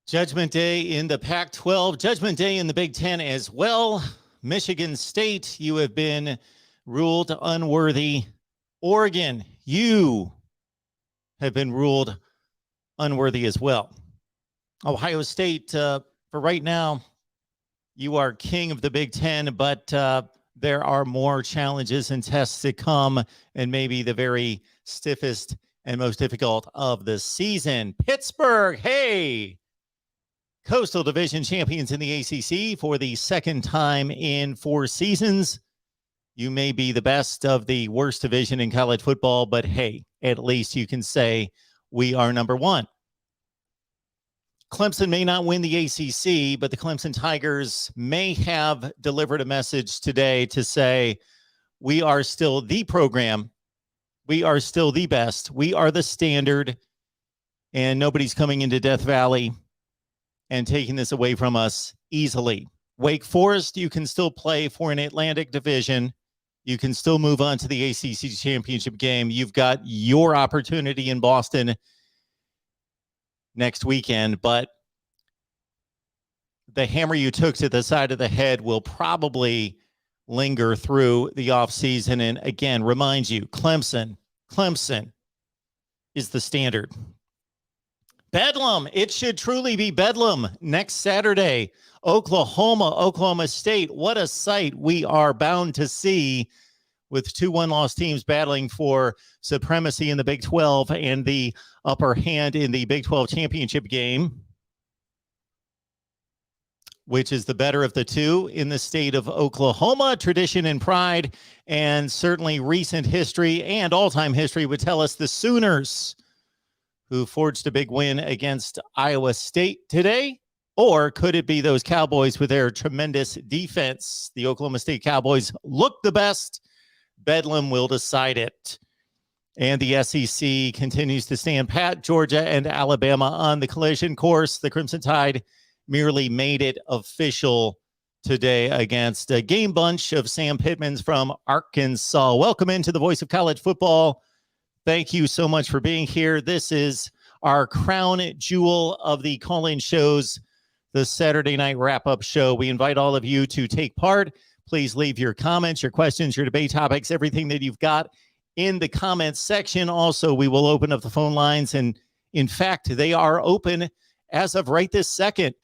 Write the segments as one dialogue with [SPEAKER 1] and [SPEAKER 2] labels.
[SPEAKER 1] Judgment Day in the Pac-12, Judgment Day in the Big Ten as well. Michigan State, you have been ruled unworthy. Oregon, you have been ruled unworthy as well. Ohio State, for right now, you are king of the Big Ten, but there are more challenges and tests to come, and maybe the very stiffest and most difficult of the season. Pittsburgh, hey! Coastal Division champions in the ACC for the second time in 4 seasons. You may be the best of the worst division in college football, but hey, at least you can say we are number one. Clemson may not win the ACC, but the Clemson Tigers may have delivered a message today to say we are still the program. We are still the best. We are the standard, and nobody's coming into Death Valley and taking this away from us easily. Wake Forest, you can still play for an Atlantic Division. You can still move on to the ACC championship game. You've got your opportunity in Boston next weekend, but the hammer you took to the side of the head will probably linger through the offseason. And again, remind you, Clemson is the standard. Bedlam. It should truly be Bedlam next Saturday. Oklahoma State. What a sight we are bound to see with 2 one-loss teams battling for supremacy in the Big 12 and the upper hand in the Big 12 championship game, which is the better of the two in the state of Oklahoma. Tradition and pride, and certainly recent history and all-time history would tell us the Sooners, who forged a big win against Iowa State today? Or could it be those Cowboys with their tremendous defense? The Oklahoma State Cowboys look the best. Bedlam will decide it. And the SEC continues to stand pat. Georgia and Alabama on the collision course. The Crimson Tide merely made it official today against a game bunch of Sam Pittmans from Arkansas. Welcome into the Voice of College Football. Thank you so much for being here. This is our crown jewel of the call-in shows, the Saturday night wrap-up show. We invite all of you to take part. Please leave your comments, your questions, your debate topics, everything that you've got in the comments section. Also, we will open up the phone lines, and in fact, they are open as of right this second.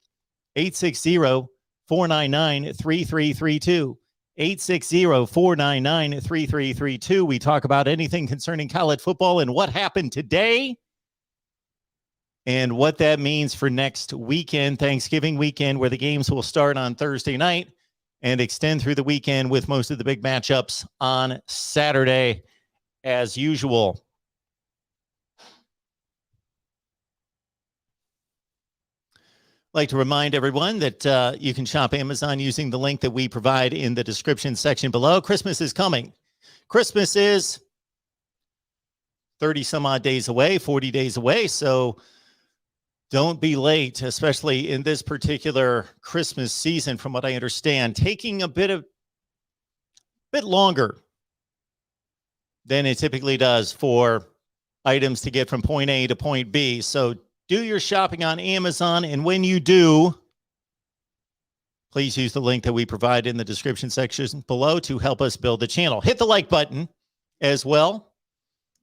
[SPEAKER 1] 860-499-3332. 860-499-3332. We talk about anything concerning college football and what happened today and what that means for next weekend, Thanksgiving weekend, where the games will start on Thursday night and extend through the weekend with most of the big matchups on Saturday as usual. Like to remind everyone that you can shop Amazon using the link that we provide in the description section below. Christmas is coming. Christmas is 30 some odd days away, 40 days away. So don't be late, especially in this particular Christmas season, from what I understand, taking a bit longer than it typically does for items to get from point A to point B. So do your shopping on Amazon, and when you do, please use the link that we provide in the description section below to help us build the channel. Hit the like button as well.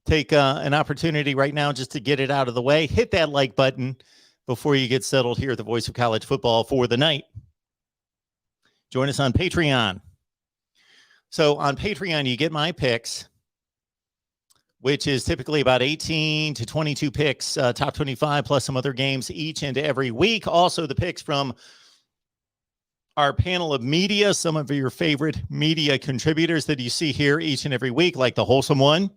[SPEAKER 1] Take an opportunity right now just to get it out of the way. Hit that like button before you get settled here at the Voice of College Football for the night. Join us on Patreon. So on Patreon, you get my picks, which is typically about 18 to 22 picks, top 25, plus some other games each and every week. Also, the picks from our panel of media, some of your favorite media contributors that you see here each and every week, like the Wholesome One,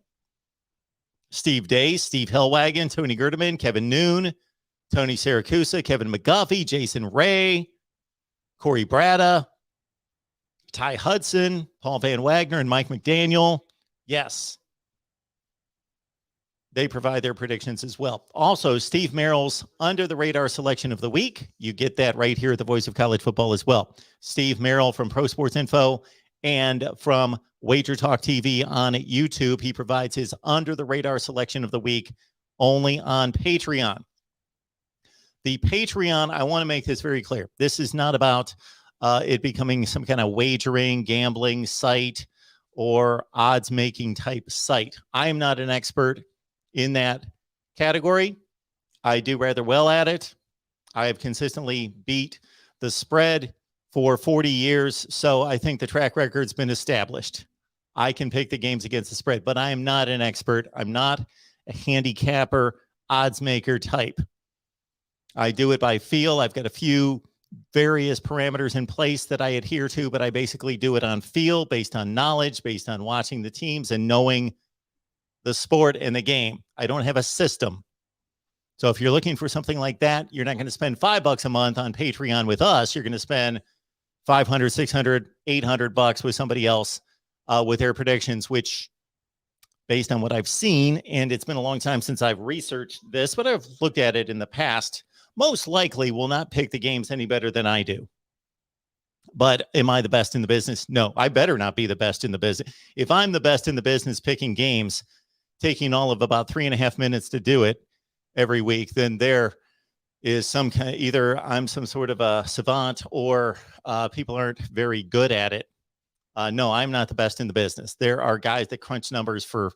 [SPEAKER 1] Steve Day, Steve Hellwagon, Tony Gerdeman, Kevin Noon, Tony Siracusa, Kevin McGuffey, Jason Ray, Corey Bratta, Ty Hudson, Paul Van Wagner, and Mike McDaniel. Yes, they provide their predictions as well. Also, Steve Merrill's Under the Radar Selection of the Week. You get that right here at the Voice of College Football as well. Steve Merrill from Pro Sports Info and from Wager Talk TV on YouTube. He provides his Under the Radar Selection of the Week only on Patreon. The Patreon, I want to make this very clear. This is not about it becoming some kind of wagering, gambling site or odds making type site. I am not an expert in that category. I do rather well at it. I have consistently beat the spread for 40 years. So I think the track record's been established. I can pick the games against the spread, but I am not an expert. I'm not a handicapper, odds maker type. I do it by feel. I've got a few various parameters in place that I adhere to, but I basically do it on feel, based on knowledge, based on watching the teams and knowing the sport and the game. I don't have a system. So if you're looking for something like that, you're not going to spend $5 a month on Patreon with us. You're going to spend 500, 600, 800 bucks with somebody else with their predictions, which, based on what I've seen, and it's been a long time since I've researched this, but I've looked at it in the past, most likely will not pick the games any better than I do. But am I the best in the business? No, I better not be the best in the business. If I'm the best in the business picking games, taking all of about 3.5 minutes to do it every week, then there is some kind of, either I'm some sort of a savant or people aren't very good at it. No, I'm not the best in the business. There are guys that crunch numbers for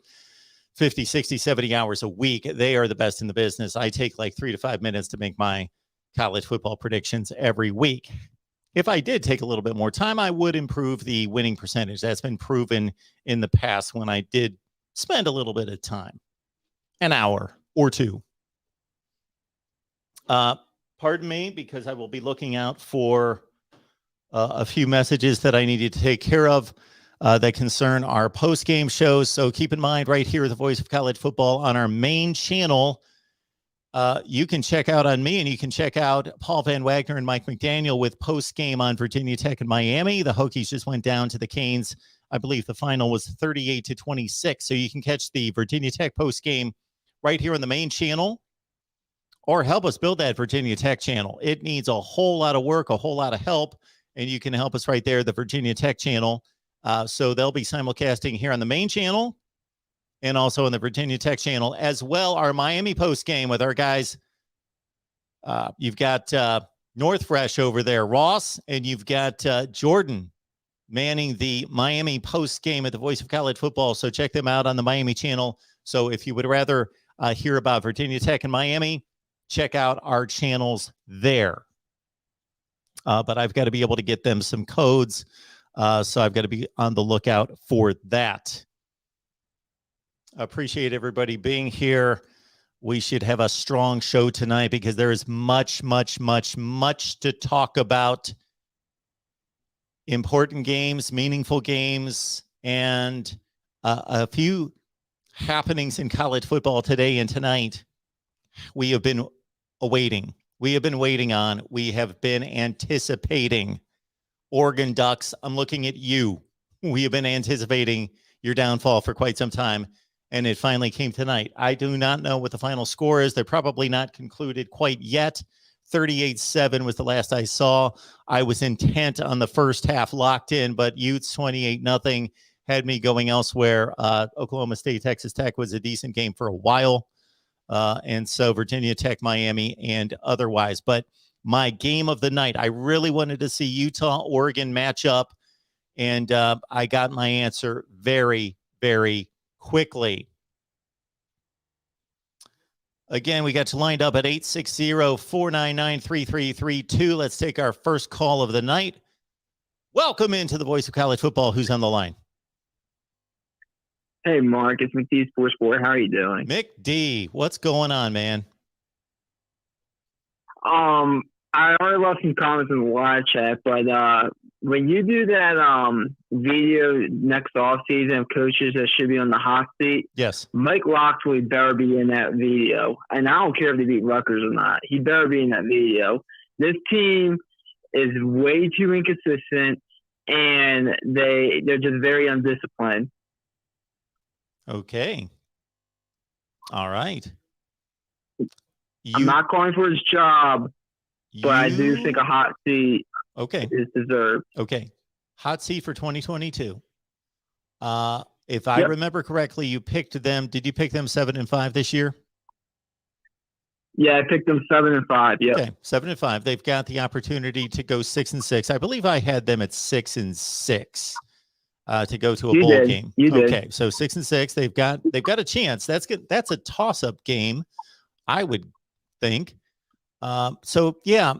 [SPEAKER 1] 50, 60, 70 hours a week. They are the best in the business. I take like 3 to 5 minutes to make my college football predictions every week. If I did take a little bit more time, I would improve the winning percentage. That's been proven in the past when I did spend a little bit of time, an hour or two. Pardon me, because I will be looking out for a few messages that I needed to take care of that concern our post-game shows. So keep in mind, right here, the Voice of College Football on our main channel, you can check out on me, and you can check out Paul Van Wagner and Mike McDaniel with post-game on Virginia Tech and Miami. The Hokies just went down to the Canes. I believe the final was 38-26. So you can catch the Virginia Tech post-game right here on the main channel, or help us build that Virginia Tech channel. It needs a whole lot of work, a whole lot of help, and you can help us right there, the Virginia Tech channel. So they'll be simulcasting here on the main channel and also on the Virginia Tech channel as well. Our Miami post game with our guys. You've got North Fresh over there, Ross, and you've got Jordan manning the Miami post game at the Voice of College Football. So check them out on the Miami channel. So if you would rather hear about Virginia Tech and Miami, check out our channels there. But I've got to be able to get them some codes. So I've got to be on the lookout for that. Appreciate everybody being here. We should have a strong show tonight because there is much, much, much, much to talk about. Important games, meaningful games, and a few happenings in college football today and tonight. We have been awaiting. We have been waiting on. We have been anticipating. Oregon Ducks, I'm looking at you. We have been anticipating your downfall for quite some time, and it finally came tonight. I do not know what the final score is. They're probably not concluded quite yet. 38-7 was the last I saw. I was intent on the first half locked in, but Utes 28-0 had me going elsewhere. Oklahoma State, Texas Tech was a decent game for a while. And so Virginia Tech, Miami, and otherwise. But my game of the night, I really wanted to see Utah-Oregon match up, and I got my answer very, very quickly. Again, we got you lined up at 860-499-3332. Let's take our first call of the night. Welcome into the Voice of College Football. Who's on the line?
[SPEAKER 2] Hey, Mark, it's McD Sports Boy. How are you doing?
[SPEAKER 1] Mick D, what's going on, man?
[SPEAKER 2] I already left some comments in the live chat, but when you do that video next off season of coaches that should be on the hot seat,
[SPEAKER 1] yes,
[SPEAKER 2] Mike Locksley better be in that video. And I don't care if they beat Rutgers or not. He better be in that video. This team is way too inconsistent, and they're just very undisciplined.
[SPEAKER 1] Okay. All right.
[SPEAKER 2] I'm not calling for his job, but I do think a hot seat is deserved.
[SPEAKER 1] Okay. Hot seat for 2022. If I remember correctly, you picked them. Did you pick them 7-5 this year?
[SPEAKER 2] Yeah, I picked them 7-5. Yeah.
[SPEAKER 1] Okay, 7-5. They've got the opportunity to go 6-6. I believe I had them at 6-6 to go to a
[SPEAKER 2] You
[SPEAKER 1] bowl
[SPEAKER 2] did.
[SPEAKER 1] game.
[SPEAKER 2] You did.
[SPEAKER 1] Okay, so 6-6. They've got a chance. That's good. That's a toss-up game, I would think. So yeah.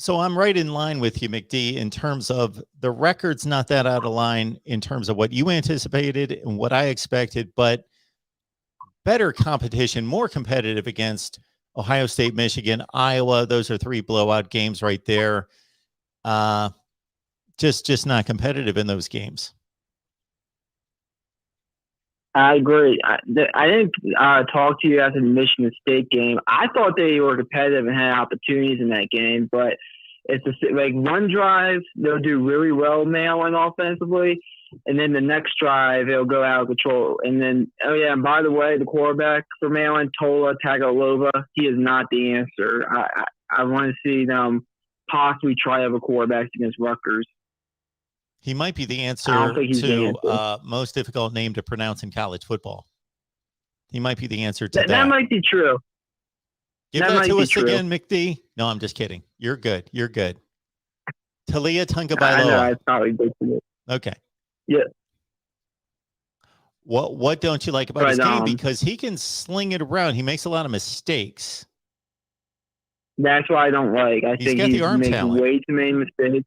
[SPEAKER 1] So I'm right in line with you, McD, in terms of the record's not that out of line in terms of what you anticipated and what I expected, but better competition, more competitive against Ohio State, Michigan, Iowa. Those are 3 blowout games right there. Just not competitive in those games.
[SPEAKER 2] I agree. I didn't talk to you after the Michigan State game. I thought they were competitive and had opportunities in that game, but it's like one drive they'll do really well Maryland offensively, and then the next drive they'll go out of control. And then and by the way, the quarterback for Maryland, Tola Tagovailoa, he is not the answer. I want to see them possibly try other quarterbacks against Rutgers.
[SPEAKER 1] He might be the answer
[SPEAKER 2] to
[SPEAKER 1] most difficult name to pronounce in college football. He might be the answer to that.
[SPEAKER 2] That might be true.
[SPEAKER 1] Give that to us again, McD. No, I'm just kidding. You're good. You're good. Talia Tagovailoa.
[SPEAKER 2] I probably did.
[SPEAKER 1] Okay.
[SPEAKER 2] Yeah.
[SPEAKER 1] What don't you like about his game? Because he can sling it around. He makes a lot of mistakes.
[SPEAKER 2] That's what I don't like. I think he makes way too many mistakes.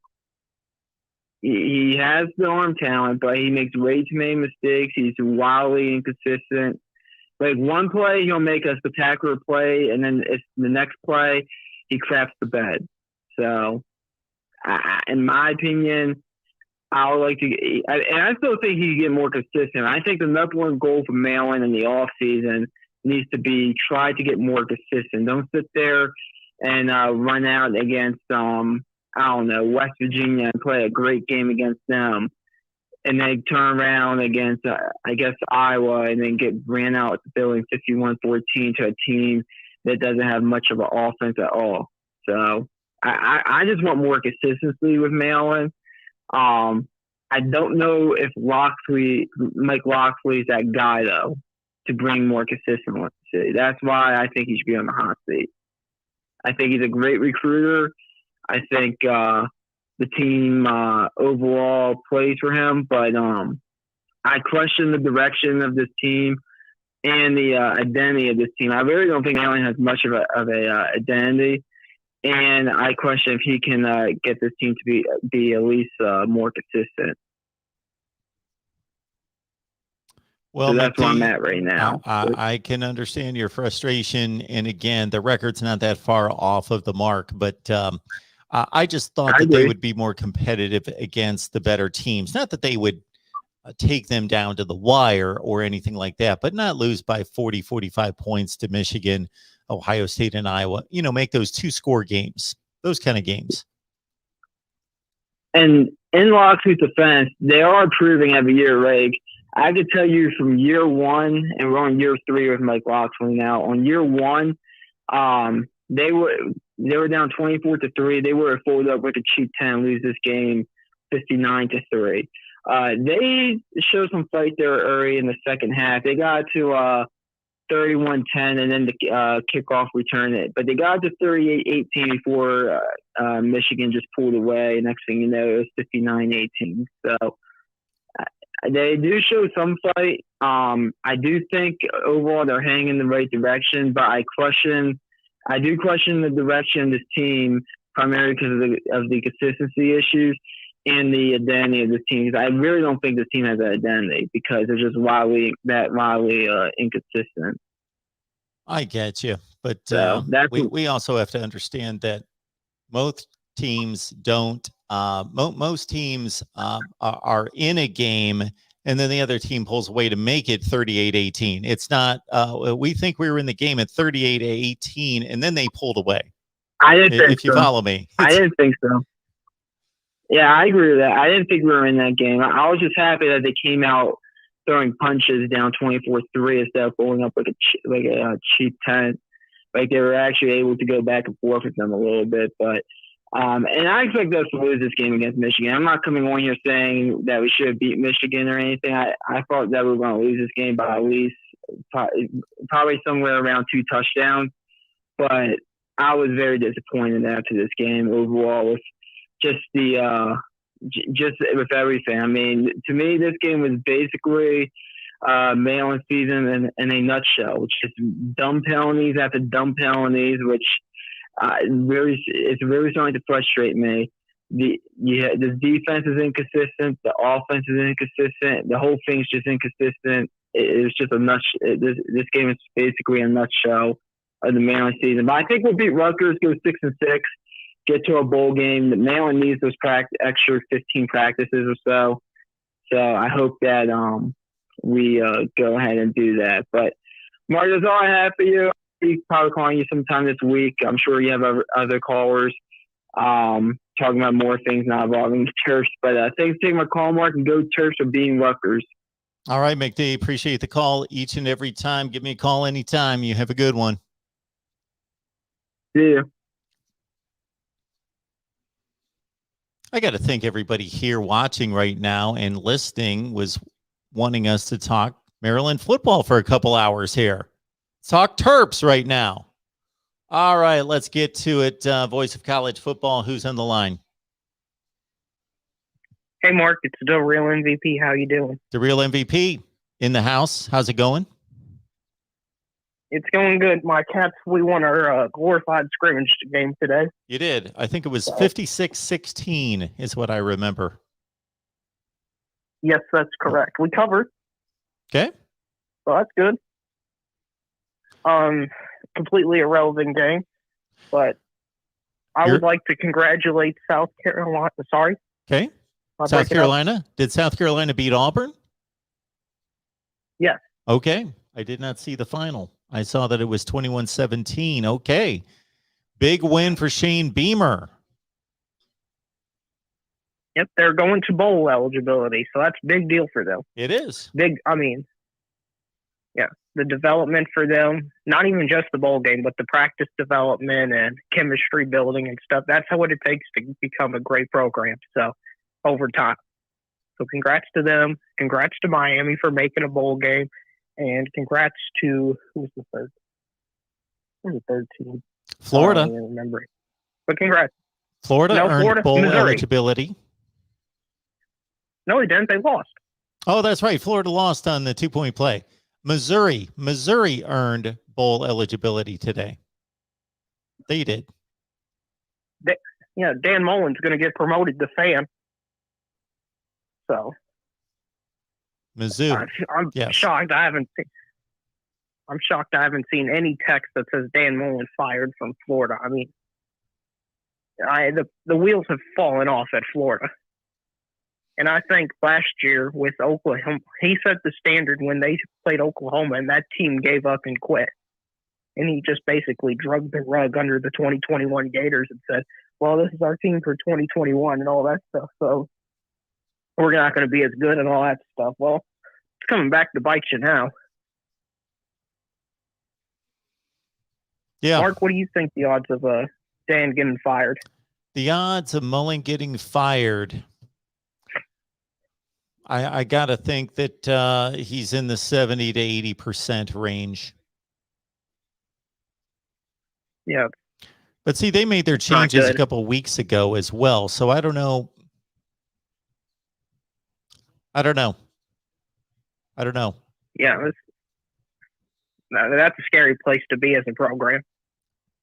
[SPEAKER 2] He has the arm talent, but he makes way too many mistakes. He's wildly inconsistent. Like one play, he'll make a spectacular play, and then it's the next play, he craps the bed. So, in my opinion, I would like to, and I still think he can get more consistent. I think the number one goal for Maryland in the offseason needs to be try to get more consistent. Don't sit there and run out against West Virginia and play a great game against them, and then turn around against, Iowa, and then get ran out at the building 51-14 to a team that doesn't have much of an offense at all. So I just want more consistency with Maryland. I don't know if Mike Locksley is that guy, though, to bring more consistency. That's why I think he should be on the hot seat. I think he's a great recruiter. I think the team overall plays for him, but I question the direction of this team and the identity of this team. I really don't think Allen has much of a identity, and I question if he can get this team to be at least more consistent.
[SPEAKER 1] Well,
[SPEAKER 2] so that's where I'm at right now.
[SPEAKER 1] I can understand your frustration, and again, the record's not that far off of the mark, but I just thought that they would be more competitive against the better teams. Not that they would take them down to the wire or anything like that, but not lose by 40, 45 points to Michigan, Ohio State, and Iowa. Make those 2-score games, those kind of games.
[SPEAKER 2] And in Locksley's defense, they are improving every year, Reg. I could tell you from year one, and we're on year 3 with Mike Locksley now. On year 1, they were down 24-3. They were folded up with a cheap 10, lose this game 59-3. They showed some fight there early in the second half. They got to 31-10, and then the kickoff returned it. But they got to 38-18 before Michigan just pulled away. Next thing you know, it was 59-18. So they do show some fight. I do think overall they're heading in the right direction, but I do question the direction of this team primarily because of the consistency issues and the identity of this team. I really don't think this team has an identity because they're just wildly inconsistent.
[SPEAKER 1] I get you, but
[SPEAKER 2] so
[SPEAKER 1] we also have to understand that most teams don't. Most teams are in a game, and then the other team pulls away to make it 38-18. It's not. We think we were in the game at 38-18, and then they pulled away.
[SPEAKER 2] I didn't think
[SPEAKER 1] if you follow me.
[SPEAKER 2] I didn't think so. Yeah, I agree with that. I didn't think we were in that game. I was just happy that they came out throwing punches down 24-3 instead of pulling up like a cheap 10. Like they were actually able to go back and forth with them a little bit, but. And I expect us to lose this game against Michigan. I'm not coming on here saying that we should beat Michigan or anything. I thought that we were going to lose this game by at least probably somewhere around 2 touchdowns. But I was very disappointed after this game overall with just just with everything. I mean, to me, this game was basically Maryland season in a nutshell, which is dumb penalties after dumb penalties, which it's really starting to frustrate me. The defense is inconsistent, the offense is inconsistent, the whole thing's just inconsistent. It's just this game is basically a nutshell of the Maryland season. But I think we'll beat Rutgers, go 6-6, get to a bowl game. The Maryland needs those extra 15 practices or so. So I hope that we go ahead and do that. But Mark, that's all I have for you. I'll probably calling you sometime this week. I'm sure you have other callers talking about more things not involving the Terps. But thanks for taking my call, Mark, and go Terps for beating Rutgers.
[SPEAKER 1] All right, McD, appreciate the call each and every time. Give me a call anytime. You have a good one.
[SPEAKER 2] See you.
[SPEAKER 1] I got to think everybody here watching right now and listening was wanting us to talk Maryland football for a couple hours here. Let's talk Terps right now. All right, let's get to it. Voice of college football, who's on the line?
[SPEAKER 3] Hey, Mark, it's the real MVP. How you doing?
[SPEAKER 1] The real MVP in the house. How's it going?
[SPEAKER 3] It's going good. My Cats, we won our glorified scrimmage game today.
[SPEAKER 1] You did. I think it was 56-16 is what I remember.
[SPEAKER 3] Yes, that's correct. We covered.
[SPEAKER 1] Okay.
[SPEAKER 3] So that's good. Completely irrelevant game, but I would like to congratulate South Carolina. Sorry.
[SPEAKER 1] Okay. South Carolina. Did South Carolina beat Auburn?
[SPEAKER 3] Yes.
[SPEAKER 1] Okay. I did not see the final. I saw that it was 21-17. Okay. Big win for Shane Beamer.
[SPEAKER 3] Yep, they're going to bowl eligibility, so that's a big deal for them.
[SPEAKER 1] It is.
[SPEAKER 3] Big, I mean, yeah, the development for them, not even just the bowl game, but the practice development and chemistry building and stuff. That's what it takes to become a great program. So, over time. So, congrats to them. Congrats to Miami for making a bowl game. And congrats to, who's the third team?
[SPEAKER 1] Florida.
[SPEAKER 3] I don't even remember it. But congrats.
[SPEAKER 1] Florida earned bowl eligibility.
[SPEAKER 3] No, they didn't. They lost.
[SPEAKER 1] Oh, that's right. Florida lost on the 2-point play. Missouri earned bowl eligibility today. They did.
[SPEAKER 3] Dan Mullen's going to get promoted to fan. So.
[SPEAKER 1] Mizzou.
[SPEAKER 3] I'm shocked. I'm shocked. I haven't seen any text that says Dan Mullen fired from Florida. I mean, the wheels have fallen off at Florida, and I think last year with Oklahoma, he set the standard when they played Oklahoma, and that team gave up and quit. And he just basically dragged the rug under the 2021 Gators and said, "Well, this is our team for 2021 and all that stuff." So. We're not going to be as good and all that stuff. Well, it's coming back to bite you now.
[SPEAKER 1] Yeah.
[SPEAKER 3] Mark, what do you think the odds of Dan getting fired?
[SPEAKER 1] The odds of Mullen getting fired, I got to think that he's in the 70 to 80% range.
[SPEAKER 3] Yeah.
[SPEAKER 1] But see, they made their changes a couple of weeks ago as well. So I don't know.
[SPEAKER 3] Yeah, that's a scary place to be as a program.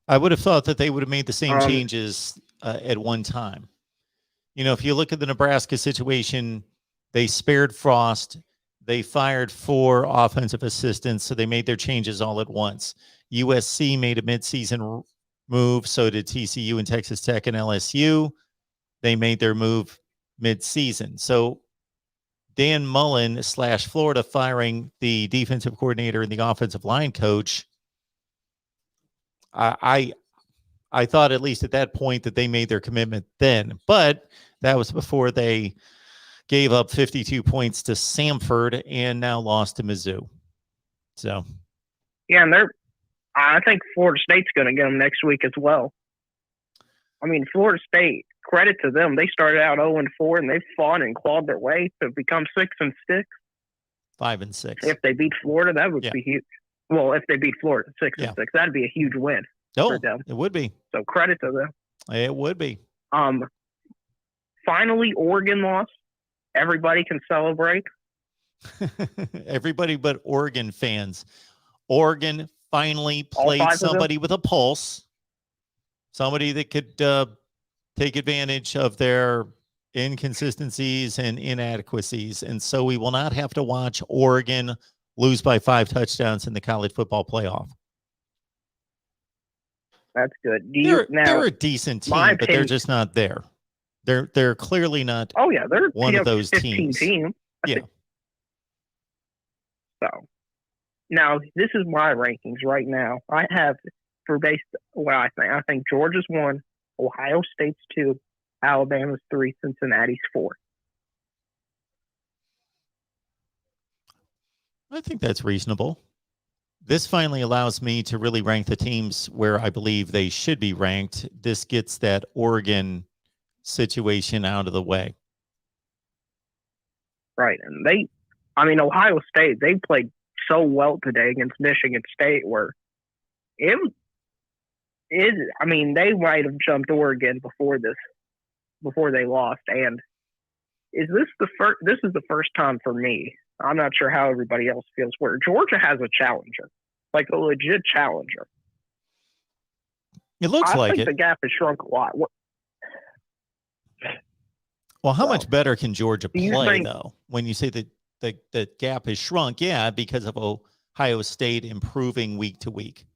[SPEAKER 1] I would have thought that they would have made the same changes at one time. You know, if you look at the Nebraska situation, they spared Frost. They fired 4 offensive assistants, so they made their changes all at once. USC made a midseason move, so did TCU and Texas Tech and LSU. They made their move midseason. So Dan Mullen / Florida firing the defensive coordinator and the offensive line coach. I thought at least at that point that they made their commitment then, but that was before they gave up 52 points to Samford and now lost to Mizzou. So,
[SPEAKER 3] yeah, and I think Florida State's going to get them next week as well. I mean, Florida State, credit to them. They started out 0-4, and they've fought and clawed their way to become 6-6.
[SPEAKER 1] 5 and 6.
[SPEAKER 3] If they beat Florida, that would
[SPEAKER 1] Yeah.
[SPEAKER 3] be huge. Well, if they beat Florida 6
[SPEAKER 1] Yeah.
[SPEAKER 3] and 6, that'd be a huge win
[SPEAKER 1] Oh,
[SPEAKER 3] for them.
[SPEAKER 1] it would be.
[SPEAKER 3] So credit to them.
[SPEAKER 1] It would be.
[SPEAKER 3] Finally, Oregon lost. Everybody can celebrate.
[SPEAKER 1] Everybody but Oregon fans. Oregon finally played somebody with a pulse, somebody that could take advantage of their inconsistencies and inadequacies. And so we will not have to watch Oregon lose by 5 touchdowns in the college football playoff.
[SPEAKER 3] That's good.
[SPEAKER 1] They're a decent team, but they're just not there. They're clearly not.
[SPEAKER 3] Oh yeah, they're
[SPEAKER 1] one of those
[SPEAKER 3] 15
[SPEAKER 1] teams. Yeah.
[SPEAKER 3] So now this is my rankings right now. I have for based what I think. I think Georgia's 1, Ohio State's 2, Alabama's 3, Cincinnati's 4.
[SPEAKER 1] I think that's reasonable. This finally allows me to really rank the teams where I believe they should be ranked. This gets that Oregon situation out of the way.
[SPEAKER 3] Right. And Ohio State, they played so well today against Michigan State where they might have jumped Oregon before they lost. And this is the first time for me. I'm not sure how everybody else feels where Georgia has a challenger, like a legit challenger.
[SPEAKER 1] It looks like
[SPEAKER 3] I think the gap has shrunk a lot.
[SPEAKER 1] Well, how much better can Georgia play, though, when you say that the gap has shrunk? Yeah, because of Ohio State improving week to week.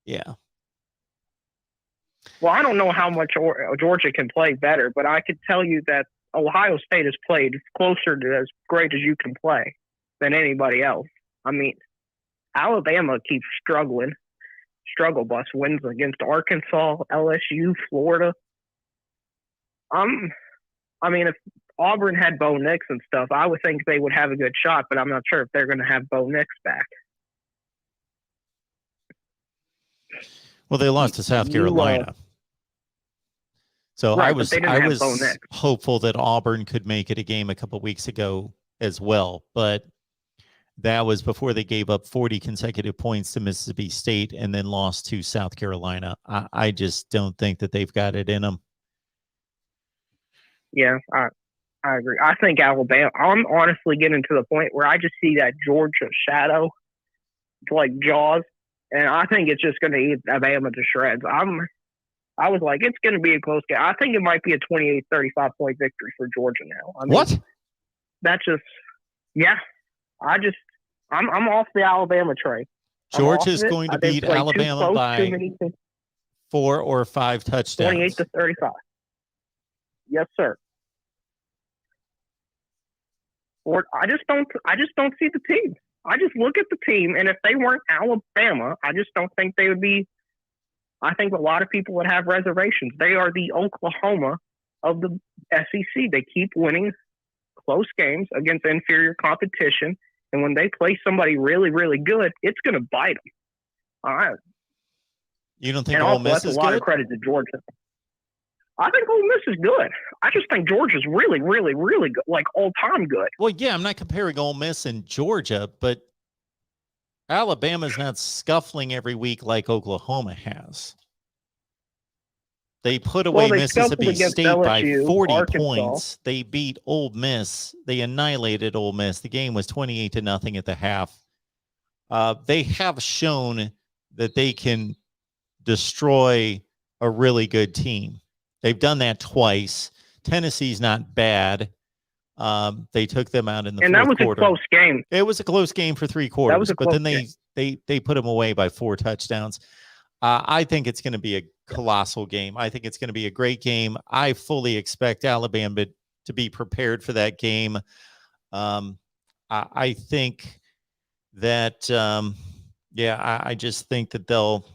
[SPEAKER 1] Yeah.
[SPEAKER 3] Well, I don't know how much Georgia can play better, but I could tell you that Ohio State has played closer to as great as you can play than anybody else. I mean, Alabama keeps struggling. Struggle bus wins against Arkansas, LSU, Florida. If Auburn had Bo Nix and stuff, I would think they would have a good shot, but I'm not sure if they're going to have Bo Nix back.
[SPEAKER 1] Well, they lost to South Carolina. So right, I was hopeful that Auburn could make it a game a couple weeks ago as well, but that was before they gave up 40 consecutive points to Mississippi State and then lost to South Carolina. I just don't think that they've got it in them.
[SPEAKER 3] Yeah, I agree. I think Alabama, I'm honestly getting to the point where I just see that Georgia shadow, like Jaws, and I think it's just going to eat Alabama to shreds. I was like, it's going to be a close game. I think it might be a 28-35 point victory for Georgia now.
[SPEAKER 1] What?
[SPEAKER 3] That's just, yeah. I'm off the Alabama train.
[SPEAKER 1] Georgia's going to beat Alabama by 4 or 5 touchdowns.
[SPEAKER 3] 28-35. Yes, sir. Or I just don't see the team. I just look at the team, and if they weren't Alabama, I just don't think they would be. I think a lot of people would have reservations. They are the Oklahoma of the SEC. They keep winning close games against inferior competition, and when they play somebody really, really good, it's going to bite them. All right.
[SPEAKER 1] You don't think Ole Miss is good?
[SPEAKER 3] That's a lot of credit to Georgia. I think Ole Miss is good. I just think Georgia's really, really, really good, like all-time good.
[SPEAKER 1] Well, yeah, I'm not comparing Ole Miss and Georgia, but Alabama's not scuffling every week like Oklahoma has. They put away Mississippi State
[SPEAKER 3] LSU,
[SPEAKER 1] by 40
[SPEAKER 3] Arkansas.
[SPEAKER 1] points. They beat Ole Miss. They annihilated Ole Miss. The game was 28-0 at the half. They have shown that they can destroy a really good team. They've done that twice. Tennessee's not bad. They took them out in the fourth quarter.
[SPEAKER 3] And that was a close game.
[SPEAKER 1] It was a close game for 3 quarters, but then they put them away by 4 touchdowns. I think it's going to be a colossal game. I think it's going to be a great game. I fully expect Alabama to be prepared for that game. I think that, I just think that they'll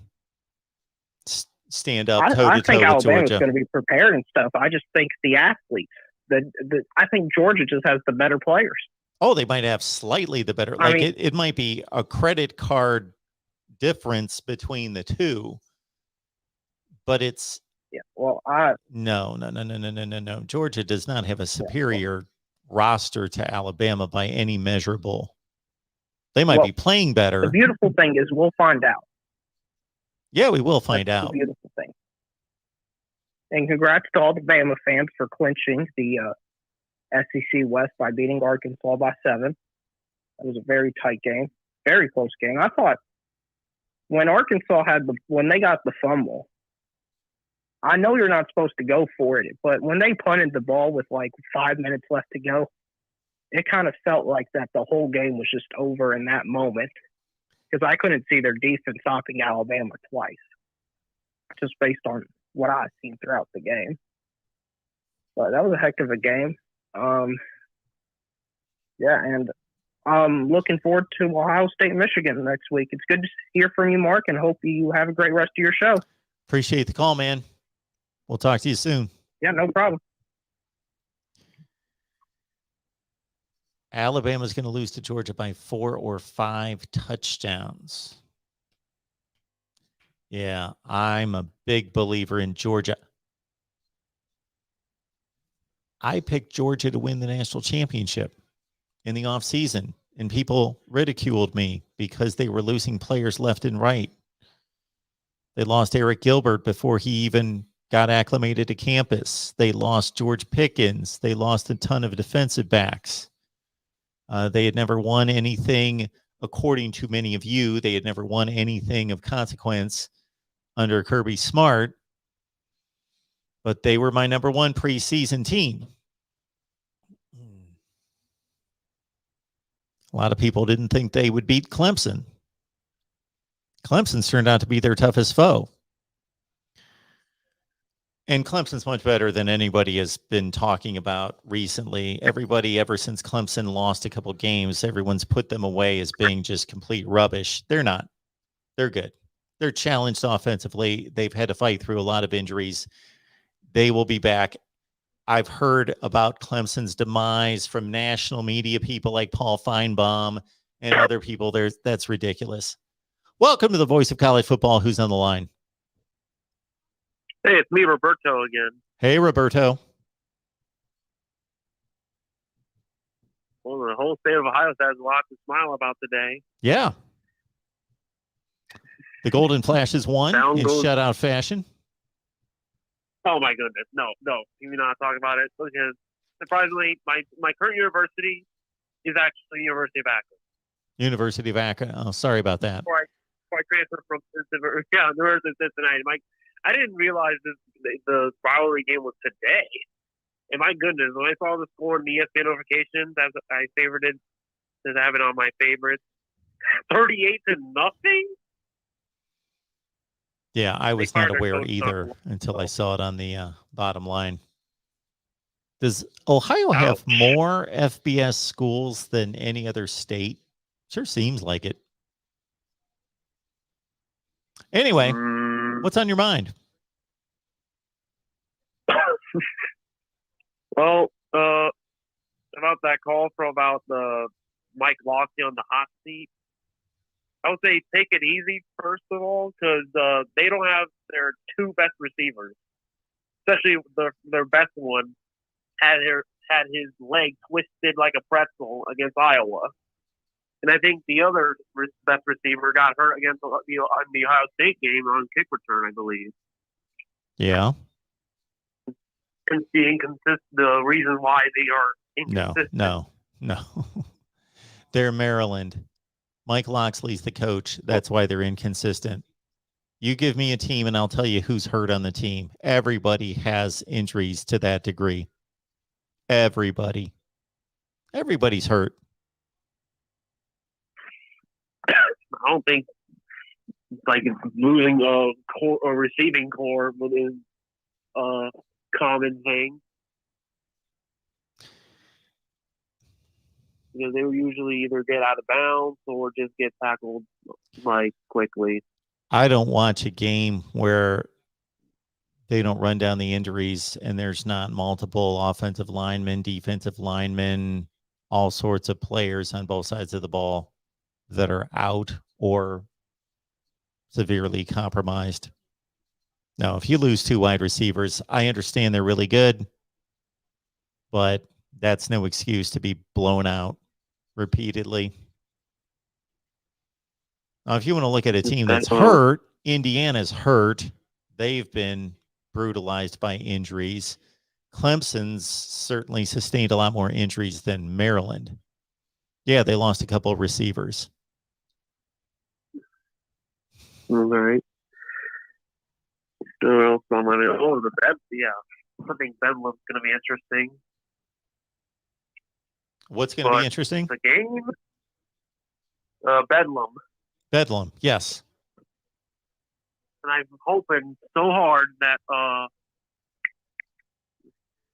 [SPEAKER 1] stand up toe-to-toe with Georgia.
[SPEAKER 3] I think Alabama's going to be prepared and stuff. I just think the athletes, I think Georgia just has the better players.
[SPEAKER 1] Oh, they might have slightly the better. It might be a credit card difference between the two, but it's no. Georgia does not have a superior roster to Alabama by any measurable They might
[SPEAKER 3] Well,
[SPEAKER 1] be playing
[SPEAKER 3] The
[SPEAKER 1] better.
[SPEAKER 3] beautiful thing is we'll find out.
[SPEAKER 1] Yeah, we will find
[SPEAKER 3] That's
[SPEAKER 1] out.
[SPEAKER 3] the beautiful thing. And congrats to all the Bama fans for clinching the SEC West by beating Arkansas by 7. That was a very tight game, very close game. I thought when Arkansas when they got the fumble, I know you're not supposed to go for it, but when they punted the ball with like 5 minutes left to go, it kind of felt like that the whole game was just over in that moment because I couldn't see their defense stopping Alabama twice, just based on what I've seen throughout the game. But that was a heck of a game. Yeah, and I'm looking forward to Ohio State, Michigan next week. It's good to hear from you, Mark, and hope you have a great rest of your show.
[SPEAKER 1] Appreciate the call, man. We'll talk to you soon.
[SPEAKER 3] Yeah, no problem.
[SPEAKER 1] Alabama's going to lose to Georgia by 4 or 5 touchdowns. Yeah, I'm a big believer in Georgia. I picked Georgia to win the national championship in the offseason, and people ridiculed me because they were losing players left and right. They lost Eric Gilbert before he even got acclimated to campus. They lost George Pickens. They lost a ton of defensive backs. They had never won anything, according to many of you, they had never won anything of consequence under Kirby Smart, but they were my number 1 preseason team. A lot of people didn't think they would beat Clemson. Clemson's turned out to be their toughest foe. And Clemson's much better than anybody has been talking about recently. Everybody, ever since Clemson lost a couple games, everyone's put them away as being just complete rubbish. They're not. They're good. They're challenged offensively. They've had to fight through a lot of injuries. They will be back. I've heard about Clemson's demise from national media people like Paul Feinbaum and other people. That's ridiculous. Welcome to the voice of college football. Who's on the line?
[SPEAKER 4] Hey, it's me, Roberto, again.
[SPEAKER 1] Hey, Roberto.
[SPEAKER 4] Well, the whole state of Ohio has a lot to smile about today.
[SPEAKER 1] Yeah. The Golden Flashes won in shutout fashion.
[SPEAKER 4] Oh, my goodness. No. Can we not talk about it? Because, surprisingly, my current university is actually University of Akron.
[SPEAKER 1] University of Akron. Oh, sorry about that.
[SPEAKER 4] Before I transferred from University of Cincinnati. I didn't realize the rivalry game was today. And my goodness, when I saw the score in the ESPN notifications, I favored it to have it on my favorites. 38-0.
[SPEAKER 1] Yeah, I was not aware either until I saw it on the bottom line. Does Ohio have more FBS schools than any other state? Sure seems like it. Anyway, what's on your mind?
[SPEAKER 4] Well, about that call about the Mike Locksley on the hot seat, I would say take it easy, first of all, because they don't have their 2 best receivers. Especially their best one had his leg twisted like a pretzel against Iowa. And I think the other best receiver got hurt against the Ohio State game on kick return, I believe.
[SPEAKER 1] Yeah.
[SPEAKER 4] The reason why they are inconsistent.
[SPEAKER 1] No. They're Maryland. Mike Locksley's the coach. That's why they're inconsistent. You give me a team and I'll tell you who's hurt on the team. Everybody has injuries to that degree. Everybody's hurt.
[SPEAKER 4] I don't think like losing a receiving core is a common thing. Because they will usually either get out of bounds or just get tackled like quickly.
[SPEAKER 1] I don't watch a game where they don't run down the injuries and there's not multiple offensive linemen, defensive linemen, all sorts of players on both sides of the ball that are out or severely compromised. Now, if you lose 2 wide receivers, I understand they're really good, but that's no excuse to be blown out repeatedly. If you want to look at a team that's
[SPEAKER 4] That-
[SPEAKER 1] hurt, Indiana's hurt. They've been brutalized by injuries. Clemson's certainly sustained a lot more injuries than Maryland. Yeah, they lost a couple of receivers.
[SPEAKER 4] All right. What else on my the Bed? Yeah, I think Bedlam's going to be interesting.
[SPEAKER 1] What's going to be
[SPEAKER 4] But
[SPEAKER 1] interesting?
[SPEAKER 4] The game, Bedlam,
[SPEAKER 1] Bedlam, yes.
[SPEAKER 4] and I'm hoping so hard that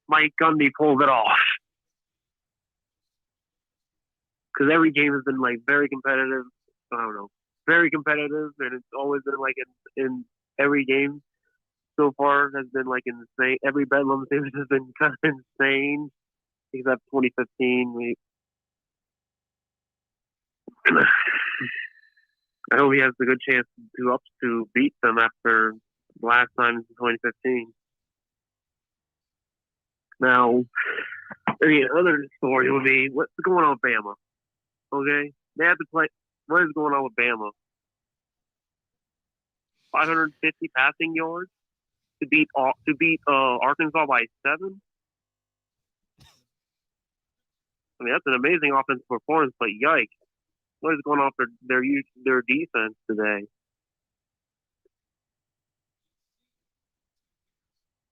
[SPEAKER 4] Mike Gundy pulls it off. Because every game has been like very competitive. I don't know, very competitive, and it's always been like in every game so far has been like insane. Every Bedlam series has been kind of insane, except 2015. I hope he has a good chance to beat them after last time in 2015. Now, another story would be what's going on with Bama. Okay, they have to play. What is going on with Bama? 550 passing yards to beat Arkansas by 7. I mean, that's an amazing offensive performance, but yikes! What is going on with their defense today?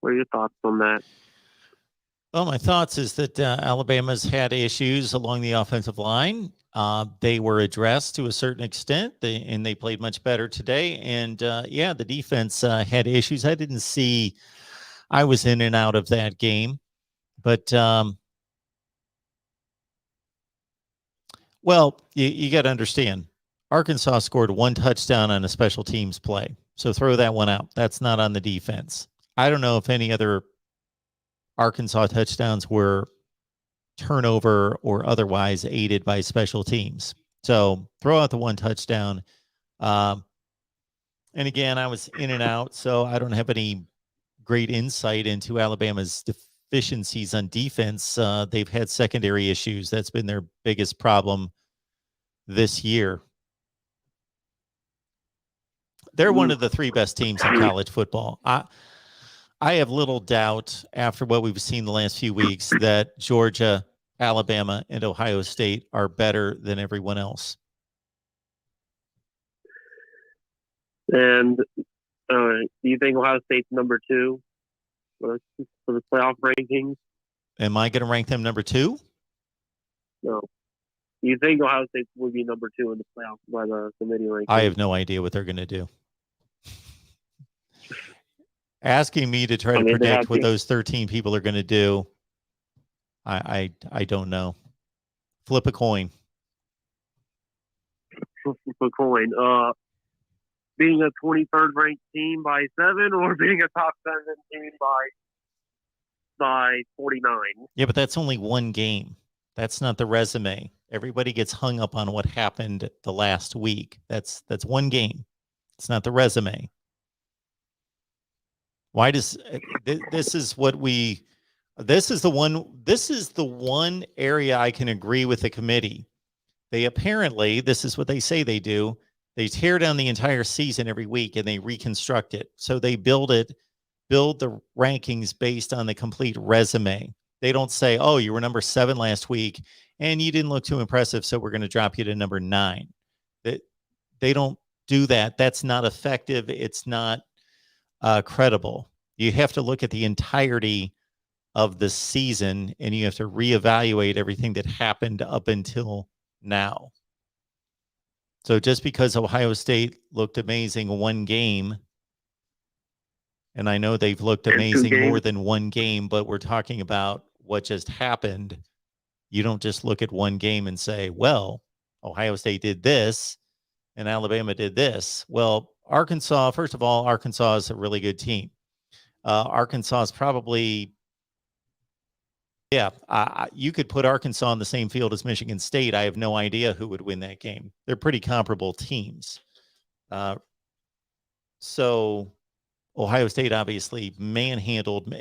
[SPEAKER 4] What are your thoughts on that?
[SPEAKER 1] Well, my thoughts is that Alabama's had issues along the offensive line. They were addressed to a certain extent, and they played much better today. And yeah, the defense had issues. I was in and out of that game, but well, you got to understand, Arkansas scored 1 touchdown on a special teams play. So throw that one out. That's not on the defense. I don't know if any other Arkansas touchdowns were turnover or otherwise aided by special teams. So throw out the 1 touchdown. And again, I was in and out, so I don't have any great insight into Alabama's deficiencies on defense. They've had secondary issues. That's been their biggest problem this year. They're one of the 3 best teams in college football. I have little doubt after what we've seen the last few weeks that Georgia, Alabama, and Ohio State are better than everyone else.
[SPEAKER 4] And do you think Ohio State's number 2 for the playoff rankings?
[SPEAKER 1] Am I going to rank them number 2?
[SPEAKER 4] No. Do you think Ohio State will be number 2 in the playoffs by the committee rankings?
[SPEAKER 1] I have no idea what they're going to do. Asking me to try to predict what those 13 people are going to do, I don't know. Flip a coin.
[SPEAKER 4] Flip a coin. Being a 23rd ranked team by 7 or being a top 7 team by 49.
[SPEAKER 1] Yeah, but that's only 1 game. That's not the resume. Everybody gets hung up on what happened the last week. That's 1 game. It's not the resume. Why does this is the one area I can agree with the committee. They apparently, this is what they say they do. They tear down the entire season every week and they reconstruct it. So they build the rankings based on the complete resume. They don't say, oh, you were number 7 last week and you didn't look too impressive, so we're going to drop you to number 9. They don't do that. That's not effective. It's not credible. You have to look at the entirety of the season and you have to reevaluate everything that happened up until now. So just because Ohio State looked amazing 1 game, and I know they've looked amazing more than 1 game, but we're talking about what just happened. You don't just look at 1 game and say, well, Ohio State did this and Alabama did this. Well, Arkansas, first of all, Arkansas is a really good team. Arkansas is probably, you could put Arkansas on the same field as Michigan State. I have no idea who would win that game. They're pretty comparable teams. So Ohio State obviously manhandled.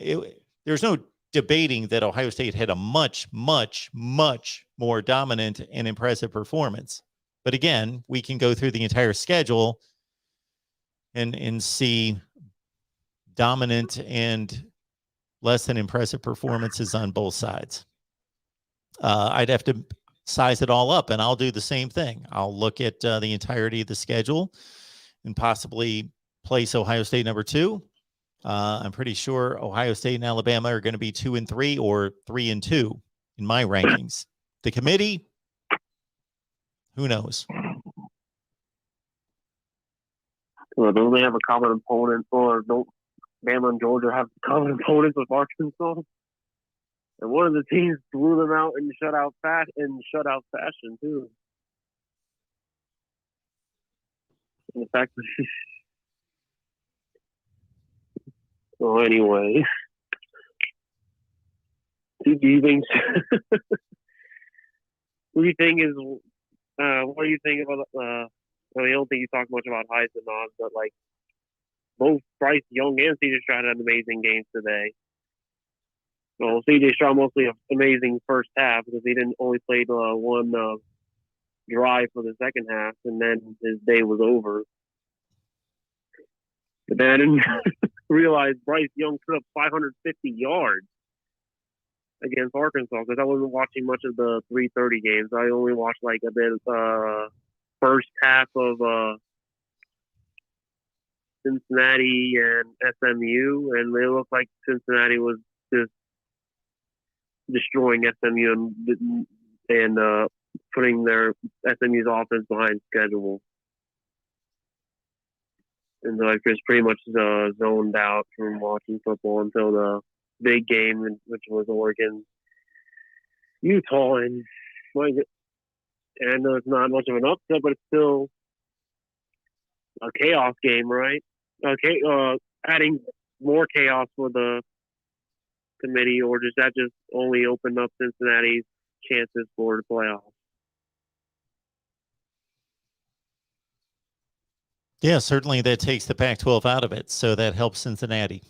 [SPEAKER 1] There's no debating that Ohio State had a much, much, much more dominant and impressive performance. But again, we can go through the entire schedule and see dominant and less than impressive performances on both sides. I'd have to size it all up, and I'll do the same thing. I'll look at the entirety of the schedule and possibly place Ohio State number 2. I'm pretty sure Ohio State and Alabama are going to be 2 and 3 or 3 and 2 in my rankings. The committee, who knows?
[SPEAKER 4] Well, don't they have a common opponent, or don't Bama and Georgia have common opponents with Arkansas? And one of the teams blew them out in shutout fashion too. And the fact that so anyway, do you think? What do you think is? What do you think about? I don't think you talk much about Heisman odds, but like both Bryce Young and C.J. Stroud had amazing games today. Well, C.J. Stroud mostly an amazing first half because he didn't only played one drive for the second half, and then his day was over. But then I didn't realize Bryce Young put up 550 yards against Arkansas because I wasn't watching much of the 3:30 games. I only watched like a bit of first half of Cincinnati and SMU, and it looked like Cincinnati was just destroying SMU and putting their SMU's offense behind schedule. And so I was pretty much zoned out from watching football until the big game, which was Oregon, Utah, and I know it's not much of an upset, but it's still a chaos game, right? Okay, adding more chaos for the committee, or does that just only open up Cincinnati's chances for the playoffs?
[SPEAKER 1] Yeah, certainly that takes the Pac-12 out of it, so that helps Cincinnati.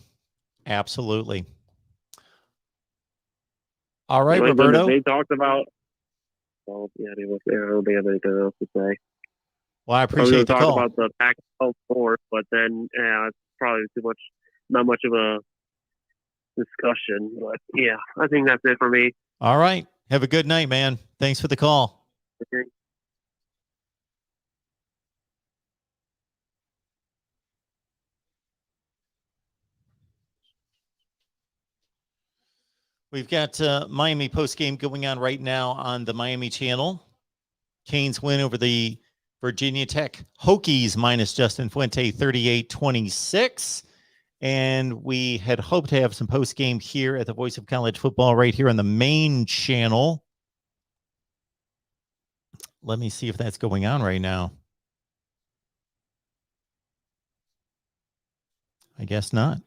[SPEAKER 1] Absolutely. All right, Roberto.
[SPEAKER 4] They talked about. Well, yeah, I don't have anything else to say.
[SPEAKER 1] Well, I appreciate the call.
[SPEAKER 4] Talk about the Pac-12 North, but then it's probably not much of a discussion. But yeah, I think that's it for me.
[SPEAKER 1] All right. Have a good night, man. Thanks for the call.
[SPEAKER 4] Okay.
[SPEAKER 1] We've got Miami postgame going on right now on the Miami channel. Canes win over the Virginia Tech Hokies minus Justin Fuente 38-26. And we had hoped to have some postgame here at the Voice of College Football right here on the main channel. Let me see if that's going on right now. I guess not.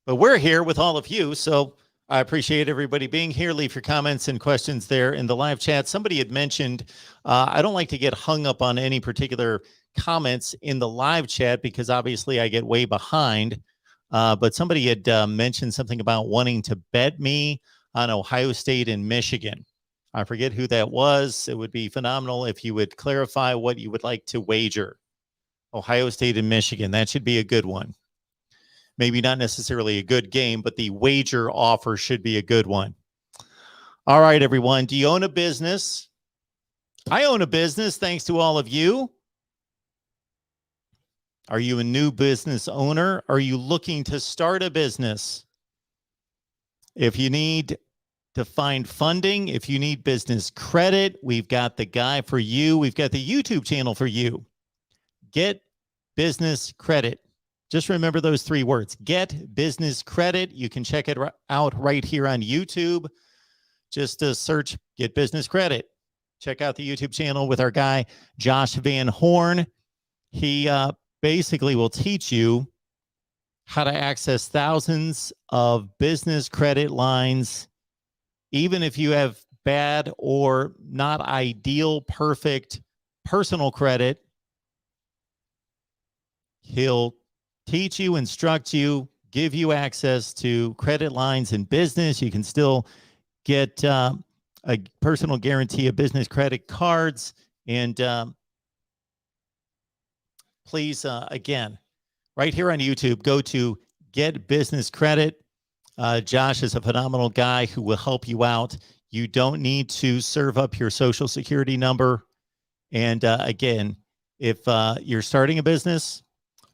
[SPEAKER 1] But we're here with all of you, so I appreciate everybody being here. Leave your comments and questions there in the live chat. Somebody had mentioned, I don't like to get hung up on any particular comments in the live chat because obviously I get way behind. But somebody had mentioned something about wanting to bet me on Ohio State and Michigan. I forget who that was. It would be phenomenal if you would clarify what you would like to wager. Ohio State and Michigan. That should be a good one. Maybe not necessarily a good game, but the wager offer should be a good one. All right, everyone. Do you own a business? I own a business, thanks to all of you. Are you a new business owner? Are you looking to start a business? If you need to find funding, if you need business credit, we've got the guy for you. We've got the YouTube channel for you. Get business credit. Just remember those 3 words. Get business credit. You can check it out right here on YouTube. Just search Get Business Credit. Check out the YouTube channel with our guy, Josh Van Horn. He basically will teach you how to access thousands of business credit lines, even if you have bad or not ideal, perfect personal credit. He'll teach you, instruct you, give you access to credit lines in business. You can still get a personal guarantee of business credit cards. And please, again, right here on YouTube, go to Get Business Credit. Josh is a phenomenal guy who will help you out. You don't need to serve up your social security number. And again, if you're starting a business,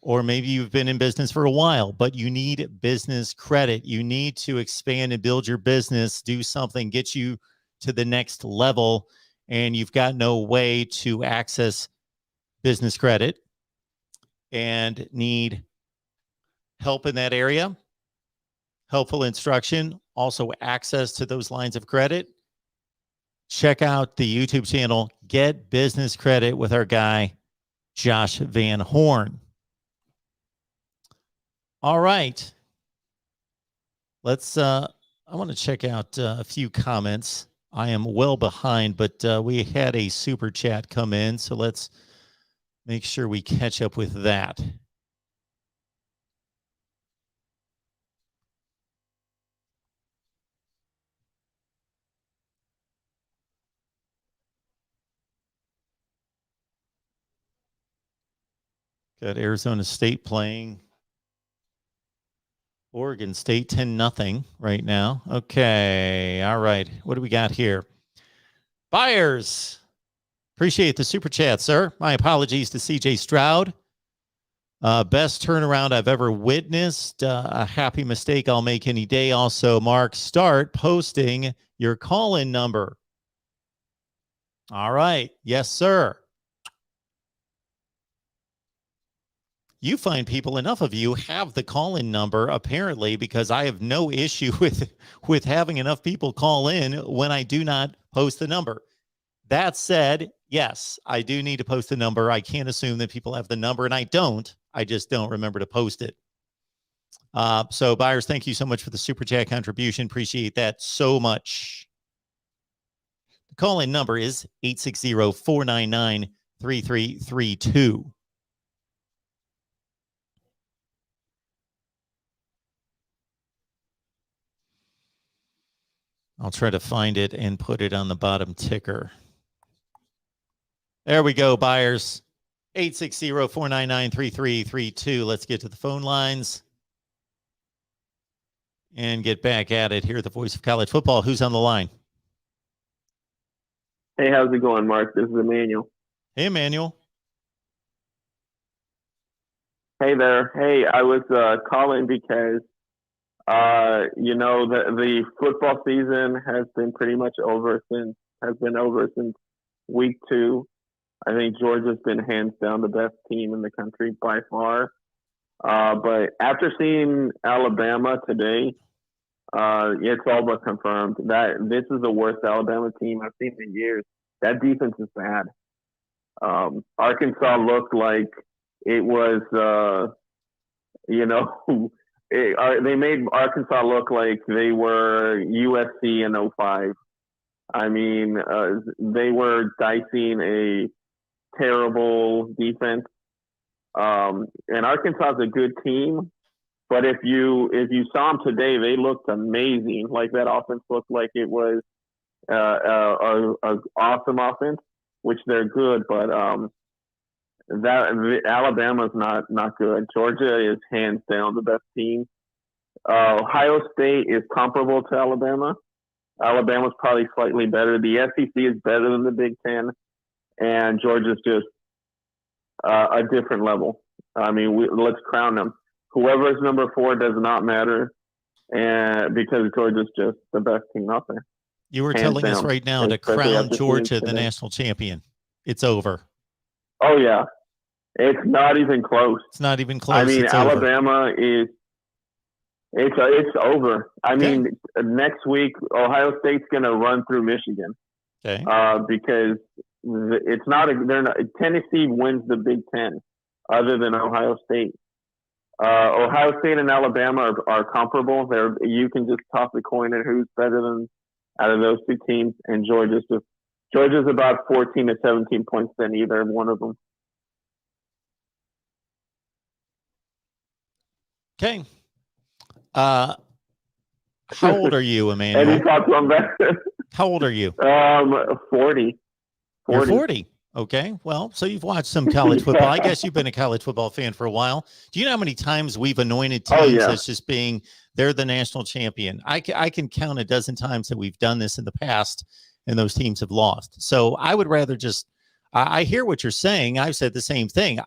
[SPEAKER 1] or maybe you've been in business for a while, but you need business credit, you need to expand and build your business, do something, get you to the next level, and you've got no way to access business credit and need help in that area, helpful instruction, also access to those lines of credit, check out the YouTube channel, Get Business Credit with our guy, Josh Van Horn. All right. Let's, I want to check out a few comments. I am well behind, but we had a super chat come in, so let's make sure we catch up with that. Got Arizona State playing Oregon State 10-0 right now. Okay. All right. What do we got here? Buyers. Appreciate the super chat, sir. My apologies to CJ Stroud. Best turnaround I've ever witnessed. A happy mistake I'll make any day. Also, Mark, start posting your call-in number. All right. Yes, sir. You find people, enough of you have the call-in number, apparently, because I have no issue with having enough people call in when I do not post the number. That said, yes, I do need to post the number. I can't assume that people have the number, and I don't. I just don't remember to post it. So, buyers, thank you so much for the super chat contribution. Appreciate that so much. The call-in number is 860-499-3332. I'll try to find it and put it on the bottom ticker. There we go, buyers. 860-499-3332. Let's get to the phone lines and get back at it here at the Voice of College Football. Who's on the line?
[SPEAKER 2] Hey, how's it going, Mark? This is Emmanuel.
[SPEAKER 1] Hey, Emmanuel.
[SPEAKER 2] Hey there. Hey, I was calling because the football season has been pretty much over since week 2. I think Georgia's been hands down the best team in the country by far. But after seeing Alabama today, it's all but confirmed that this is the worst Alabama team I've seen in years. That defense is bad. Arkansas looked like it was, they made Arkansas look like they were USC in 05. I mean, they were dicing a terrible defense. And Arkansas is a good team, but if you saw them today, they looked amazing. Like that offense looked like it was an awesome offense, which they're good, but Alabama's not good. Georgia is hands down the best team. Ohio State is comparable to Alabama. Alabama's probably slightly better. The SEC is better than the Big Ten, and Georgia's just a different level. I mean, let's crown them. Whoever's number 4 does not matter, and because Georgia's just the best team out there.
[SPEAKER 1] You were telling us right now to crown Georgia the national champion. It's over.
[SPEAKER 2] Oh, yeah. It's not even close.
[SPEAKER 1] It's not even close.
[SPEAKER 2] I mean, Alabama is it's over. I mean, next week Ohio State's going to run through Michigan.
[SPEAKER 1] Okay.
[SPEAKER 2] Because it's not Tennessee wins the Big Ten, other than Ohio State. Ohio State and Alabama are comparable. You can just toss a coin at who's better than out of those two teams, and Georgia's about 14 to 17 points than either one of them.
[SPEAKER 1] Okay. How old are you, Emmanuel?
[SPEAKER 5] Any thoughts on that?
[SPEAKER 1] How old are you?
[SPEAKER 5] 40.
[SPEAKER 1] You're 40. Okay. Well, so you've watched some college football. I guess you've been a college football fan for a while. Do you know how many times we've anointed teams as just being they're the national champion? I can count a dozen times that we've done this in the past, and those teams have lost. So I would rather just I hear what you're saying. I've said the same thing.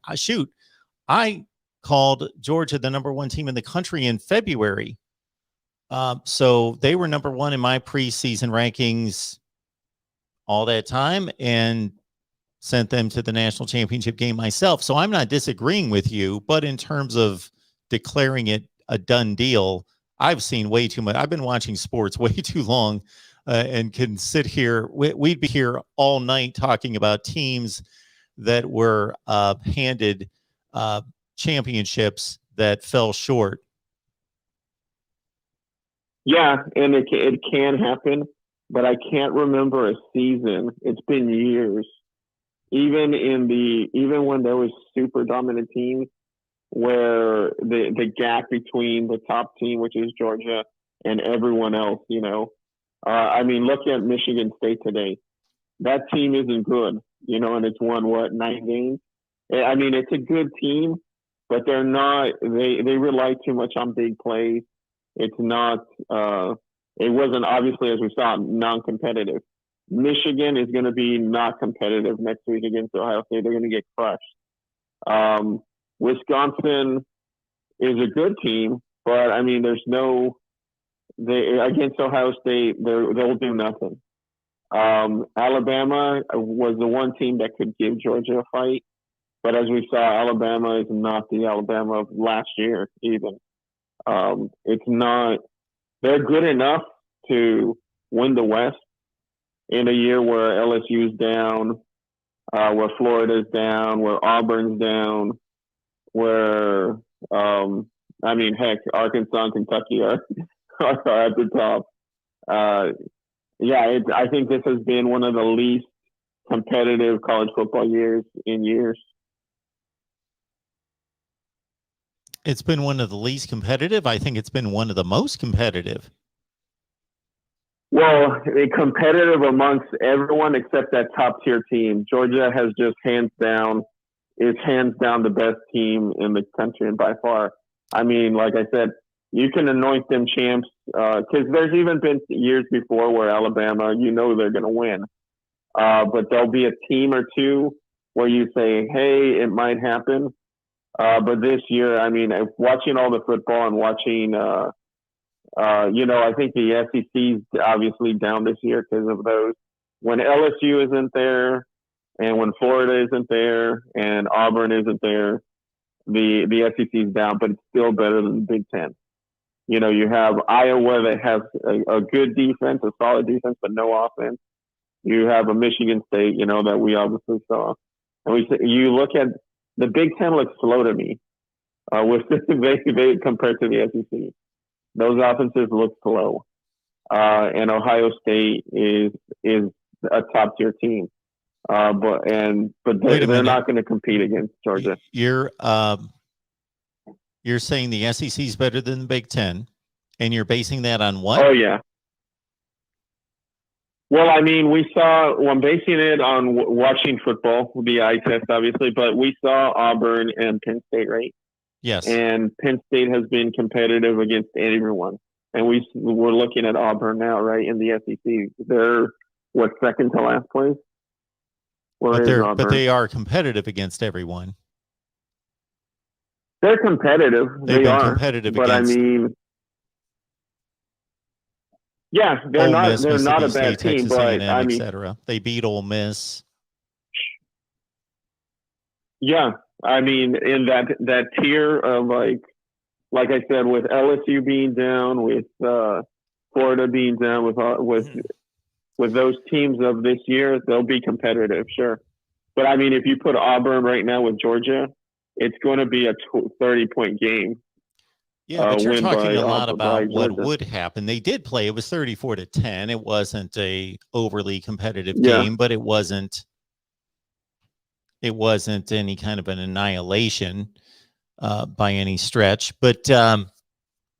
[SPEAKER 1] I called Georgia the #1 team in the country in February. So they were #1 in my preseason rankings all that time, and sent them to the national championship game myself. So I'm not disagreeing with you, but in terms of declaring it a done deal, I've seen way too much. I've been watching sports way too long, and can sit here. We'd be here all night talking about teams that were handed championships that fell short.
[SPEAKER 5] Yeah, and it can happen, but I can't remember a season. It's been years. Even when there was super dominant teams, where the gap between the top team, which is Georgia, and everyone else, I mean, look at Michigan State today. That team isn't good, and it's won 9 games. I mean, it's a good team, but they're not. They rely too much on big plays. It's not. It wasn't, obviously, as we saw, non-competitive. Michigan is going to be not competitive next week against Ohio State. They're going to get crushed. Wisconsin is a good team, but I mean, against Ohio State, they'll do nothing. Alabama was the one team that could give Georgia a fight, but as we saw, Alabama is not the Alabama of last year even. It's not. They're good enough to win the West in a year where LSU's down, where Florida's down, where Auburn's down, where I mean, heck, Arkansas and Kentucky are at the top. I think this has been one of the least competitive college football years in years.
[SPEAKER 1] It's been one of the least competitive. I think it's been one of the most competitive.
[SPEAKER 5] Well, competitive amongst everyone except that top tier team. Georgia has just hands down the best team in the country, and by far. I mean, like I said, you can anoint them champs because there's even been years before where Alabama, they're going to win. But there'll be a team or two where you say, hey, it might happen. But this year, I mean, watching all the football and watching, I think the SEC's obviously down this year because of those. When LSU isn't there, and when Florida isn't there, and Auburn isn't there, the SEC's down, but it's still better than the Big Ten. You have Iowa that has a good defense, a solid defense, but no offense. You have a Michigan State, that we obviously saw. And you look at the Big Ten looks slow to me, with they compared to the SEC. Those offenses look slow, and Ohio State is a top tier team, but they're not going to compete against Georgia.
[SPEAKER 1] You're saying the SEC is better than the Big Ten, and you're basing that on what?
[SPEAKER 5] Oh yeah. Well, I mean, I'm basing it on watching football, the eye test, obviously, but we saw Auburn and Penn State, right?
[SPEAKER 1] Yes.
[SPEAKER 5] And Penn State has been competitive against everyone. And we're looking at Auburn now, right, in the SEC. They're, second to last place?
[SPEAKER 1] But they are competitive against everyone.
[SPEAKER 5] They're competitive.
[SPEAKER 1] They've been competitive
[SPEAKER 5] but
[SPEAKER 1] against,
[SPEAKER 5] I mean, yeah, they're not a bad team,
[SPEAKER 1] Texas
[SPEAKER 5] but
[SPEAKER 1] A&M,
[SPEAKER 5] I mean,
[SPEAKER 1] etc. They beat Ole Miss.
[SPEAKER 5] Yeah, I mean, in that tier of like I said, with LSU being down, with Florida being down, with those teams of this year, they'll be competitive, sure. But I mean, if you put Auburn right now with Georgia, it's going to be a 30-point game.
[SPEAKER 1] Yeah, but you're talking a lot about what
[SPEAKER 5] Georgia
[SPEAKER 1] would happen. They did play. It was 34-10. It wasn't a overly competitive game, but it wasn't any kind of an annihilation by any stretch. But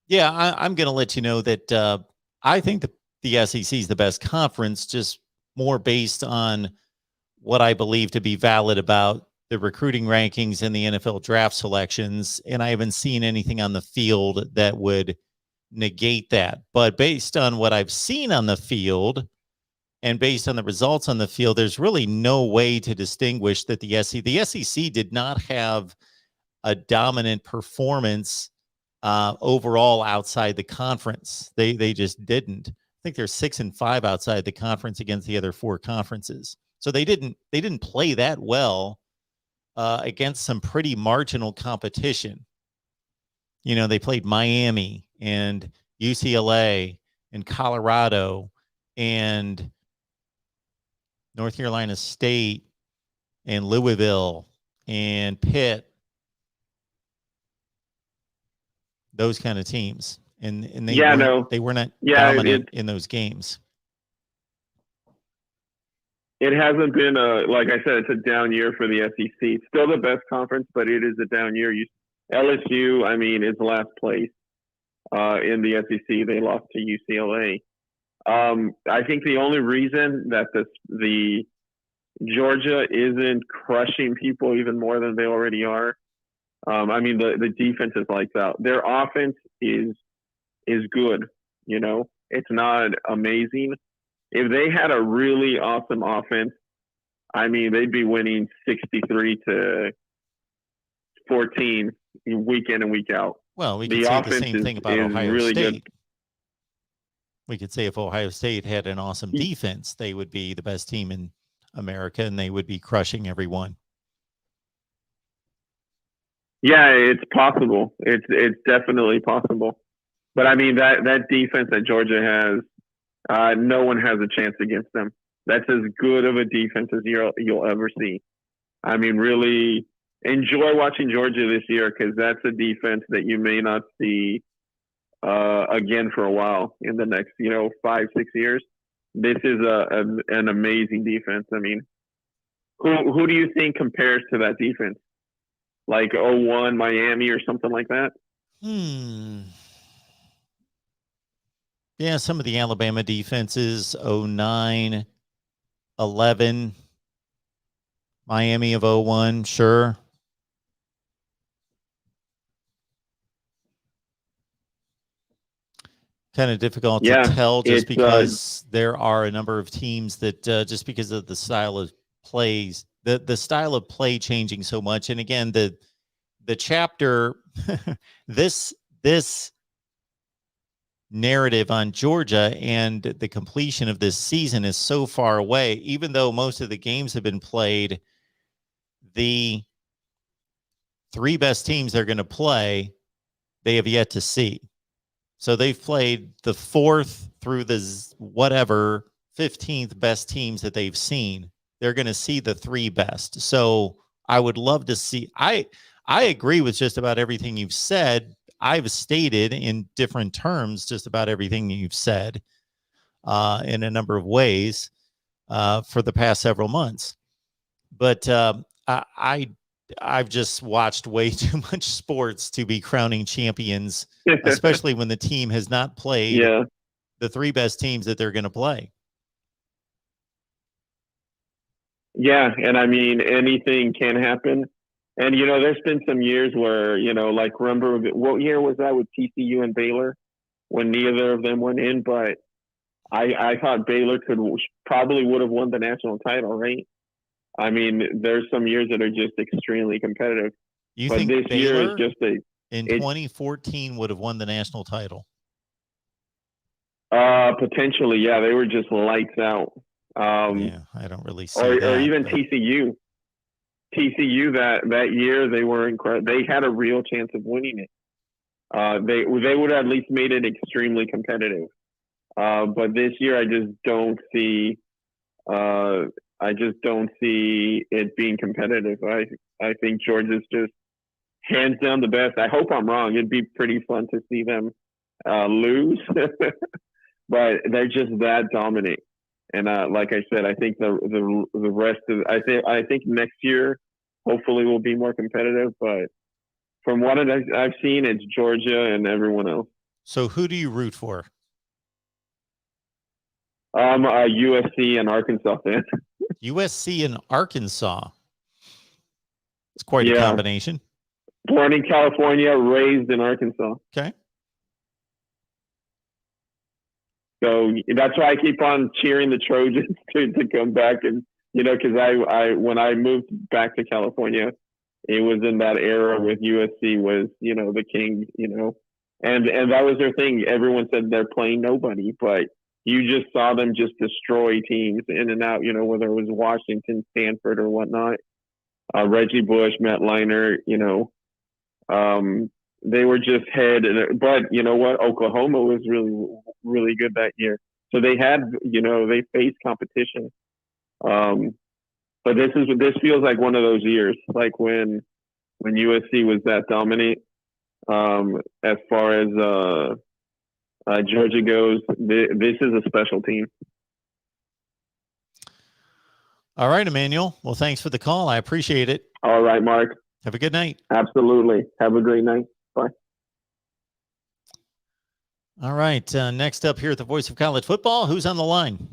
[SPEAKER 1] Yeah, I'm going to let you know that I think the SEC is the best conference, just more based on what I believe to be valid about the recruiting rankings and the NFL draft selections. And I haven't seen anything on the field that would negate that. But based on what I've seen on the field and based on the results on the field, there's really no way to distinguish that the SEC did not have a dominant performance overall outside the conference. They just didn't. I think they're 6-5 outside the conference against the other 4 conferences. So they didn't play that well against some pretty marginal competition. You know, they played Miami and UCLA and Colorado and North Carolina State and Louisville and Pitt, those kind of teams. And they were not dominant in those games.
[SPEAKER 5] It hasn't been like I said, it's a down year for the SEC. Still the best conference, but it is a down year. LSU, I mean, is last place in the SEC. They lost to UCLA. I think the only reason that the Georgia isn't crushing people even more than they already are. I mean, the defense is lights out. Their offense is good. You know, it's not amazing. If they had a really awesome offense, I mean, they'd be winning 63-14 week in and week out.
[SPEAKER 1] Well, we could say the same thing about Ohio really State. Good. We could say if Ohio State had an awesome defense, they would be the best team in America and they would be crushing everyone.
[SPEAKER 5] Yeah, it's possible. It's definitely possible. But I mean, that defense that Georgia has, no one has a chance against them. That's as good of a defense as you'll ever see. I mean, really enjoy watching Georgia this year because that's a defense that you may not see again for a while in the next, 5-6 years. This is an amazing defense. I mean, who do you think compares to that defense? Like 01 Miami or something like that?
[SPEAKER 1] Yeah, some of the Alabama defenses, 09, 11, Miami of 01, sure. Kind of difficult to tell just because there are a number of teams that just because of the style of plays, the style of play changing so much. And again, the chapter, this narrative on Georgia and the completion of this season is so far away, even though most of the games have been played. The 3 best teams they're going to play, they have yet to see. So they've played the 4th through the 15th best teams that they've seen. They're going to see the 3 best. So I would love to see. I agree with just about everything you've said. I've stated in different terms just about everything you've said in a number of ways for the past several months. But I've just watched way too much sports to be crowning champions, especially when the team has not played the 3 best teams that they're going to play.
[SPEAKER 5] Yeah, and I mean, anything can happen. And, there's been some years where, like, remember, what year was that with TCU and Baylor when neither of them went in? But I thought Baylor probably would have won the national title, right? I mean, there's some years that are just extremely competitive.
[SPEAKER 1] You think this Baylor year is just in 2014 would have won the national title?
[SPEAKER 5] Potentially, yeah. They were just lights out.
[SPEAKER 1] Yeah, I don't really see
[SPEAKER 5] that. Or even
[SPEAKER 1] but...
[SPEAKER 5] TCU. TCU that year, they were incredible. They had a real chance of winning it. They would have at least made it extremely competitive. But this year, I just don't see it being competitive. I think Georgia's just hands down the best. I hope I'm wrong. It'd be pretty fun to see them lose, but they're just that dominant. And like I said, I think the rest of I think next year hopefully will be more competitive. But from what I've seen, it's Georgia and everyone else.
[SPEAKER 1] So who do you root for?
[SPEAKER 5] I'm a USC and Arkansas fan.
[SPEAKER 1] USC and Arkansas. It's quite a
[SPEAKER 5] Yeah.
[SPEAKER 1] combination.
[SPEAKER 5] Born in California, raised in Arkansas.
[SPEAKER 1] Okay.
[SPEAKER 5] So that's why I keep on cheering the Trojans to come back. And, because I when I moved back to California, it was in that era with USC was, the king, and that was their thing. Everyone said they're playing nobody, but you just saw them just destroy teams in and out, whether it was Washington, Stanford, or whatnot. Reggie Bush, Matt Leinart, they were just but you know what? Oklahoma was really, really good that year. So they had, they faced competition. But this feels like one of those years, like when USC was that dominant. As far as Georgia goes, this is a special team.
[SPEAKER 1] All right, Emmanuel. Well, thanks for the call. I appreciate it.
[SPEAKER 5] All right, Mark.
[SPEAKER 1] Have a good night.
[SPEAKER 5] Absolutely. Have a great night. Bye.
[SPEAKER 1] All right. Next up here at the Voice of College Football, who's on the line?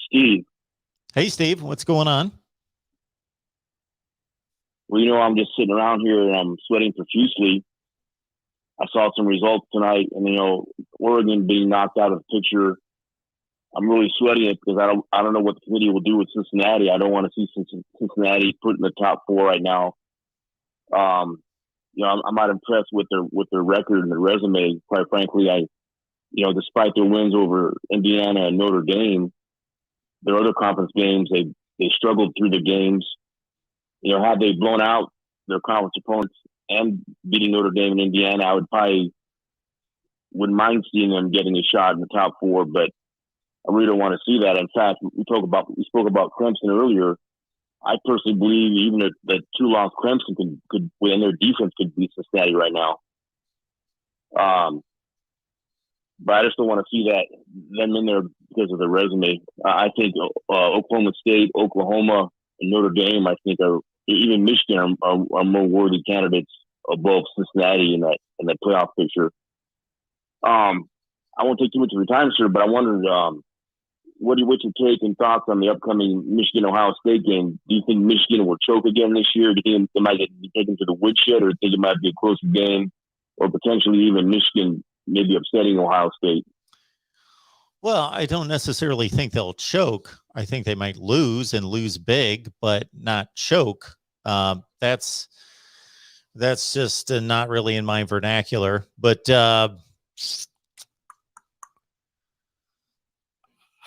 [SPEAKER 6] Steve.
[SPEAKER 1] Hey, Steve. What's going on?
[SPEAKER 6] Well, I'm just sitting around here and I'm sweating profusely. I saw some results tonight, and Oregon being knocked out of the picture. I'm really sweating it because I don't know what the committee will do with Cincinnati. I don't want to see Cincinnati put in the top 4 right now. I'm not impressed with their record and their resume. Quite frankly, despite their wins over Indiana and Notre Dame, their other conference games they struggled through the games. Had they blown out their conference opponents and beating Notre Dame and Indiana, I wouldn't mind seeing them getting a shot in the top 4, but I really don't want to see that. In fact, we spoke about Clemson earlier. I personally believe even that 2-loss Clemson could and their defense could beat Cincinnati right now. But I just don't want to see them in there because of their resume. I think Oklahoma State, Oklahoma, and Notre Dame, I think even Michigan are more worthy candidates above Cincinnati in that playoff picture. I won't take too much of your time, sir, but I wondered what's your take and thoughts on the upcoming Michigan-Ohio State game? Do you think Michigan will choke again this year? Do you think they might get taken to the woodshed, or do you think it might be a closer game, or potentially even Michigan maybe upsetting Ohio State?
[SPEAKER 1] Well, I don't necessarily think they'll choke. I think they might lose and lose big, but not choke. That's just not really in my vernacular. But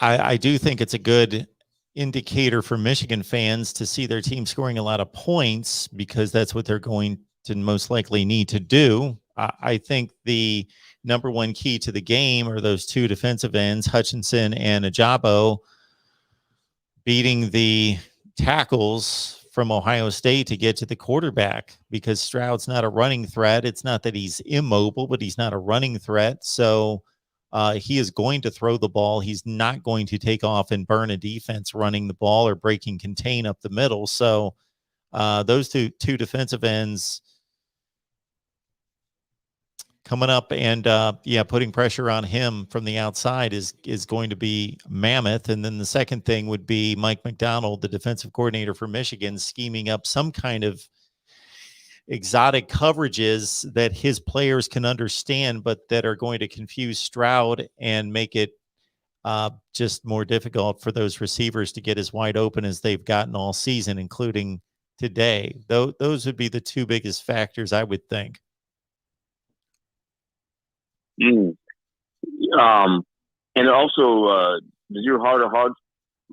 [SPEAKER 1] I do think it's a good indicator for Michigan fans to see their team scoring a lot of points, because that's what they're going to most likely need to do. I think the number one key to the game are those 2 defensive ends, Hutchinson and Ajabo, beating the tackles from Ohio State to get to the quarterback, because Stroud's not a running threat. It's not that he's immobile, but he's not a running threat. So he is going to throw the ball. He's not going to take off and burn a defense running the ball or breaking contain up the middle. So those two defensive ends coming up and putting pressure on him from the outside is going to be mammoth. And then the second thing would be Mike McDonald, the defensive coordinator for Michigan, scheming up some kind of exotic coverages that his players can understand, but that are going to confuse Stroud and make it just more difficult for those receivers to get as wide open as they've gotten all season, including today. Those would be the 2 biggest factors, I would think.
[SPEAKER 6] And also, does your heart of hearts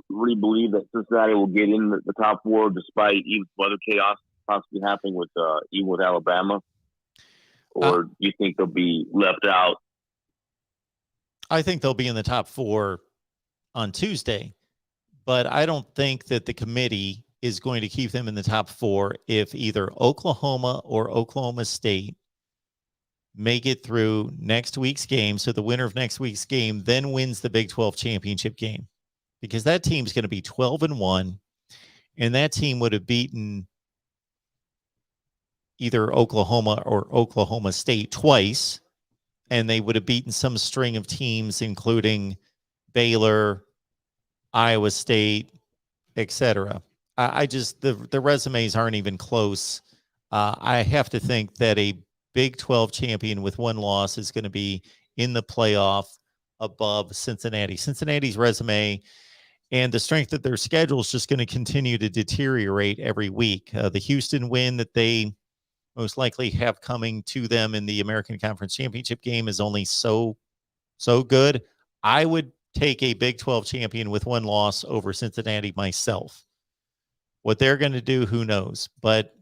[SPEAKER 6] really believe that Cincinnati will get in the top 4 despite even other chaos possibly happening with even with Alabama, or do you think they'll be left out?
[SPEAKER 1] I think they'll be in the top 4 on Tuesday, but I don't think that the committee is going to keep them in the top 4 if either Oklahoma or Oklahoma State make it through next week's game. So the winner of next week's game then wins the Big 12 championship game, because that team's going to be 12-1, and that team would have beaten either Oklahoma or Oklahoma State twice, and they would have beaten some string of teams, including Baylor, Iowa State, etc. I just the resumes aren't even close. I have to think that a Big 12 champion with one loss is going to be in the playoff above Cincinnati. Cincinnati's resume and the strength of their schedule is just going to continue to deteriorate every week. The Houston win that they most likely have coming to them in the American Conference Championship game is only so good. I would take a Big 12 champion with one loss over Cincinnati myself. What they're going to do, who knows? But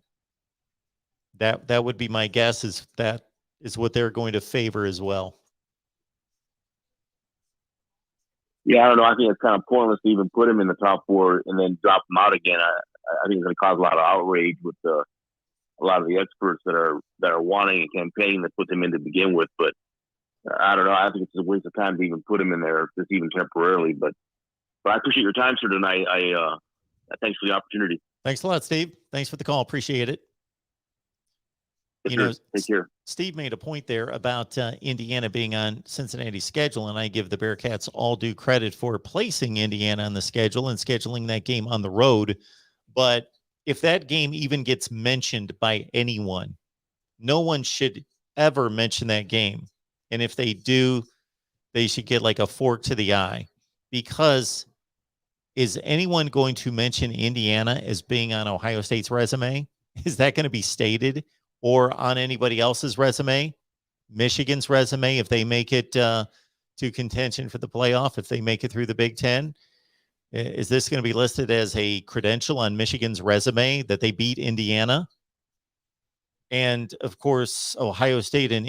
[SPEAKER 1] that would be my guess, is that is what they're going to favor as well.
[SPEAKER 6] Yeah, I don't know. I think it's kind of pointless to even put him in the top four and then drop him out again. I think it's going to cause a lot of outrage with a lot of the experts that are wanting a campaign that put them in to begin with. But I don't know. I think it's a waste of time to even put him in there, just even temporarily. But I appreciate your time, sir, tonight. Thanks for the opportunity.
[SPEAKER 1] Thanks a lot, Steve. Thanks for the call. Appreciate it.
[SPEAKER 6] Yes, take care.
[SPEAKER 1] Steve made a point there about Indiana being on Cincinnati's schedule, and I give the Bearcats all due credit for placing Indiana on the schedule and scheduling that game on the road. But if that game even gets mentioned by anyone, no one should ever mention that game. And if they do, they should get like a fork to the eye, because is anyone going to mention Indiana as being on Ohio State's resume? Is that going to be stated? Or on anybody else's resume? Michigan's resume, if they make it to contention for the playoff, if they make it through the Big Ten, is this going to be listed as a credential on Michigan's resume that they beat Indiana? And of course, Ohio State and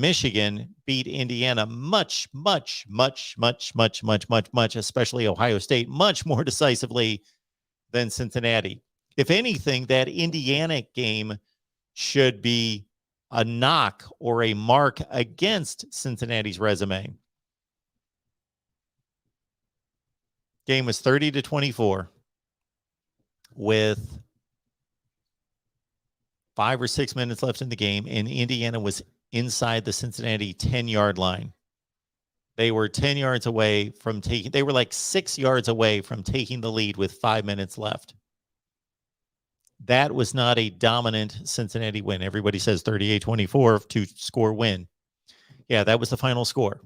[SPEAKER 1] Michigan beat Indiana much, especially Ohio State, much more decisively than Cincinnati. If anything, that Indiana game should be a knock or a mark against Cincinnati's resume. Game was 30-24 with 5 or 6 minutes left in the game, and Indiana was inside the Cincinnati 10-yard line. They were 10 yards away from they were like 6 yards away from taking the lead with 5 minutes left. That was not a dominant Cincinnati win. Everybody says 38-24 to score win. Yeah, that was the final score.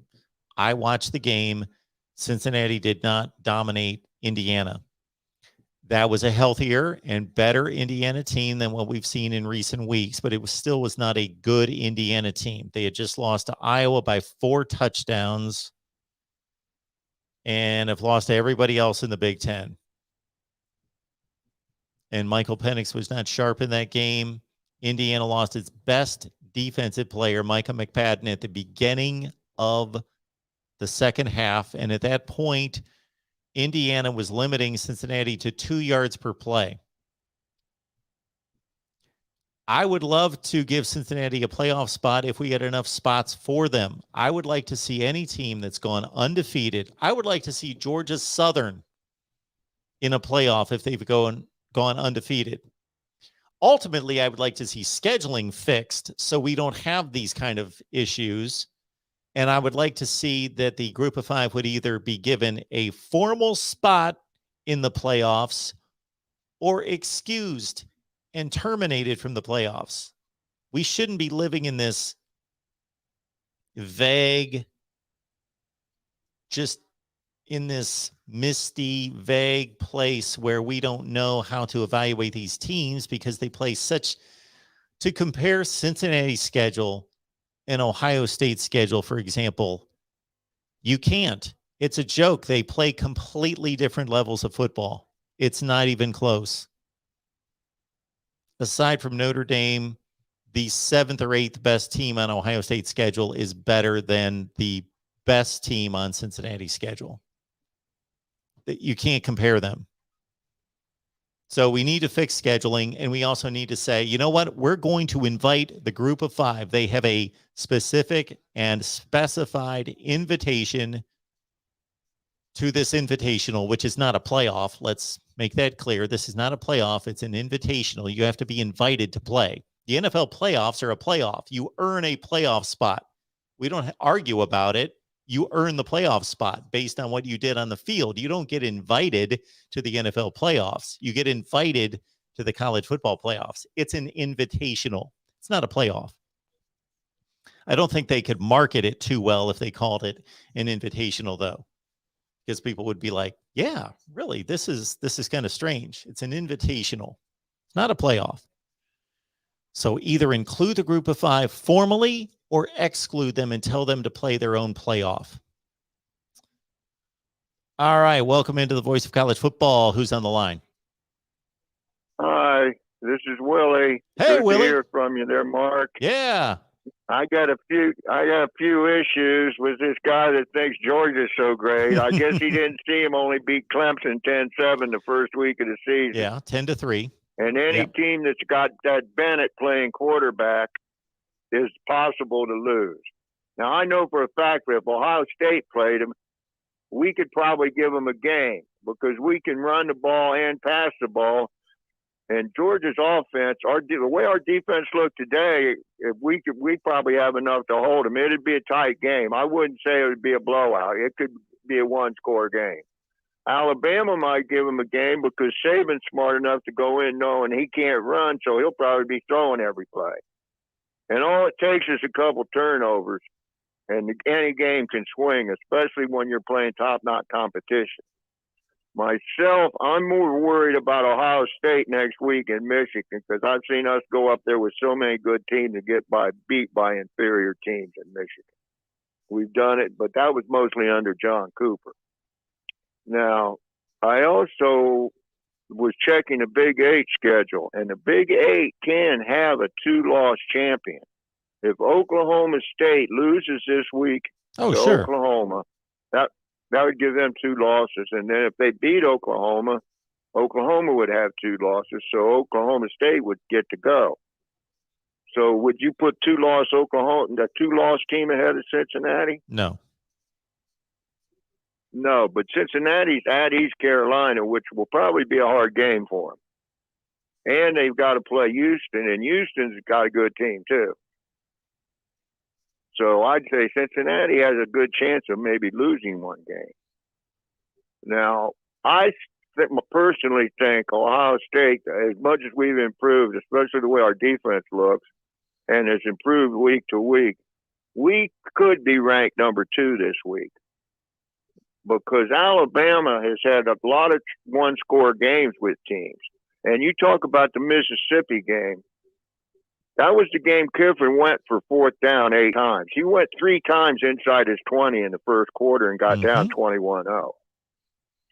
[SPEAKER 1] I watched the game. Cincinnati did not dominate Indiana. That was a healthier and better Indiana team than what we've seen in recent weeks, but it still was not a good Indiana team. They had just lost to Iowa by 4 touchdowns and have lost to everybody else in the Big Ten. And Michael Penix was not sharp in that game. Indiana lost its best defensive player, Micah McPadden, at the beginning of the second half. And at that point, Indiana was limiting Cincinnati to 2 yards per play. I would love to give Cincinnati a playoff spot if we had enough spots for them. I would like to see any team that's gone undefeated. I would like to see Georgia Southern in a playoff if they've gone undefeated. Ultimately, I would like to see scheduling fixed so we don't have these kind of issues. And I would like to see that the group of 5 would either be given a formal spot in the playoffs or excused and terminated from the playoffs. We shouldn't be living in this vague, just in this misty, vague place where we don't know how to evaluate these teams because they play to compare Cincinnati's schedule and Ohio State's schedule, for example, you can't. It's a joke. They play completely different levels of football. It's not even close. Aside from Notre Dame, the 7th or 8th best team on Ohio State's schedule is better than the best team on Cincinnati's schedule. You can't compare them. So we need to fix scheduling, and we also need to say, you know what? We're going to invite the group of 5. They have a specific and specified invitation to this invitational, which is not a playoff. Let's Make that clear. This is not a playoff. It's an invitational. You have to be invited to play. The NFL playoffs are a playoff. You earn a playoff spot. We don't argue about it. You earn the playoff spot based on what you did on the field. You don't get invited to the NFL playoffs. You get invited to the college football playoffs. It's an invitational. It's not a playoff. I don't think they could market it too well if they called it an invitational, though, because people would be like, yeah, really, this is kind of strange. It's an invitational. It's not a playoff. So either include the group of 5 formally or exclude them and tell them to play their own playoff. All right, welcome into the Voice of College Football. Who's on the line?
[SPEAKER 7] Hi, this is Willie.
[SPEAKER 1] Hey,
[SPEAKER 7] Good
[SPEAKER 1] Willie.
[SPEAKER 7] to hear from you there, Mark.
[SPEAKER 1] Yeah.
[SPEAKER 7] I got a few issues with this guy that thinks Georgia's so great. I guess he didn't see him only beat Clemson 10-7 the first week of the season.
[SPEAKER 1] Yeah, 10-3.
[SPEAKER 7] And any team that's got that Bennett playing quarterback is possible to lose. Now, I know for a fact that if Ohio State played him, we could probably give them a game because we can run the ball and pass the ball. And Georgia's offense, the way our defense looked today, if we probably have enough to hold them. It'd be a tight game. I wouldn't say it would be a blowout. It could be a one-score game. Alabama might give them a game because Saban's smart enough to go in knowing he can't run, so he'll probably be throwing every play. And all it takes is a couple turnovers, and any game can swing, especially when you're playing top-notch competition. Myself, I'm more worried about Ohio State next week in Michigan because I've seen us go up there with so many good teams and get beat by inferior teams in Michigan. We've done it, but that was mostly under John Cooper. Now, I also was checking the Big 8 schedule, and the Big 8 can have a 2-loss champion. If Oklahoma State loses this week to Oklahoma, that would give them 2 losses. And then if they beat Oklahoma, Oklahoma would have 2 losses. So Oklahoma State would get to go. So would you put 2-loss Oklahoma, the 2-loss team ahead of Cincinnati?
[SPEAKER 1] No.
[SPEAKER 7] No, but Cincinnati's at East Carolina, which will probably be a hard game for them. And they've got to play Houston, and Houston's got a good team too. So I'd say Cincinnati has a good chance of maybe losing one game. Now, I personally think Ohio State, as much as we've improved, especially the way our defense looks, and has improved week to week, we could be ranked number 2 this week. Because Alabama has had a lot of one-score games with teams. And you talk about the Mississippi game. That was the game Kiffin went for 4th down 8 times. He went 3 times inside his 20 in the first quarter and got down 21-0.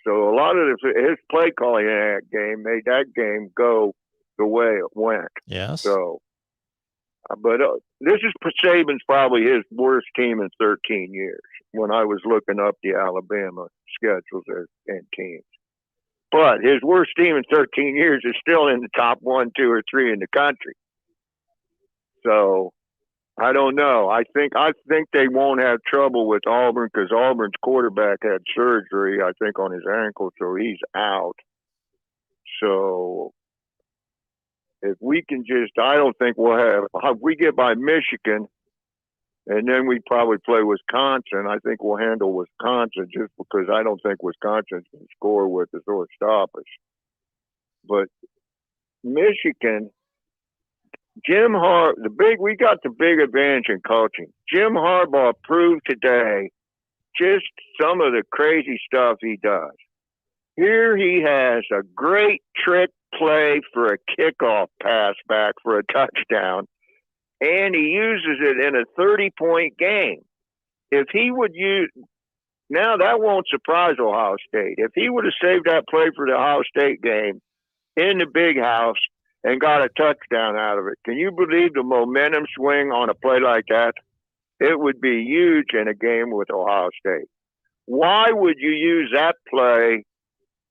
[SPEAKER 7] So a lot of his play calling in that game made that game go the way it went.
[SPEAKER 1] Yes.
[SPEAKER 7] So, but this is Saban's probably his worst team in 13 years when I was looking up the Alabama schedules and teams. But his worst team in 13 years is still in the top 1, 2, or 3 in the country. So I don't know. I think they won't have trouble with Auburn because Auburn's quarterback had surgery, I think, on his ankle, so he's out. So if we can I don't think we'll have. If we get by Michigan, and then we probably play Wisconsin, I think we'll handle Wisconsin just because I don't think Wisconsin can score with us or stop us. But Michigan. We got the big advantage in coaching. Jim Harbaugh proved today just some of the crazy stuff he does. Here he has a great trick play for a kickoff pass back for a touchdown, and he uses it in a 30-point game. If he would now that won't surprise Ohio State. If he would have saved that play for the Ohio State game in the big house, and got a touchdown out of it. Can you believe the momentum swing on a play like that? It would be huge in a game with Ohio State. Why would you use that play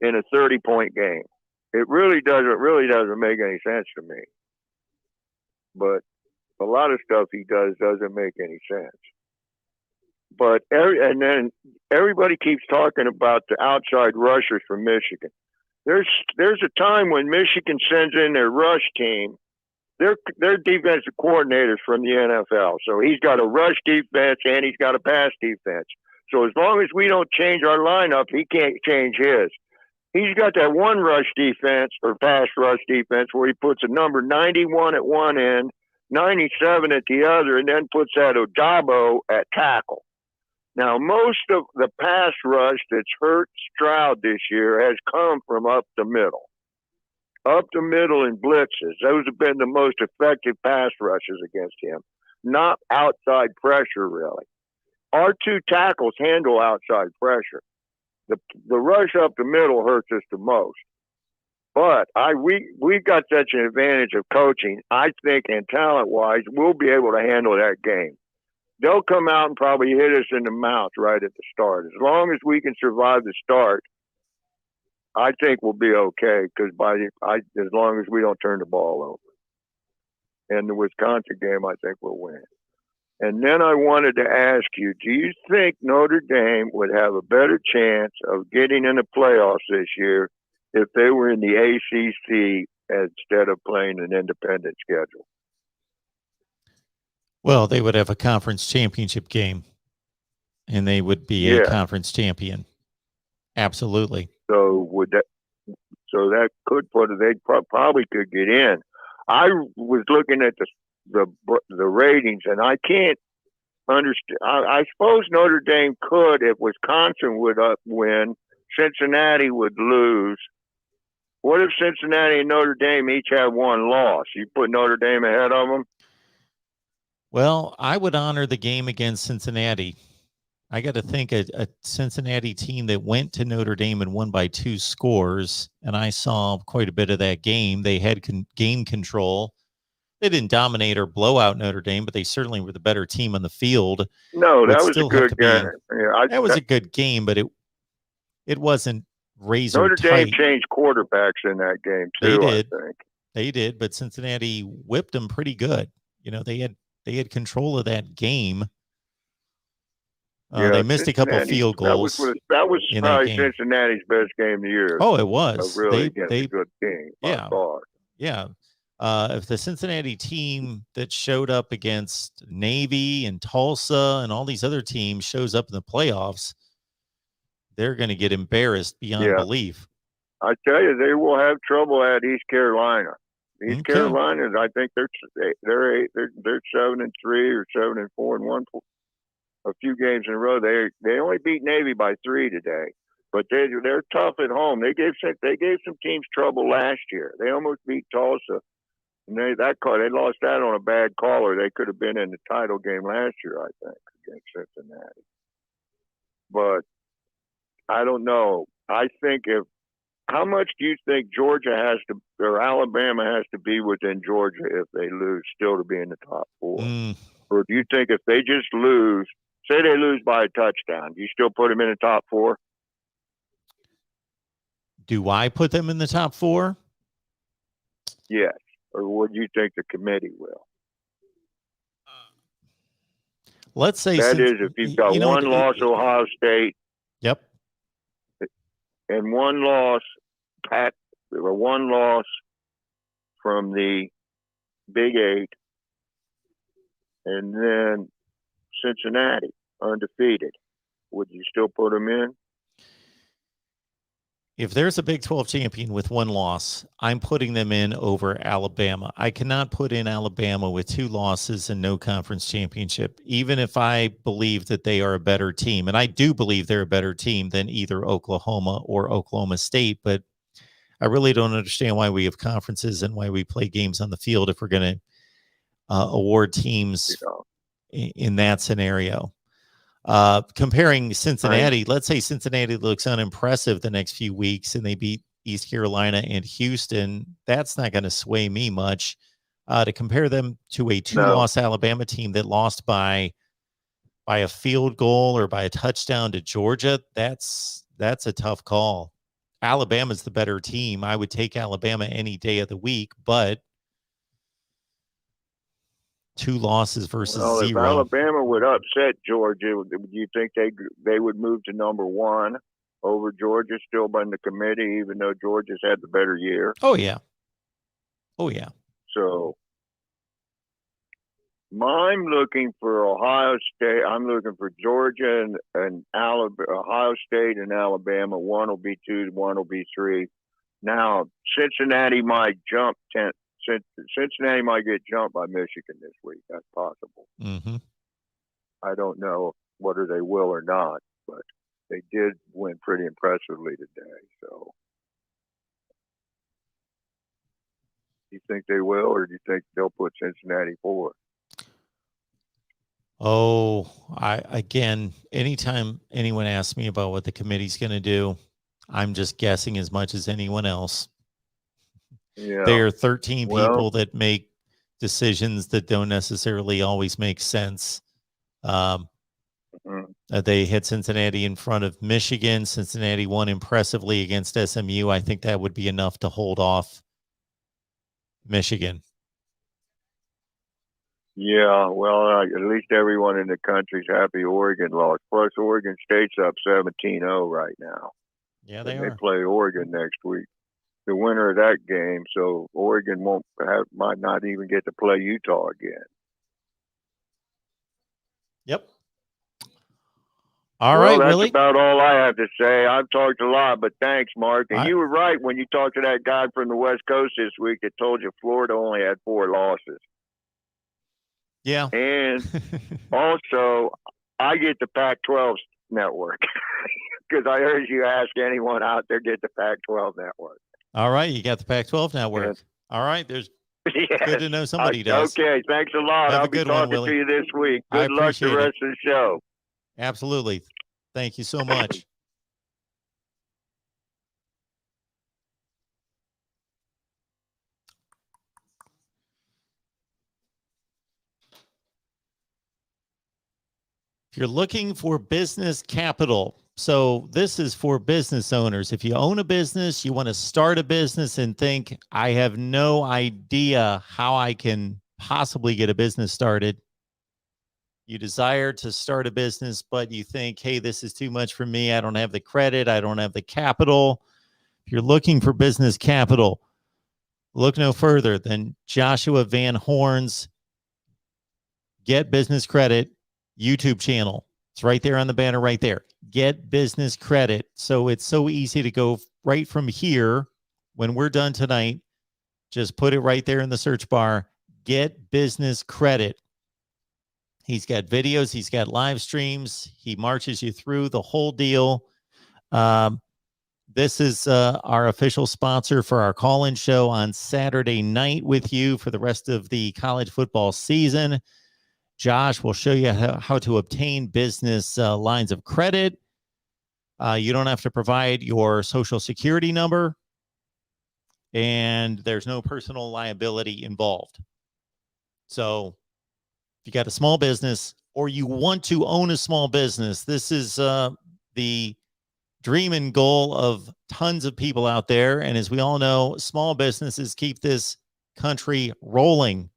[SPEAKER 7] in a 30-point game? It really doesn't make any sense to me. But a lot of stuff he does doesn't make any sense. But and then everybody keeps talking about the outside rushers from Michigan. There's a time when Michigan sends in their rush team. Their defensive coordinators from the NFL, so he's got a rush defense and he's got a pass defense. So as long as we don't change our lineup, he can't change his. He's got that one rush defense or pass rush defense where he puts a number 91 at one end, 97 at the other, and then puts that Odabo at tackle. Now, most of the pass rush that's hurt Stroud this year has come from up the middle. Up the middle in blitzes. Those have been the most effective pass rushes against him, not outside pressure, really. Our two tackles handle outside pressure. The rush up the middle hurts us the most. But we got such an advantage of coaching, I think, and talent-wise, we'll be able to handle that game. They'll come out and probably hit us in the mouth right at the start. As long as we can survive the start, I think we'll be okay because as long as we don't turn the ball over. And the Wisconsin game, I think we'll win. And then I wanted to ask you, do you think Notre Dame would have a better chance of getting in the playoffs this year if they were in the ACC instead of playing an independent schedule?
[SPEAKER 1] Well, they would have a conference championship game, and they would be a conference champion. Absolutely.
[SPEAKER 7] So that could they probably could get in. I was looking at the ratings, and I can't understand. I suppose Notre Dame could if Wisconsin would win, Cincinnati would lose. What if Cincinnati and Notre Dame each had one loss? You put Notre Dame ahead of them?
[SPEAKER 1] Well, I would honor the game against Cincinnati. I got to think a Cincinnati team that went to Notre Dame and won by 2 scores, and I saw quite a bit of that game. They had game control. They didn't dominate or blow out Notre Dame, but they certainly were the better team on the field.
[SPEAKER 7] No, that was a good game.
[SPEAKER 1] That was a good game, but it wasn't razor
[SPEAKER 7] Notre
[SPEAKER 1] tight.
[SPEAKER 7] Dame changed quarterbacks in that game too.
[SPEAKER 1] They did.
[SPEAKER 7] I think
[SPEAKER 1] they did, but Cincinnati whipped them pretty good. You know, they had control of that game. They missed a couple of field goals.
[SPEAKER 7] That was probably Cincinnati's best game of the year.
[SPEAKER 1] Oh, it was.
[SPEAKER 7] Really a good team.
[SPEAKER 1] Yeah. Yeah. If the Cincinnati team that showed up against Navy and Tulsa and all these other teams shows up in the playoffs, they're going to get embarrassed beyond belief. I
[SPEAKER 7] tell you, they will have trouble at East Carolina. East Carolina, I think they're 7-3 or 7-4 and won a few games in a row. They only beat Navy by 3 today, but they're tough at home. They gave some teams trouble last year. They almost beat Tulsa, and they lost that on a bad call, or they could have been in the title game last year, I think, against Cincinnati. But I don't know. I think how much do you think Georgia has to, or Alabama has to be within Georgia if they lose still to be in the top 4? Or do you think if they just lose, say they lose by a touchdown, do you still put them in the top 4?
[SPEAKER 1] Do I put them in the top 4?
[SPEAKER 7] Yes. Or what do you think the committee will?
[SPEAKER 1] Let's say
[SPEAKER 7] that is if you've got one loss, Ohio State.
[SPEAKER 1] Yep.
[SPEAKER 7] And one loss from the Big 8, and then Cincinnati undefeated. Would you still put them in?
[SPEAKER 1] If there's a Big 12 champion with one loss, I'm putting them in over Alabama. I cannot put in Alabama with 2 losses and no conference championship, even if I believe that they are a better team. And I do believe they're a better team than either Oklahoma or Oklahoma State, but I really don't understand why we have conferences and why we play games on the field if we're going to award teams in that scenario. Comparing Cincinnati, let's say Cincinnati looks unimpressive the next few weeks and they beat East Carolina and Houston. That's not going to sway me much. To compare them to a 2-loss Alabama team that lost by a field goal or by a touchdown to Georgia, that's a tough call. Alabama's the better team. I would take Alabama any day of the week, but 2 losses versus 0.
[SPEAKER 7] If Alabama would upset Georgia, do you think they would move to number 1, over Georgia still by the committee, even though Georgia's had the better year.
[SPEAKER 1] Oh yeah. Oh yeah.
[SPEAKER 7] So I'm looking for Ohio State. I'm looking for Georgia and Alabama, Ohio State and Alabama. One will be 2, one will be 3. Now Cincinnati might jump 10. Cincinnati might get jumped by Michigan this week. That's possible.
[SPEAKER 1] Mm-hmm.
[SPEAKER 7] I don't know whether they will or not, but they did win pretty impressively today. So, do you think they will, or do you think they'll put Cincinnati forward?
[SPEAKER 1] Oh, anytime anyone asks me about what the committee's going to do, I'm just guessing as much as anyone else.
[SPEAKER 7] Yeah.
[SPEAKER 1] There are 13 people that make decisions that don't necessarily always make sense. They hit Cincinnati in front of Michigan. Cincinnati won impressively against SMU. I think that would be enough to hold off Michigan.
[SPEAKER 7] Yeah, well, at least everyone in the country's happy Oregon lost. Plus, Oregon State's up 17-0 right now.
[SPEAKER 1] Yeah,
[SPEAKER 7] They
[SPEAKER 1] are.
[SPEAKER 7] play Oregon next week. The winner of that game, so Oregon might not even get to play Utah again.
[SPEAKER 1] Yep. All right,
[SPEAKER 7] that's
[SPEAKER 1] Willie.
[SPEAKER 7] about all I have to say. I've talked a lot, but thanks, Mark. And you were right when you talked to that guy from the West Coast this week that told you Florida only had 4 losses.
[SPEAKER 1] Yeah.
[SPEAKER 7] And also, I get the Pac-12 network because I heard you ask anyone out there get the Pac-12 network.
[SPEAKER 1] All right, you got the Pac-12 network.
[SPEAKER 7] Yes.
[SPEAKER 1] All right, there's
[SPEAKER 7] Yes.
[SPEAKER 1] good to know somebody does.
[SPEAKER 7] Okay, thanks a lot.
[SPEAKER 1] Have
[SPEAKER 7] I'll
[SPEAKER 1] a good
[SPEAKER 7] be
[SPEAKER 1] one,
[SPEAKER 7] talking
[SPEAKER 1] Willie.
[SPEAKER 7] to you this week.
[SPEAKER 1] I
[SPEAKER 7] Good luck the
[SPEAKER 1] appreciate
[SPEAKER 7] rest of the show.
[SPEAKER 1] Absolutely. Thank you so much. If you're looking for business capital, so this is for business owners. If you own a business, you want to start a business and think, I have no idea how I can possibly get a business started. You desire to start a business, but you think, hey, this is too much for me. I don't have the credit. I don't have the capital. If you're looking for business capital, look no further than Joshua Van Horn's Get Business Credit YouTube channel. It's right there on the banner right there. Get Business Credit. So it's so easy to go right from here when we're done tonight. Just put it right there in the search bar. Get Business Credit. He's got videos. He's got live streams. He marches you through the whole deal. This is our official sponsor for our call-in show on Saturday night with you for the rest of the college football season. Josh will show you how to obtain business lines of credit. You don't have to provide your social security number, and there's no personal liability involved. So if you got a small business or you want to own a small business, this is the dream and goal of tons of people out there. And as we all know, small businesses keep this country rolling.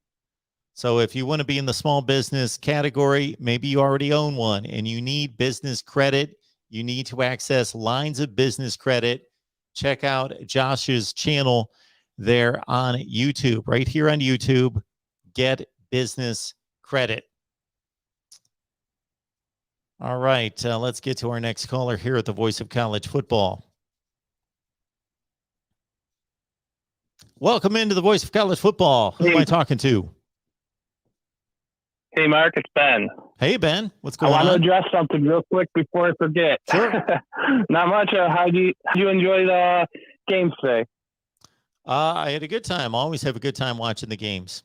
[SPEAKER 1] So if you want to be in the small business category, maybe you already own one and you need business credit. You need to access lines of business credit. Check out Josh's channel there on YouTube, right here on YouTube. Get Business Credit. All right, let's get to our next caller here at the Voice of College Football. Welcome into the Voice of College Football. Who am I talking to?
[SPEAKER 3] Hey, Mark, it's Ben.
[SPEAKER 1] Hey, Ben. What's going on?
[SPEAKER 3] I want to address something real quick before I forget.
[SPEAKER 1] Sure.
[SPEAKER 3] Not much. How do you enjoy the games today?
[SPEAKER 1] I had a good time. Always have a good time watching the games.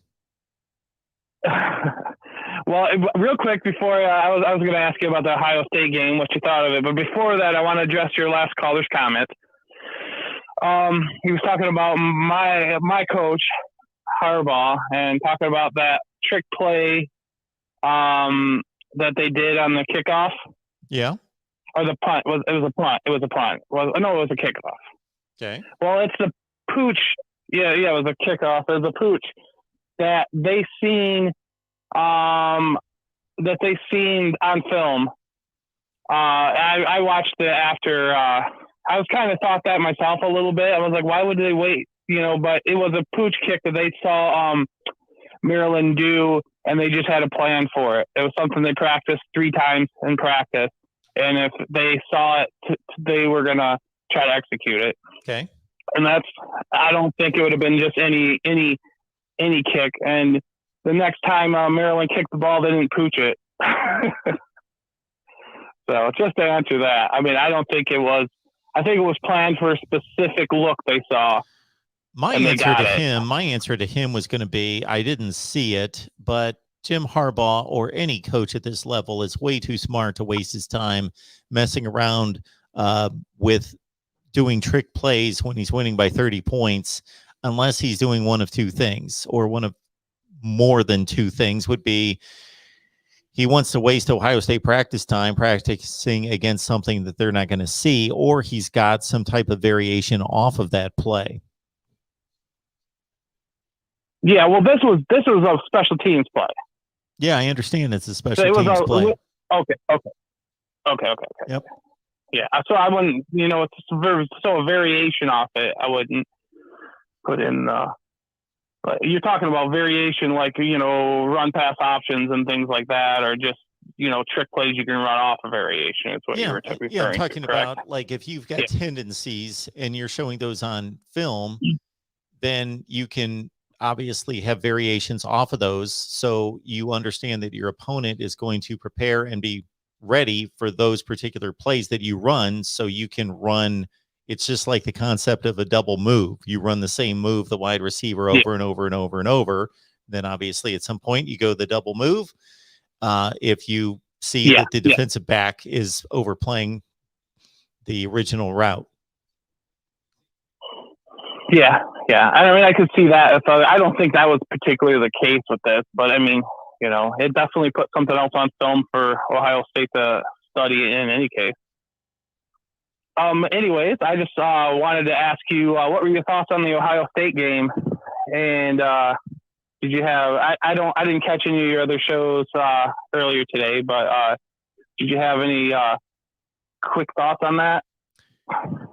[SPEAKER 3] Well, real quick before I was going to ask you about the Ohio State game, what you thought of it. But before that, I want to address your last caller's comment. He was talking about my coach, Harbaugh, and talking about that trick play that they did on the kickoff.
[SPEAKER 1] Yeah.
[SPEAKER 3] Or the punt. It was a punt. It was a punt. No, it was a kickoff.
[SPEAKER 1] Okay.
[SPEAKER 3] Well, it's the pooch. Yeah, it was a kickoff. It was a pooch that they seen on film
[SPEAKER 8] I watched it after. I was kind of thought that myself a little bit. I was like, why would they wait? But it was a pooch kick that they saw Maryland do, and they just had a plan for it. It was something they practiced 3 times in practice, and if they saw it, they were gonna try to execute it.
[SPEAKER 1] Okay.
[SPEAKER 8] And I don't think it would have been just any kick. And the next time Maryland kicked the ball, they didn't pooch it. So just to answer that, I mean, I don't think it was. I think it was planned for a specific look they saw.
[SPEAKER 1] My answer to him was going to be, I didn't see it, but Jim Harbaugh or any coach at this level is way too smart to waste his time messing around with doing trick plays when he's winning by 30 points, unless he's doing one of 2 things, or one of more than 2 things would be he wants to waste Ohio State practice time practicing against something that they're not going to see, or he's got some type of variation off of that play.
[SPEAKER 8] Yeah, well, this was a special teams play.
[SPEAKER 1] Yeah, I understand it's a special teams play.
[SPEAKER 8] Okay.
[SPEAKER 1] Yep.
[SPEAKER 8] Yeah, so I wouldn't, it's a variation off it. I wouldn't put in. But you're talking about variation, like run pass options and things like that, or just trick plays you can run off a variation. It's what you were referring to.
[SPEAKER 1] Yeah, I'm talking about, like, if you've got tendencies and you're showing those on film, then you can obviously have variations off of those, so you understand that your opponent is going to prepare and be ready for those particular plays that you run, so you can run. It's just like the concept of a double move. You run the same move, the wide receiver, over and over and over and over. Then obviously at some point you go the double move. If you see that the defensive back is overplaying the original route. Yeah.
[SPEAKER 8] I mean, I could see that. So I don't think that was particularly the case with this, but I mean, it definitely put something else on film for Ohio State to study in any case. Anyways, I just wanted to ask you, what were your thoughts on the Ohio State game? And did you have? I didn't catch any of your other shows earlier today, but did you have any quick thoughts on that?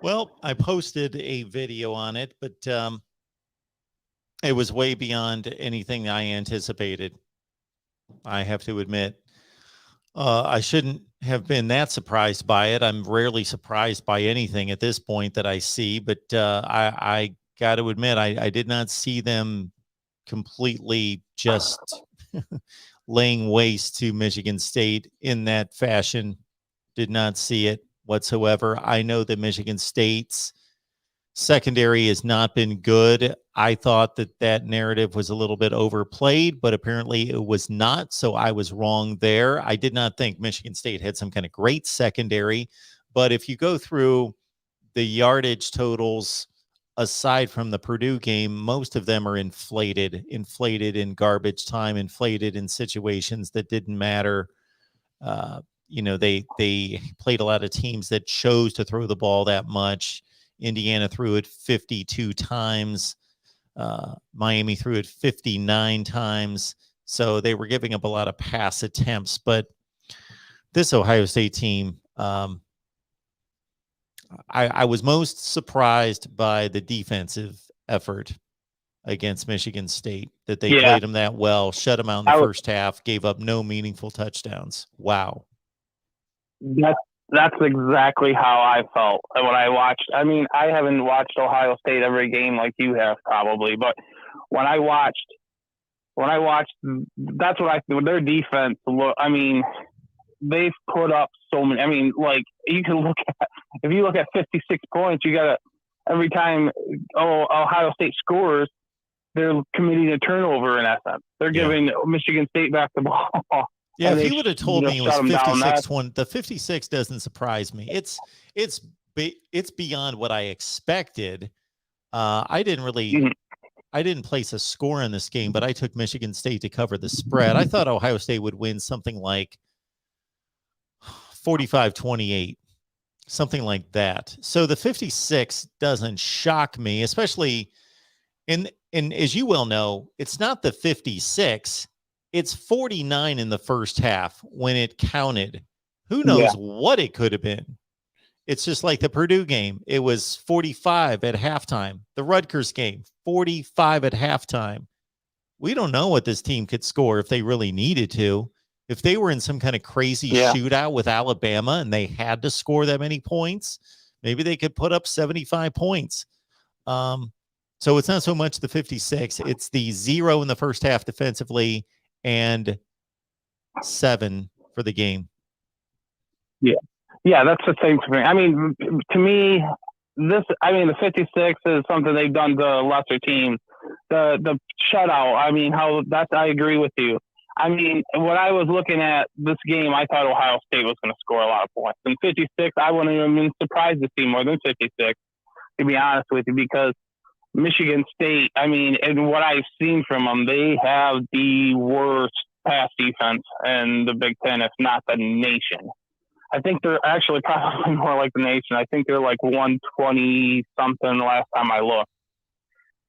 [SPEAKER 1] Well, I posted a video on it, but it was way beyond anything I anticipated. I have to admit. I shouldn't have been that surprised by it. I'm rarely surprised by anything at this point that I see, but I got to admit, I did not see them completely just laying waste to Michigan State in that fashion. Did not see it whatsoever. I know that Michigan State's secondary has not been good. I thought that narrative was a little bit overplayed, but apparently it was not. So I was wrong there. I did not think Michigan State had some kind of great secondary, but if you go through the yardage totals, aside from the Purdue game, most of them are inflated in garbage time, inflated in situations that didn't matter. They played a lot of teams that chose to throw the ball that much. Indiana threw it 52 times. Miami threw it 59 times. So they were giving up a lot of pass attempts. But this Ohio State team, I was most surprised by the defensive effort against Michigan State, that they played them that well, shut them out in the first half, gave up no meaningful touchdowns. Wow.
[SPEAKER 8] That's exactly how I felt when I watched. I mean, I haven't watched Ohio State every game like you have probably, but when I watched, that's what I think. Their defense, I mean, they've put up so many. I mean, like, you can if you look at 56 points, you got to, every time Ohio State scores, they're committing a turnover in essence. They're giving Michigan State back the ball.
[SPEAKER 1] Yeah, if you would have told me it was 56-1, the 56 doesn't surprise me. It's beyond what I expected. I didn't place a score in this game, but I took Michigan State to cover the spread. I thought Ohio State would win something like 45-28, something like that. So the 56 doesn't shock me, especially and as you well know, it's not the 56. It's 49 in the first half when it counted Who knows what it could have been? It's just like the Purdue game. It was 45 at halftime. The Rutgers game, 45 at halftime. We don't know what this team could score if they really needed to. If they were in some kind of crazy shootout with Alabama and they had to score that many points, maybe they could put up 75 points. So it's not so much the 56. It's the 0 in the first half defensively and 7 for the game.
[SPEAKER 8] Yeah, that's the same for me. I mean, to me, the 56 is something they've done to lesser teams. The shutout, I agree with you. I mean, when I was looking at this game, I thought Ohio State was going to score a lot of points. And 56, I wouldn't even been surprised to see more than 56, to be honest with you, because Michigan State, and what I've seen from them, they have the worst pass defense in the Big Ten, if not the nation. I think they're actually probably more like the nation. I think they're like 120 something last time I looked.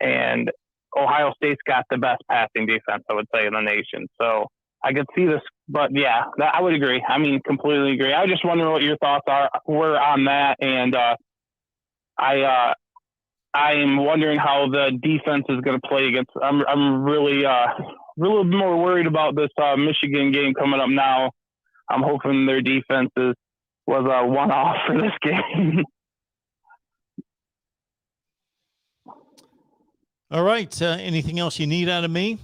[SPEAKER 8] And Ohio State's got the best passing defense, I would say, in the nation. So I could see this, but yeah, I would agree. Completely agree. I was just wondering what your thoughts were on that. And I am wondering how the defense is going to play against. I'm really more worried about this Michigan game coming up now. I'm hoping their defense was a one-off for this game.
[SPEAKER 1] All right. Anything else you need out of me?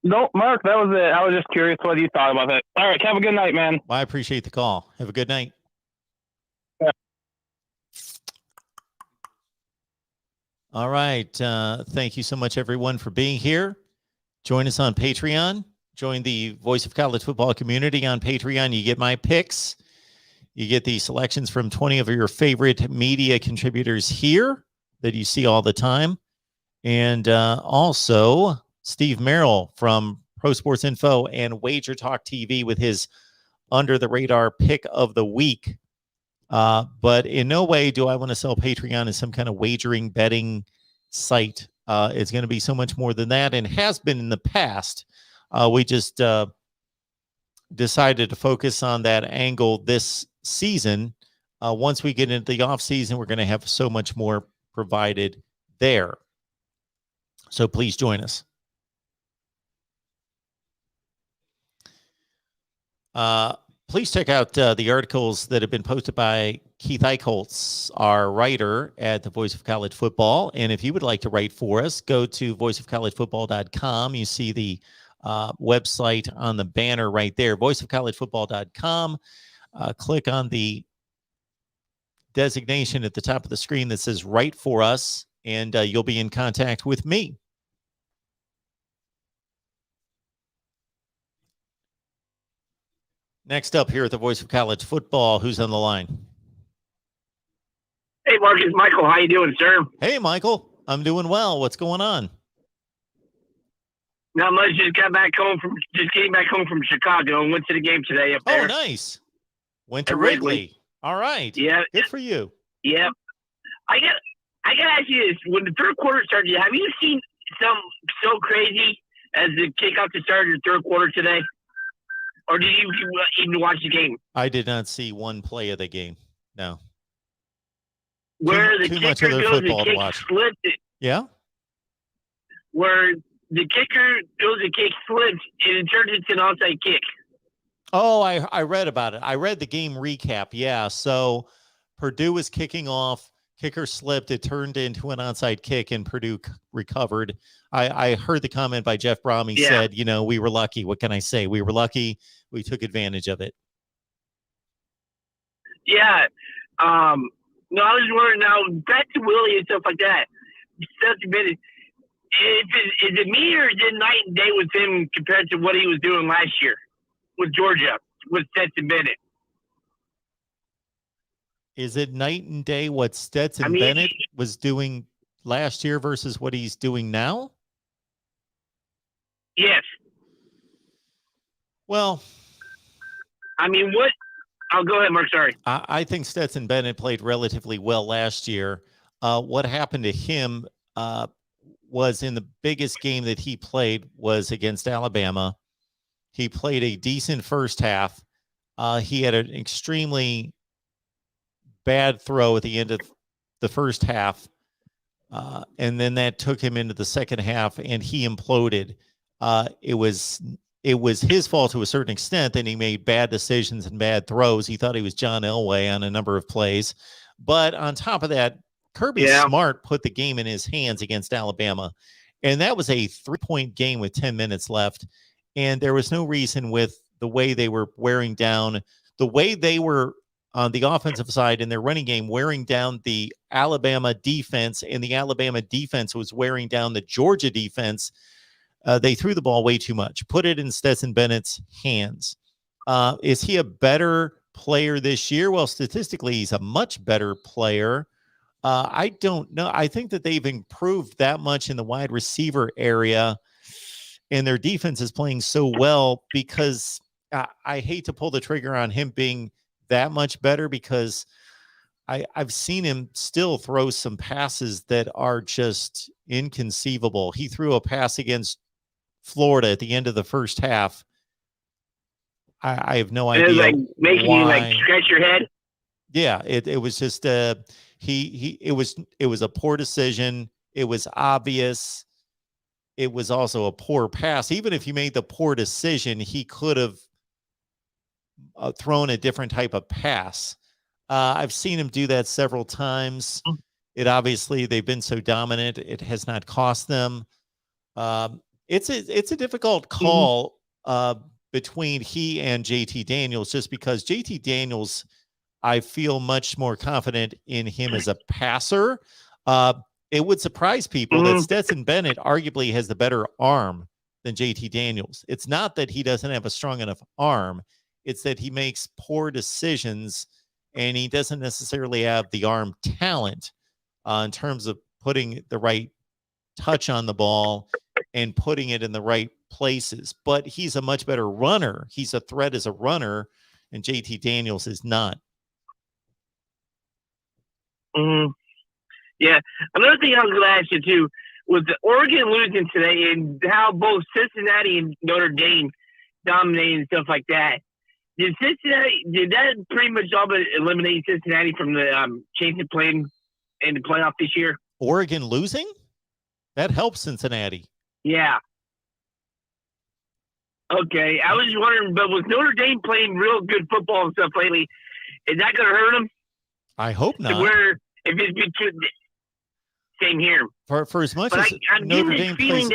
[SPEAKER 8] No, Mark, that was it. I was just curious what you thought about it. All right. Have a good night, man.
[SPEAKER 1] Well, I appreciate the call. Have a good night.
[SPEAKER 8] Yeah.
[SPEAKER 1] All right. Thank you so much, everyone, for being here. Join us on Patreon. Join the Voice of College Football community on Patreon. You get my picks. You get the selections from 20 of your favorite media contributors here that you see all the time. And also Steve Merrill from Pro Sports Info and Wager Talk TV with his Under the Radar pick of the week. But in no way do I want to sell Patreon as some kind of wagering betting site. It's going to be so much more than that and has been in the past. We just decided to focus on that angle this season. Once we get into the off season, we're going to have so much more provided there. So please join us. Please check out the articles that have been posted by Keith Eichholz, our writer at the Voice of College Football. And if you would like to write for us, go to voiceofcollegefootball.com. You see the website on the banner right there, voiceofcollegefootball.com. Click on the designation at the top of the screen that says write for us, and you'll be in contact with me. Next up here at the Voice of College Football, who's on the line?
[SPEAKER 9] Hey, Mark, it's Michael. How you doing, sir?
[SPEAKER 1] Hey, Michael. I'm doing well. What's going on?
[SPEAKER 9] Not much. Just getting back home from Chicago and went to the game today up there.
[SPEAKER 1] Oh, nice. Went to Wrigley. All right.
[SPEAKER 9] Yeah.
[SPEAKER 1] Good for you.
[SPEAKER 9] Yeah. I got to ask you this. When the third quarter started, have you seen something so crazy as the kickoff to start the third quarter today? Or did you even watch the game?
[SPEAKER 1] I did not see one play of the game. No.
[SPEAKER 9] Where the
[SPEAKER 1] too much
[SPEAKER 9] kicker
[SPEAKER 1] other
[SPEAKER 9] goes
[SPEAKER 1] football
[SPEAKER 9] and
[SPEAKER 1] to
[SPEAKER 9] kick
[SPEAKER 1] watch.
[SPEAKER 9] slipped it.
[SPEAKER 1] Yeah?
[SPEAKER 9] Where the kicker goes and kick slipped and it turns into an onside kick.
[SPEAKER 1] Oh, I read about it. I read the game recap. Yeah. So Purdue was kicking off. Kicker slipped. It turned into an onside kick, and Purdue recovered. I heard the comment by Jeff Brom. He said, we were lucky. What can I say? We were lucky. We took advantage of it.
[SPEAKER 9] Yeah. No, I was wondering now, back to Willie and stuff like that. Is it me or is it night and day with him compared to what he was doing last year with Georgia, with Stetson Bennett?
[SPEAKER 1] Is it night and day what Stetson Bennett was doing last year versus what he's doing now?
[SPEAKER 9] Yes.
[SPEAKER 1] Well,
[SPEAKER 9] what? I'll go ahead, Mark. Sorry.
[SPEAKER 1] I think Stetson Bennett played relatively well last year. What happened to him was in the biggest game that he played was against Alabama. He played a decent first half. He had an extremely bad throw at the end of the first half. And then that took him into the second half, and he imploded. It was his fault to a certain extent that he made bad decisions and bad throws. He thought he was John Elway on a number of plays. But on top of that, Kirby Smart put the game in his hands against Alabama. And that was a 3-point game with 10 minutes left. And there was no reason, with the way they were wearing down, the way they were on the offensive side in their running game, wearing down the Alabama defense, and the Alabama defense was wearing down the Georgia defense. They threw the ball way too much, put it in Stetson Bennett's hands. Is he a better player this year? Well, statistically, he's a much better player. I don't know. I think that they've improved that much in the wide receiver area, and their defense is playing so well, because I hate to pull the trigger on him being that much better, because I've seen him still throw some passes that are just inconceivable. He threw a pass against Florida at the end of the first half. I have no idea.
[SPEAKER 9] It was like making you like scratch your head.
[SPEAKER 1] Yeah, it was just it was a poor decision. It was obvious. It was also a poor pass. Even if he made the poor decision, he could have thrown a different type of pass. I've seen him do that several times. It obviously, they've been so dominant, it has not cost them. It's a difficult call between he and JT Daniels, just because JT Daniels, I feel much more confident in him as a passer. It would surprise people that Stetson Bennett arguably has the better arm than JT Daniels. It's not that he doesn't have a strong enough arm. It's that he makes poor decisions, and he doesn't necessarily have the arm talent in terms of putting the right touch on the ball and putting it in the right places. But he's a much better runner. He's a threat as a runner, and JT Daniels is not.
[SPEAKER 9] Yeah. Another thing I was going to ask you, too, was the Oregon losing today and how both Cincinnati and Notre Dame dominated and stuff like that. Did that pretty much all but eliminate Cincinnati from the chance of playing in the playoff this year?
[SPEAKER 1] Oregon losing? That helps Cincinnati.
[SPEAKER 9] Yeah. Okay. I was just wondering, but was Notre Dame playing real good football and stuff lately? Is that going to hurt them?
[SPEAKER 1] I hope not.
[SPEAKER 9] Where if it's between, same here.
[SPEAKER 1] For as much as Notre Dame plays,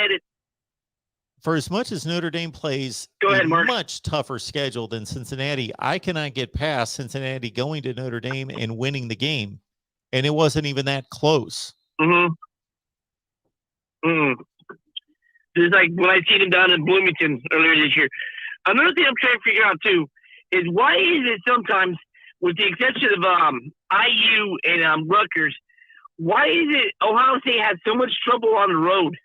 [SPEAKER 1] for as much as Notre Dame plays a much tougher schedule than Cincinnati, I cannot get past Cincinnati going to Notre Dame and winning the game, and it wasn't even that close.
[SPEAKER 9] Just like when I seen him down in Bloomington earlier this year. Another thing I'm trying to figure out too is why is it sometimes, with the exception of IU and Rutgers, why is it Ohio State has so much trouble on the road?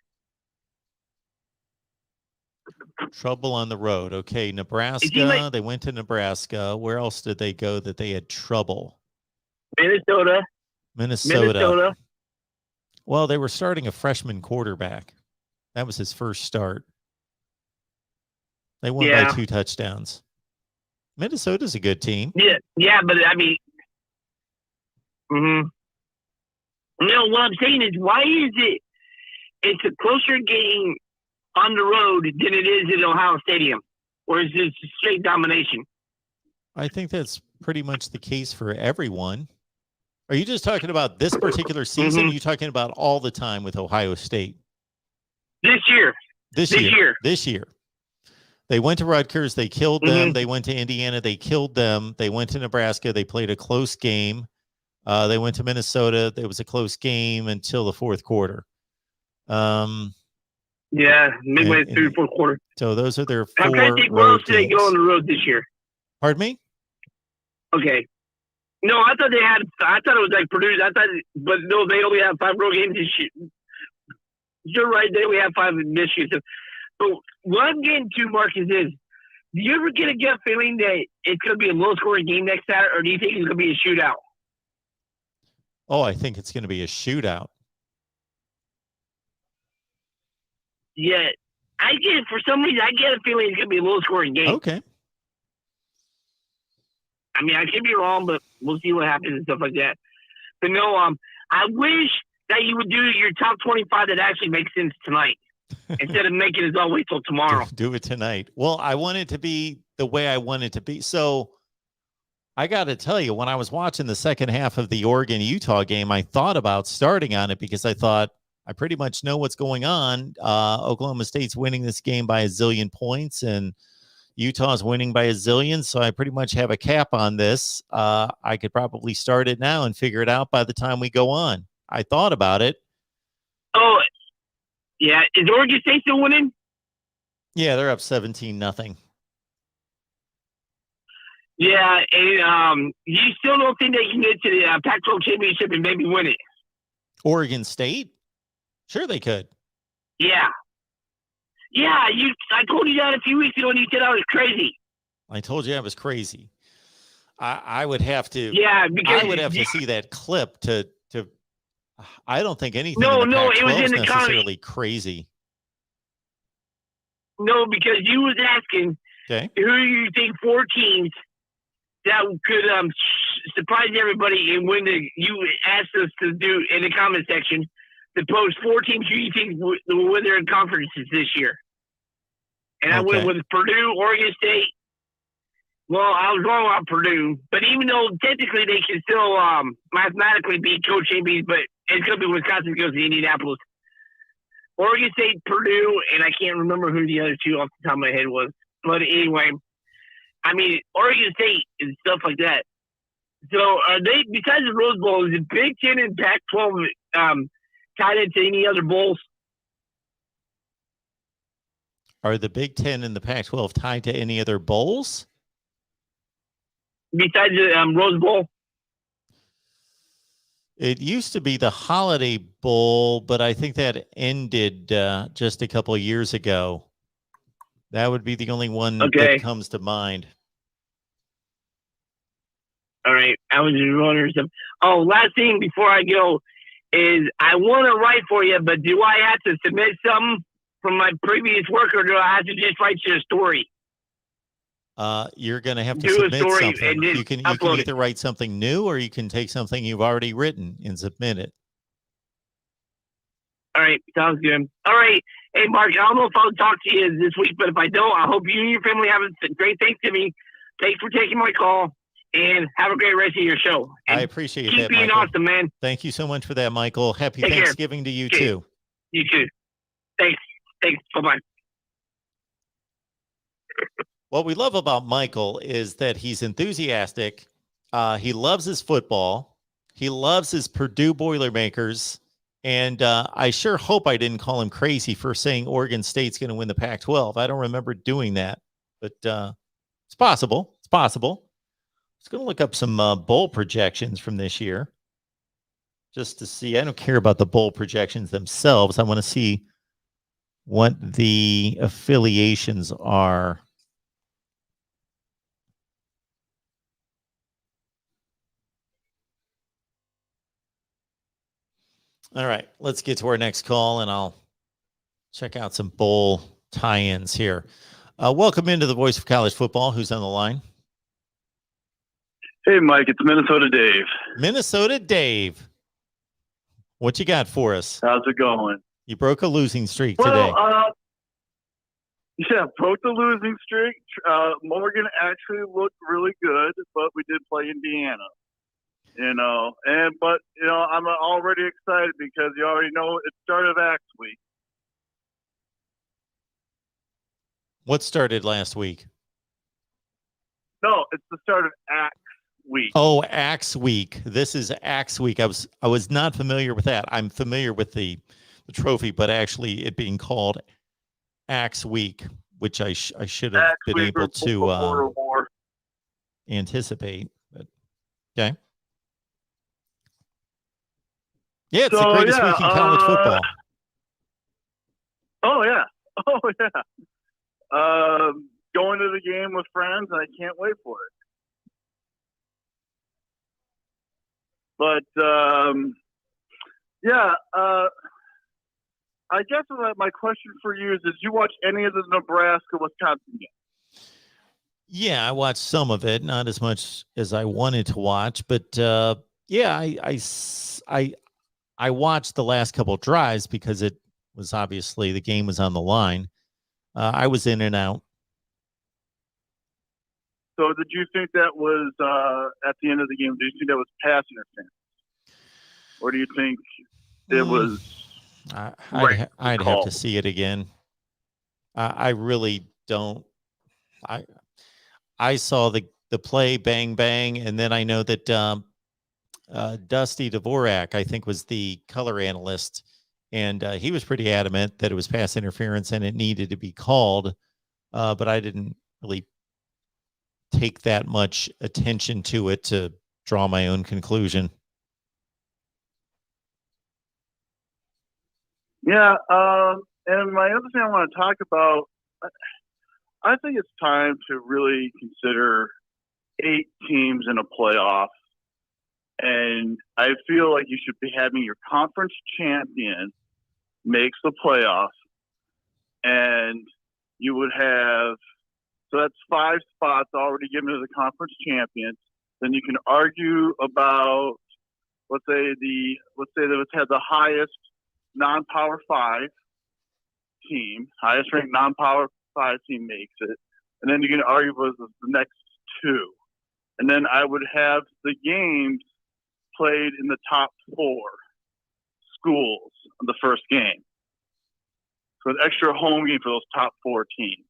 [SPEAKER 1] Trouble on the road. Okay, Nebraska. They went to Nebraska. Where else did they go that they had trouble? Minnesota. Well, they were starting a freshman quarterback. That was his first start. They won by 2 touchdowns. Minnesota's a good team.
[SPEAKER 9] Yeah, but I mean, no, what I'm saying is, why is it's a closer game on the road than it is at Ohio Stadium? Or is it straight domination?
[SPEAKER 1] I think that's pretty much the case for everyone. Are you just talking about this particular season? Or are you talking about all the time with Ohio State?
[SPEAKER 9] This year.
[SPEAKER 1] This year. They went to Rutgers. They killed them. They went to Indiana. They killed them. They went to Nebraska. They played a close game. They went to Minnesota. There was a close game until the fourth quarter.
[SPEAKER 9] Midway through the fourth quarter.
[SPEAKER 1] So those are their 4
[SPEAKER 9] I'm trying to think, where else did they go on the road this year?
[SPEAKER 1] Pardon me?
[SPEAKER 9] Okay. No, I thought it was like Purdue. But no, they only have 5 road games this year. You're right. They only have 5 in Michigan. But what I'm getting to, Marcus, is do you ever get a gut feeling that it's going to be a low-scoring game next Saturday, or do you think it's going to be a shootout?
[SPEAKER 1] Oh, I think it's going to be a shootout.
[SPEAKER 9] Yeah. For some reason, I get a feeling it's going to be a low-scoring game.
[SPEAKER 1] Okay.
[SPEAKER 9] I mean, I could be wrong, but we'll see what happens and stuff like that. But no, I wish that you would do your top 25 that actually makes sense tonight instead of making it all wait till tomorrow.
[SPEAKER 1] Do it tonight. Well, I want it to be the way I want it to be. So I got to tell you, when I was watching the second half of the Oregon-Utah game, I thought about starting on it because I thought I pretty much know what's going on. Oklahoma State's winning this game by a zillion points, and Utah's winning by a zillion, so I pretty much have a cap on this. I could probably start it now and figure it out by the time we go on. I thought about it.
[SPEAKER 9] Oh, yeah. Is Oregon State still winning?
[SPEAKER 1] Yeah, they're up 17-0.
[SPEAKER 9] Yeah, and you still don't think they can get to the Pac-12 championship and maybe win it?
[SPEAKER 1] Oregon State? Sure they could.
[SPEAKER 9] Yeah. Yeah, I told you that a few weeks ago and you said I was crazy.
[SPEAKER 1] I told you I was crazy. I would have to.
[SPEAKER 9] Yeah, because
[SPEAKER 1] I would have to see that clip to. I don't think anything.
[SPEAKER 9] No,
[SPEAKER 1] in the Pac-12
[SPEAKER 9] it was in the
[SPEAKER 1] necessarily crazy.
[SPEAKER 9] No, because you was asking
[SPEAKER 1] Okay.
[SPEAKER 9] who you think 4 teams that could surprise everybody and win you asked us to do in the comment section to post 4 teams who you think will win their conferences this year. And I went with Purdue, Oregon State. Well, I was wrong about Purdue, but even though technically they can still mathematically beat Coach Champions, but it's going to be Wisconsin goes to Indianapolis. Oregon State, Purdue, and I can't remember who the other 2 off the top of my head was. But anyway, I mean, Oregon State and stuff like that. So are they, besides the Rose Bowl, is the Big Ten and Pac-12 tied into any other bowls?
[SPEAKER 1] Are the Big Ten and the Pac-12 tied to any other bowls?
[SPEAKER 9] Besides the Rose Bowl?
[SPEAKER 1] It used to be the Holiday Bowl, but I think that ended just a couple of years ago. That would be the only one that comes to mind.
[SPEAKER 9] All right. I was just wondering something. Oh, last thing before I go is I want to write for you, but do I have to submit something from my previous work, or do I have to just write you a story?
[SPEAKER 1] You're going to have to
[SPEAKER 9] Do a
[SPEAKER 1] submit
[SPEAKER 9] story
[SPEAKER 1] something.
[SPEAKER 9] and then
[SPEAKER 1] You can
[SPEAKER 9] upload
[SPEAKER 1] either write something new, or you can take something you've already written and submit it.
[SPEAKER 9] All right. Sounds good. All right. Hey, Mark, I don't know if I'll talk to you this week, but if I don't, I hope you and your family have a great Thanksgiving. Thanks for taking my call, and have a great rest of your show. And
[SPEAKER 1] I appreciate
[SPEAKER 9] keep
[SPEAKER 1] that,
[SPEAKER 9] being
[SPEAKER 1] Michael.
[SPEAKER 9] awesome, man.
[SPEAKER 1] Thank you so much for that, Michael. Happy
[SPEAKER 9] Take care.
[SPEAKER 1] Thanksgiving to you,
[SPEAKER 9] Okay.
[SPEAKER 1] too.
[SPEAKER 9] You too. Thanks. Bye-bye.
[SPEAKER 1] What we love about Michael is that he's enthusiastic. He loves his football. He loves his Purdue Boilermakers. And I sure hope I didn't call him crazy for saying Oregon State's going to win the Pac-12. I don't remember doing that, but it's possible. It's possible. I was going to look up some bowl projections from this year just to see. I don't care about the bowl projections themselves. I want to see what the affiliations are. All right, let's get to our next call, and I'll check out some bowl tie-ins here. Welcome into the Voice of College Football. Who's on the line?
[SPEAKER 10] Hey, Mike, it's Minnesota Dave.
[SPEAKER 1] Minnesota Dave. What you got for us?
[SPEAKER 10] How's it going?
[SPEAKER 1] You broke a losing streak today.
[SPEAKER 10] Yeah, broke the losing streak. Morgan actually looked really good, but we did play Indiana. But I'm already excited because you already know it started Axe Week.
[SPEAKER 1] What started last week?
[SPEAKER 10] No, it's the start of Axe Week.
[SPEAKER 1] Oh, Axe Week. This is Axe Week. I was not familiar with that. I'm familiar with the trophy, but actually it being called Axe Week, which I should have been able to anticipate. But, okay. Yeah, it's the greatest week in college football.
[SPEAKER 10] Oh yeah. Going to the game with friends, and I can't wait for it. But I guess my question for you is: did you watch any of the Nebraska-Wisconsin game?
[SPEAKER 1] Yeah, I watched some of it, not as much as I wanted to watch, but yeah, I watched the last couple of drives because it was obviously the game was on the line. I was in and out.
[SPEAKER 10] So did you think that was at the end of the game? Do you think that was pass interference, or do you think it was?
[SPEAKER 1] I'd have to see it again. I really don't. I saw the play bang bang, and then I know that Dusty Dvorak, I think, was the color analyst, and he was pretty adamant that it was pass interference and it needed to be called. But I didn't really take that much attention to it to draw my own conclusion.
[SPEAKER 10] Yeah, and my other thing I want to talk about, I think it's time to really consider 8 teams in a playoff. And I feel like you should be having your conference champion makes the playoff. And you would have, so that's 5 spots already given to the conference champions. Then you can argue about, let's say that it's had the highest non-power 5 team, highest ranked non-power 5 team makes it. And then you can argue about the next 2. And then I would have the games played in the top 4 schools in the first game. So an extra home game for those top 4 teams.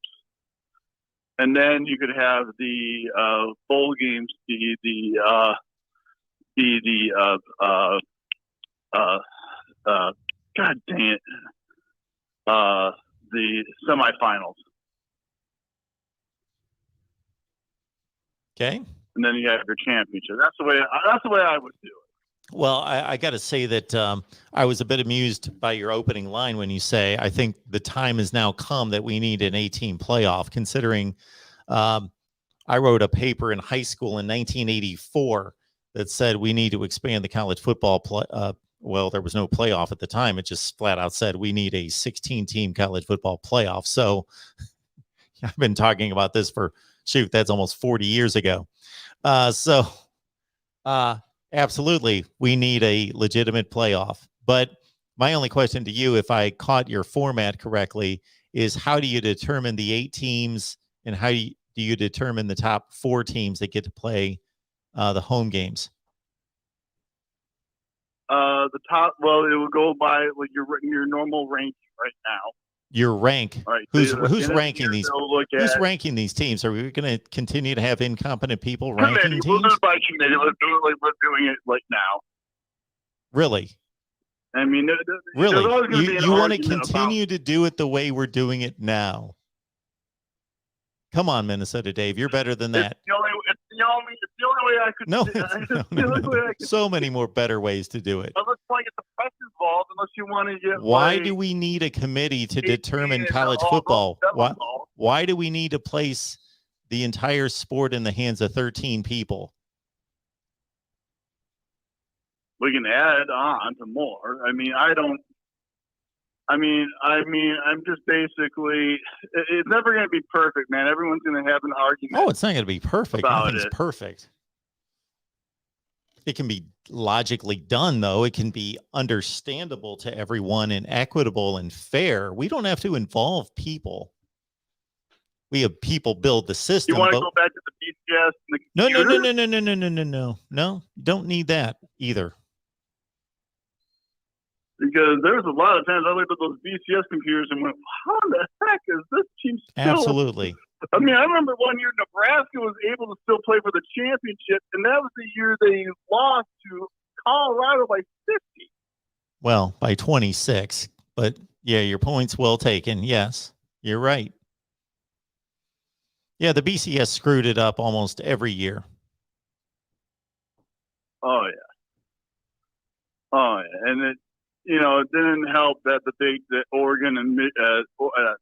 [SPEAKER 10] And then you could have the bowl games, God dang it, the semifinals.
[SPEAKER 1] Okay.
[SPEAKER 10] And then you have your championship. That's the way I would do it.
[SPEAKER 1] Well, I got to say that I was a bit amused by your opening line when you say, I think the time has now come that we need an 18 playoff, considering I wrote a paper in high school in 1984 that said we need to expand the college football well, there was no playoff at the time. It just flat out said we need a 16-team college football playoff. So I've been talking about this for, that's almost 40 years ago. Absolutely, we need a legitimate playoff. But my only question to you, if I caught your format correctly, is how do you determine the 8 teams and how do you determine the top 4 teams that get to play the home games?
[SPEAKER 10] The top, well, it would go by like your normal ranking right now.
[SPEAKER 1] Your rank.
[SPEAKER 10] Right.
[SPEAKER 1] Who's ranking these? Who's ranking these teams? Are we going to continue to have incompetent people ranking teams?
[SPEAKER 10] We'll do it by committee. Let's do it like we're doing it like now.
[SPEAKER 1] Really?
[SPEAKER 10] I mean,
[SPEAKER 1] really? You want to continue to do it the way we're doing it now? Come on, Minnesota Dave. You're better than that.
[SPEAKER 10] It's the only way I could.
[SPEAKER 1] No. So many more better ways to do it.
[SPEAKER 10] Unless you want to get the press involved, unless you want to get.
[SPEAKER 1] Why do we need a committee to determine college football? Why do we need to place the entire sport in the hands of 13 people?
[SPEAKER 10] We can add on to more. I'm just basically, it's never going to be perfect, man. Everyone's going to have an argument.
[SPEAKER 1] Oh, it's not going to be perfect. Nothing's perfect. It can be logically done, though. It can be understandable to everyone and equitable and fair. We don't have to involve people. We have people build the system.
[SPEAKER 10] You want to go back to the BCS and the
[SPEAKER 1] computer? No, you don't need that either.
[SPEAKER 10] Because there's a lot of times I looked at those BCS computers and went, how the heck is this team still?
[SPEAKER 1] Absolutely.
[SPEAKER 10] I mean, I remember one year Nebraska was able to still play for the championship, and that was the year they lost to Colorado by 50.
[SPEAKER 1] Well, by 26. But, yeah, your point's well taken. Yes, you're right. Yeah, the BCS screwed it up almost every year.
[SPEAKER 10] Oh, yeah. And it didn't help that the Oregon and not Oregon,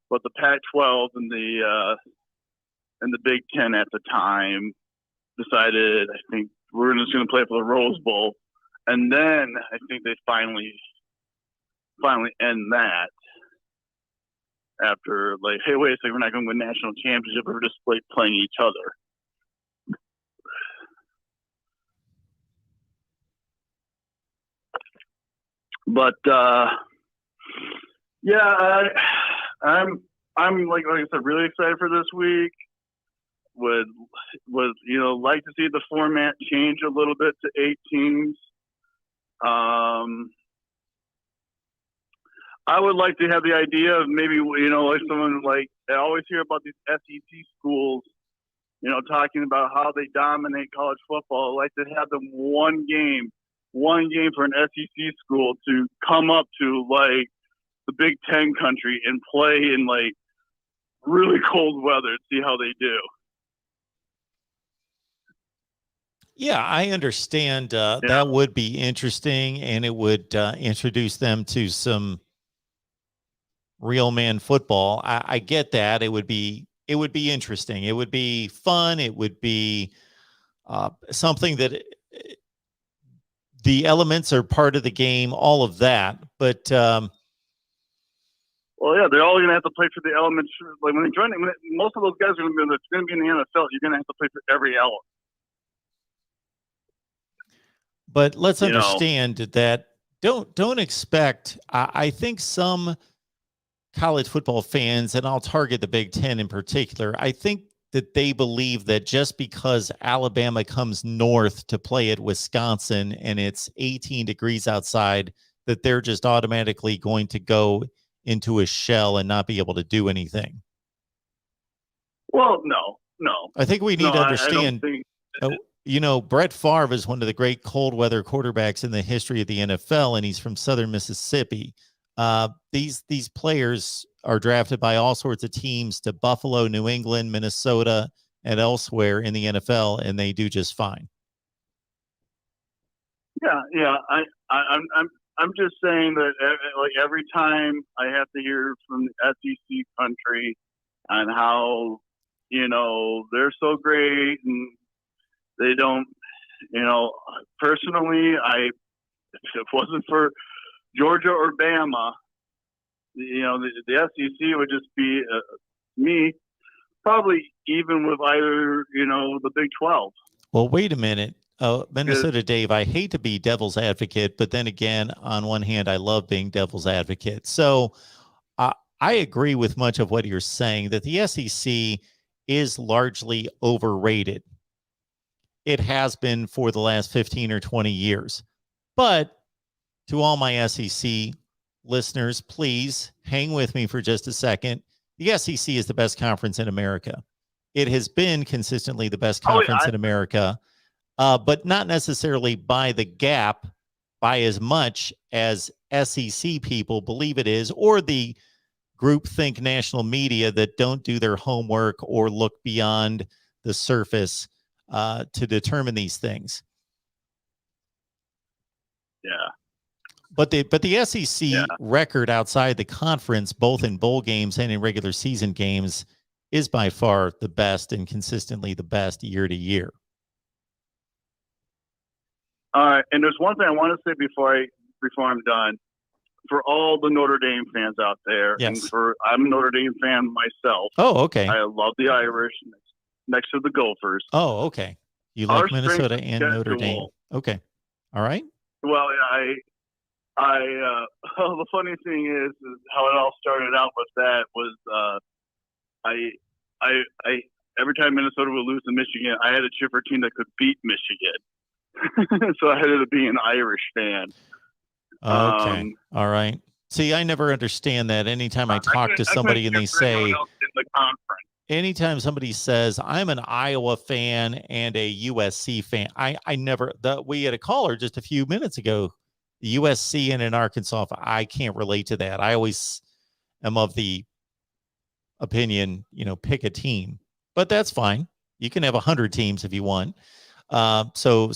[SPEAKER 10] but the Pac-12 and the Big Ten at the time decided, I think, we're just going to play for the Rose Bowl, and then I think they finally end that, after, like, hey, wait a second, we're not going to win national championship. We're just like playing each other. But yeah, I'm like I said, really excited for this week. Would like to see the format change a little bit to 8 teams. I would like to have the idea of maybe, like someone like, I always hear about these SEC schools, talking about how they dominate college football. I'd like to have them one game for an SEC school to come up to like the Big Ten country and play in like really cold weather and see how they do.
[SPEAKER 1] Yeah, I understand. That would be interesting, and it would introduce them to some real man football. I get that. It would be interesting. It would be fun. It would be something that the elements are part of the game, all of that. But
[SPEAKER 10] well, yeah, they're all going to have to play for the elements. Like when they join, most of those guys are going to be in the NFL. You're going to have to play for every element.
[SPEAKER 1] But let's understand that don't expect. I think some college football fans, and I'll target the Big Ten in particular, I think that they believe that just because Alabama comes north to play at Wisconsin and it's 18 degrees outside, that they're just automatically going to go into a shell and not be able to do anything.
[SPEAKER 10] Well, no.
[SPEAKER 1] I think we need to understand. Brett Favre is one of the great cold weather quarterbacks in the history of the NFL, and he's from Southern Mississippi. These players are drafted by all sorts of teams to Buffalo, New England, Minnesota, and elsewhere in the NFL, and they do just fine.
[SPEAKER 10] Yeah. I'm just saying that like every time I have to hear from the SEC country on how they're so great and they don't, personally, if it wasn't for Georgia or Bama, the SEC would just be me, probably even with either, the Big 12.
[SPEAKER 1] Well, wait a minute. Minnesota Dave, I hate to be devil's advocate, but then again, on one hand, I love being devil's advocate. So I agree with much of what you're saying, that the SEC is largely overrated. It has been for the last 15 or 20 years. But to all my SEC listeners, please hang with me for just a second. The SEC is the best conference in America. It has been consistently the best conference in America, but not necessarily by the gap, by as much as SEC people believe it is, or the groupthink national media that don't do their homework or look beyond the surface to determine these things.
[SPEAKER 10] Yeah.
[SPEAKER 1] But the SEC record outside the conference, both in bowl games and in regular season games, is by far the best and consistently the best year to year.
[SPEAKER 10] All right, and there's one thing I want to say before I'm done. For all the Notre Dame fans out there, and I'm a Notre Dame fan myself.
[SPEAKER 1] Oh, okay.
[SPEAKER 10] I love the Irish next to the Gophers.
[SPEAKER 1] Oh, okay. You like Minnesota and Notre Dame. Okay. All right.
[SPEAKER 10] Well, the funny thing is how it all started out with that was I every time Minnesota would lose to Michigan, I had to cheer for a team that could beat Michigan. So I had to be an Irish fan.
[SPEAKER 1] Okay. All right. See, I never understand that. Anytime I talk to somebody and they say,
[SPEAKER 10] in the conference.
[SPEAKER 1] Anytime somebody says, I'm an Iowa fan and a USC fan, I never, we had a caller just a few minutes ago, USC and an Arkansas. I can't relate to that. I always am of the opinion, pick a team, but that's fine. You can have 100 teams if you want. So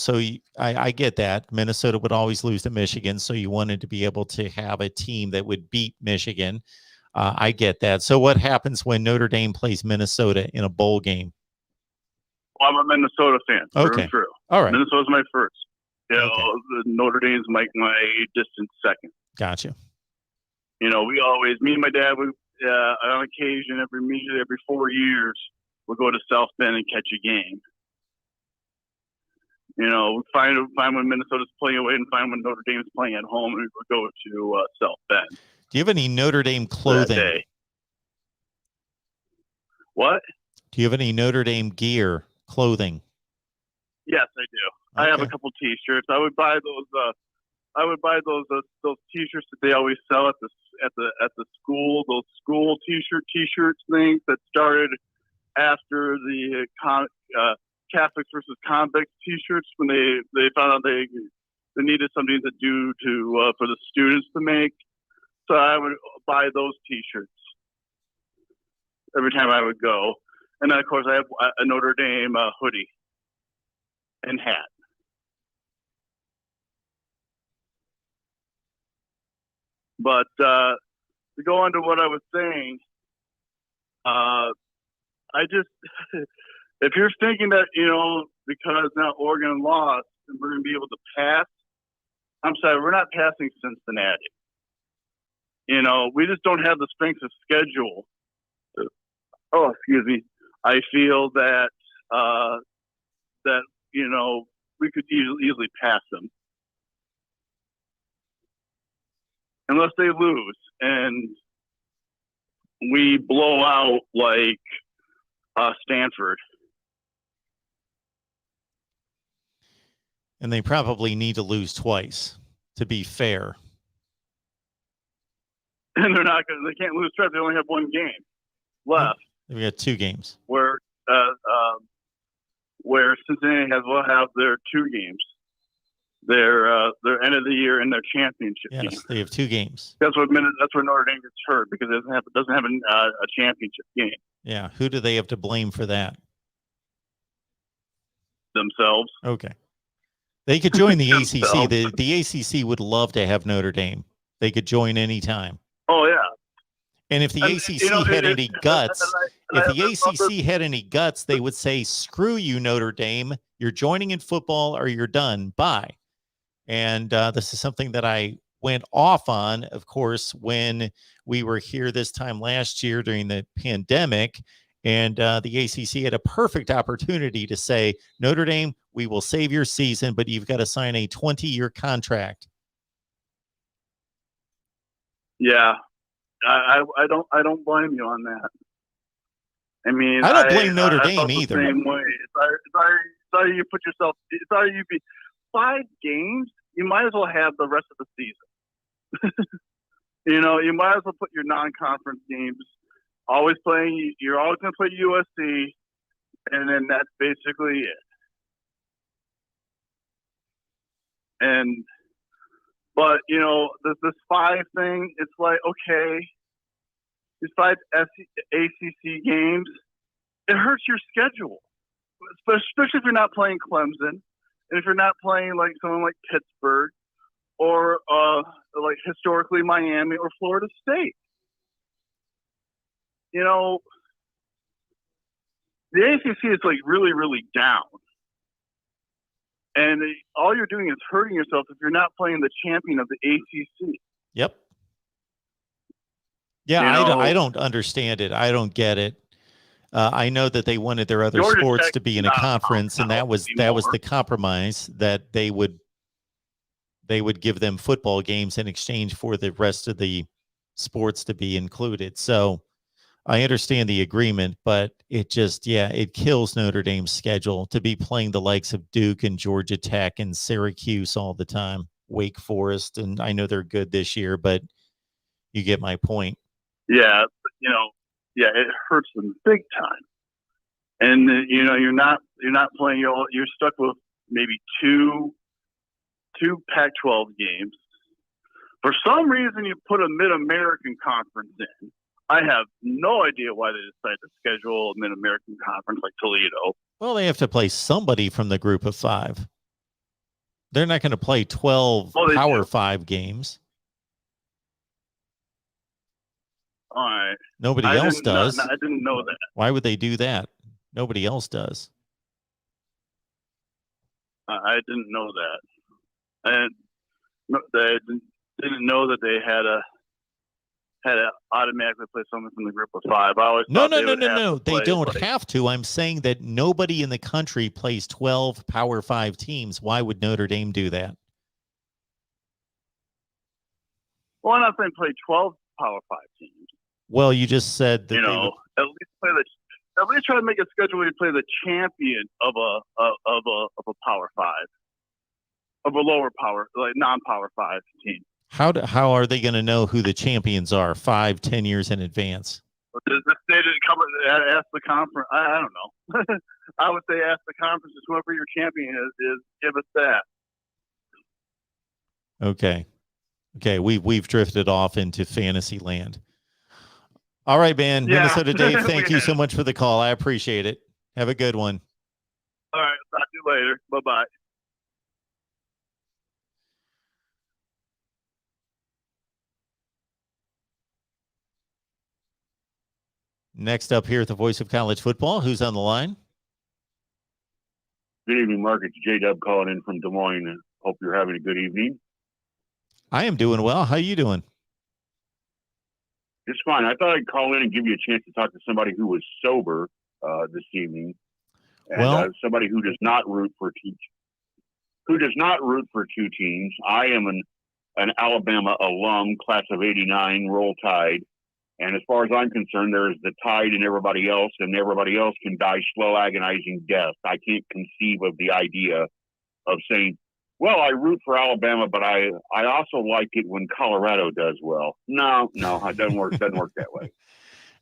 [SPEAKER 1] I get that. Minnesota would always lose to Michigan, so you wanted to be able to have a team that would beat Michigan. I get that. So what happens when Notre Dame plays Minnesota in a bowl game?
[SPEAKER 10] Well, I'm a Minnesota fan.
[SPEAKER 1] Okay.
[SPEAKER 10] True.
[SPEAKER 1] All right.
[SPEAKER 10] Minnesota's my first. Notre Dame's my distant second.
[SPEAKER 1] Gotcha.
[SPEAKER 10] Me and my dad, on occasion, every 4 years, we'll go to South Bend and catch a game. You know, find when Minnesota's playing away and find when Notre Dame's playing at home, and we would go to South Bend.
[SPEAKER 1] Do you have any Notre Dame clothing?
[SPEAKER 10] That day. What?
[SPEAKER 1] Do you have any Notre Dame gear, clothing?
[SPEAKER 10] Yes, I do. Okay. I have a couple T-shirts. I would buy those T-shirts that they always sell at the school. Those school T-shirts things that started after the Catholics versus convicts T-shirts when they found out they needed something to do for the students to make. So I would buy those T-shirts every time I would go, and then of course I have a Notre Dame hoodie and hat. But to go on to what I was saying, I just if you're thinking that, you know, because now Oregon lost and we're going to be able to pass, I'm sorry, we're not passing Cincinnati. You know, we just don't have the strength of schedule. Oh, excuse me. I feel that you know, we could easily pass them unless they lose and we blow out like Stanford.
[SPEAKER 1] And they probably need to lose twice, to be fair.
[SPEAKER 10] And they're not going. They can't lose twice. They only have one game left.
[SPEAKER 1] They've got 2 games.
[SPEAKER 10] Where Cincinnati will have their 2 games, their end of the year and their championship game.
[SPEAKER 1] Yes, they have 2 games.
[SPEAKER 10] That's where Notre Dame gets hurt, because it doesn't have a championship game.
[SPEAKER 1] Yeah, who do they have to blame for that?
[SPEAKER 10] Themselves.
[SPEAKER 1] Okay. They could join the ACC. The ACC would love to have Notre Dame. They could join anytime.
[SPEAKER 10] Oh, yeah.
[SPEAKER 1] And if the ACC had any guts, had any guts, they would say, screw you, Notre Dame. You're joining in football or you're done. Bye. And this is something that I went off on, of course, when we were here this time last year during the pandemic. And the ACC had a perfect opportunity to say, Notre Dame, we will save your season, but you've got to sign a 20-year contract.
[SPEAKER 10] Yeah. I don't blame you on that. I mean,
[SPEAKER 1] I don't blame Notre Dame either.
[SPEAKER 10] The same way. Sorry, you put yourself. Sorry, you be 5 games. You might as well have the rest of the season. You know, you might as well put your non-conference games. Always playing. You're always going to play USC, and then that's basically it. But you know, this 5 thing, it's like, okay, these 5 ACC games, it hurts your schedule, especially if you're not playing Clemson, and if you're not playing like someone like Pittsburgh, or like historically Miami or Florida State. You know, the ACC is like really, really down. And all you're doing is hurting yourself if you're not playing the champion of the ACC.
[SPEAKER 1] Yep. Yeah, you know, I don't understand it. I don't get it. I know that they wanted their other sports to be in a conference, and that was the compromise, that they would give them football games in exchange for the rest of the sports to be included. So I understand the agreement, but it just, it kills Notre Dame's schedule to be playing the likes of Duke and Georgia Tech and Syracuse all the time, Wake Forest. And I know they're good this year, but you get my point.
[SPEAKER 10] Yeah. You know, it hurts them big time. And you know, you're not playing, you're stuck with maybe two Pac-12 games. For some reason, you put a Mid-American Conference in. I have no idea why they decided to schedule a Mid-American Conference like Toledo.
[SPEAKER 1] Well, they have to play somebody from the group of 5. They're not going to play 12 Power 5 games.
[SPEAKER 10] All right.
[SPEAKER 1] Nobody else does.
[SPEAKER 10] I didn't know that.
[SPEAKER 1] Why would they do that? Nobody else does.
[SPEAKER 10] I didn't know that. And they didn't know that they had to automatically play someone from the group of 5. I always
[SPEAKER 1] No.
[SPEAKER 10] thought they would have to
[SPEAKER 1] They
[SPEAKER 10] play,
[SPEAKER 1] don't
[SPEAKER 10] like,
[SPEAKER 1] have to. I'm saying that nobody in the country plays 12 Power 5 teams. Why would Notre Dame do that?
[SPEAKER 10] well, I'm not saying play 12 Power 5 teams.
[SPEAKER 1] Well, you just said that
[SPEAKER 10] You
[SPEAKER 1] they
[SPEAKER 10] know, at least try to make a schedule where you play the champion of a Power 5, of a lower power, like non-Power 5 team.
[SPEAKER 1] how are they going to know who the champions are 5-10 years in advance?
[SPEAKER 10] They didn't come ask the conference. I don't know. I would say ask the conferences, whoever your champion is give us that.
[SPEAKER 1] Okay, we've drifted off into fantasy land. All right, man.
[SPEAKER 10] Yeah.
[SPEAKER 1] Minnesota Dave, thank you so much for the call. I appreciate it. Have a good one.
[SPEAKER 10] All right, talk to you later. Bye-bye.
[SPEAKER 1] Next up here at the Voice of College Football, who's on the line?
[SPEAKER 6] Good evening, Mark. It's J-Dub calling in from Des Moines. Hope you're having a good evening.
[SPEAKER 1] I am doing well. How you doing?
[SPEAKER 6] It's fine. I thought I'd call in and give you a chance to talk to somebody who was sober this evening, and somebody who does not root for two teams. I am an Alabama alum, class of '89, Roll Tide, and as far as I'm concerned, there's the Tide and everybody else can die slow, agonizing death. I can't conceive of the idea of saying, well, I root for Alabama, but I also like it when Colorado does well. No, it doesn't work that way.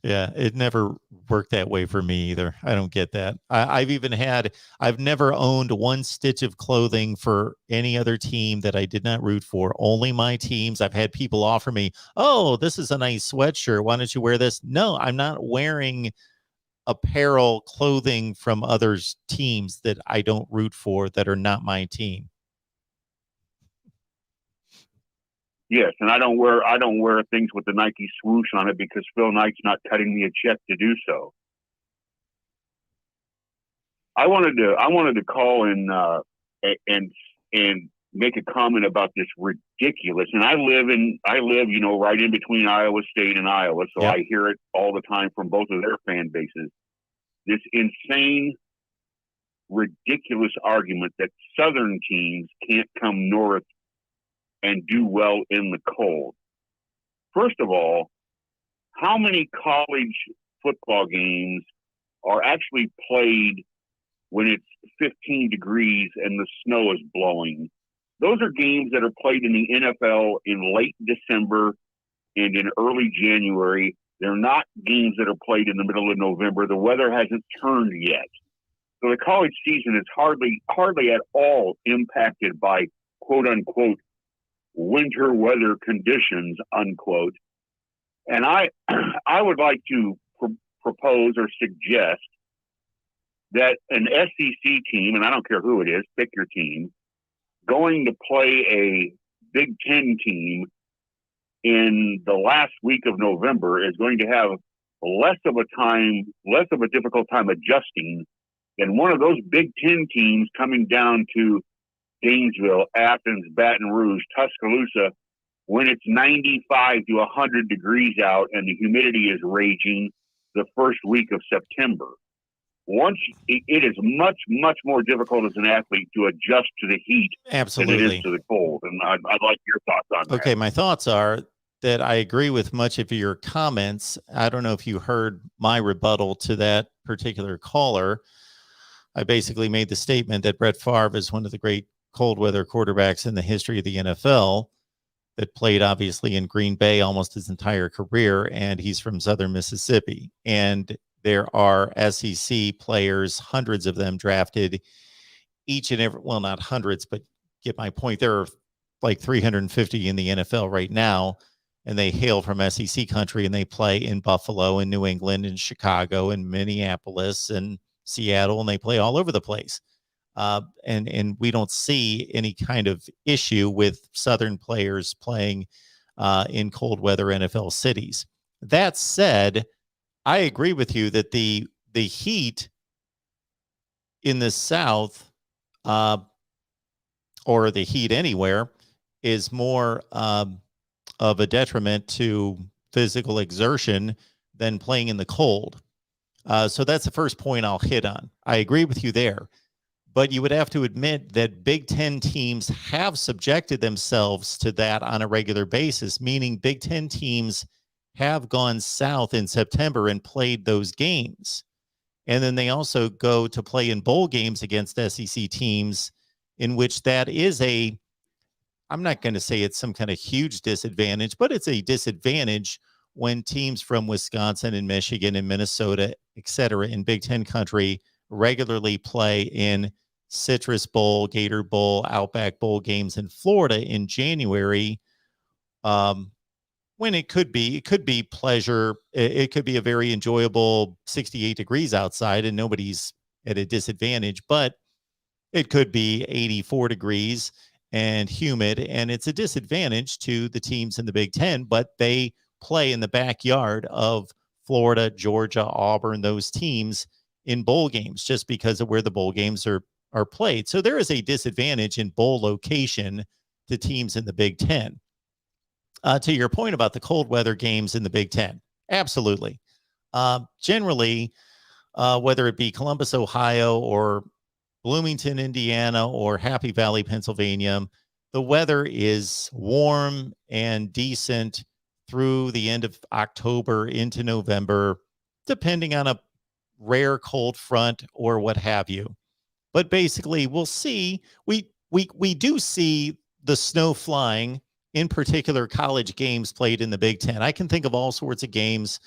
[SPEAKER 1] Yeah, it never worked that way for me either. I don't get that. I've never owned one stitch of clothing for any other team that I did not root for. Only my teams. I've had people offer me, oh, this is a nice sweatshirt. Why don't you wear this? No, I'm not wearing apparel, clothing from others' teams that I don't root for that are not my team.
[SPEAKER 6] Yes, and I don't wear things with the Nike swoosh on it because Phil Knight's not cutting me a check to do so. I wanted to call and make a comment about this ridiculous. And I live, right in between Iowa State and Iowa, so I hear it all the time from both of their fan bases. This insane, ridiculous argument that Southern teams can't come north and do well in the cold. First of all, how many college football games are actually played when it's 15 degrees and the snow is blowing? Those are games that are played in the NFL in late December and in early January. They're not games that are played in the middle of November. The weather hasn't turned yet. So the college season is hardly at all impacted by quote unquote winter weather conditions, unquote. And I would like to propose or suggest that an SEC team, and I don't care who it is, pick your team, going to play a Big Ten team in the last week of November is going to have less of a difficult time adjusting than one of those Big Ten teams coming down to Gainesville, Athens, Baton Rouge, Tuscaloosa, when it's 95 to 100 degrees out and the humidity is raging the first week of September. It is much, much more difficult as an athlete to adjust to the heat than it is to the cold. And I'd like your thoughts on that.
[SPEAKER 1] Okay, my thoughts are that I agree with much of your comments. I don't know if you heard my rebuttal to that particular caller. I basically made the statement that Brett Favre is one of the great cold weather quarterbacks in the history of the NFL, that played obviously in Green Bay almost his entire career, and he's from Southern Mississippi. And there are SEC players, hundreds of them drafted each and every, well, not hundreds, but get my point. There are like 350 in the NFL right now, and they hail from SEC country, and they play in Buffalo and New England and Chicago and Minneapolis and Seattle, and they play all over the place. And we don't see any kind of issue with Southern players playing in cold weather NFL cities. That said, I agree with you that the heat in the South, or the heat anywhere, is more of a detriment to physical exertion than playing in the cold. So that's the first point I'll hit on. I agree with you there. But you would have to admit that Big Ten teams have subjected themselves to that on a regular basis, meaning Big Ten teams have gone south in September and played those games. And then they also go to play in bowl games against SEC teams, in which that is I'm not going to say it's some kind of huge disadvantage, but it's a disadvantage when teams from Wisconsin and Michigan and Minnesota, et cetera, in Big Ten country regularly play in Citrus Bowl, Gator Bowl, Outback Bowl games in Florida in January, when it could be pleasure. It could be a very enjoyable 68 degrees outside and nobody's at a disadvantage, but it could be 84 degrees and humid, and it's a disadvantage to the teams in the Big Ten, but they play in the backyard of Florida, Georgia, Auburn, those teams in bowl games just because of where the bowl games are played. So there is a disadvantage in bowl location to teams in the Big Ten. To your point about the cold weather games in the Big Ten, absolutely. Generally, whether it be Columbus, Ohio, or Bloomington, Indiana, or Happy Valley, Pennsylvania, the weather is warm and decent through the end of October into November, depending on a rare cold front or what have you. But basically, we'll see. We do see the snow flying, in particular college games played in the Big Ten. I can think of all sorts of games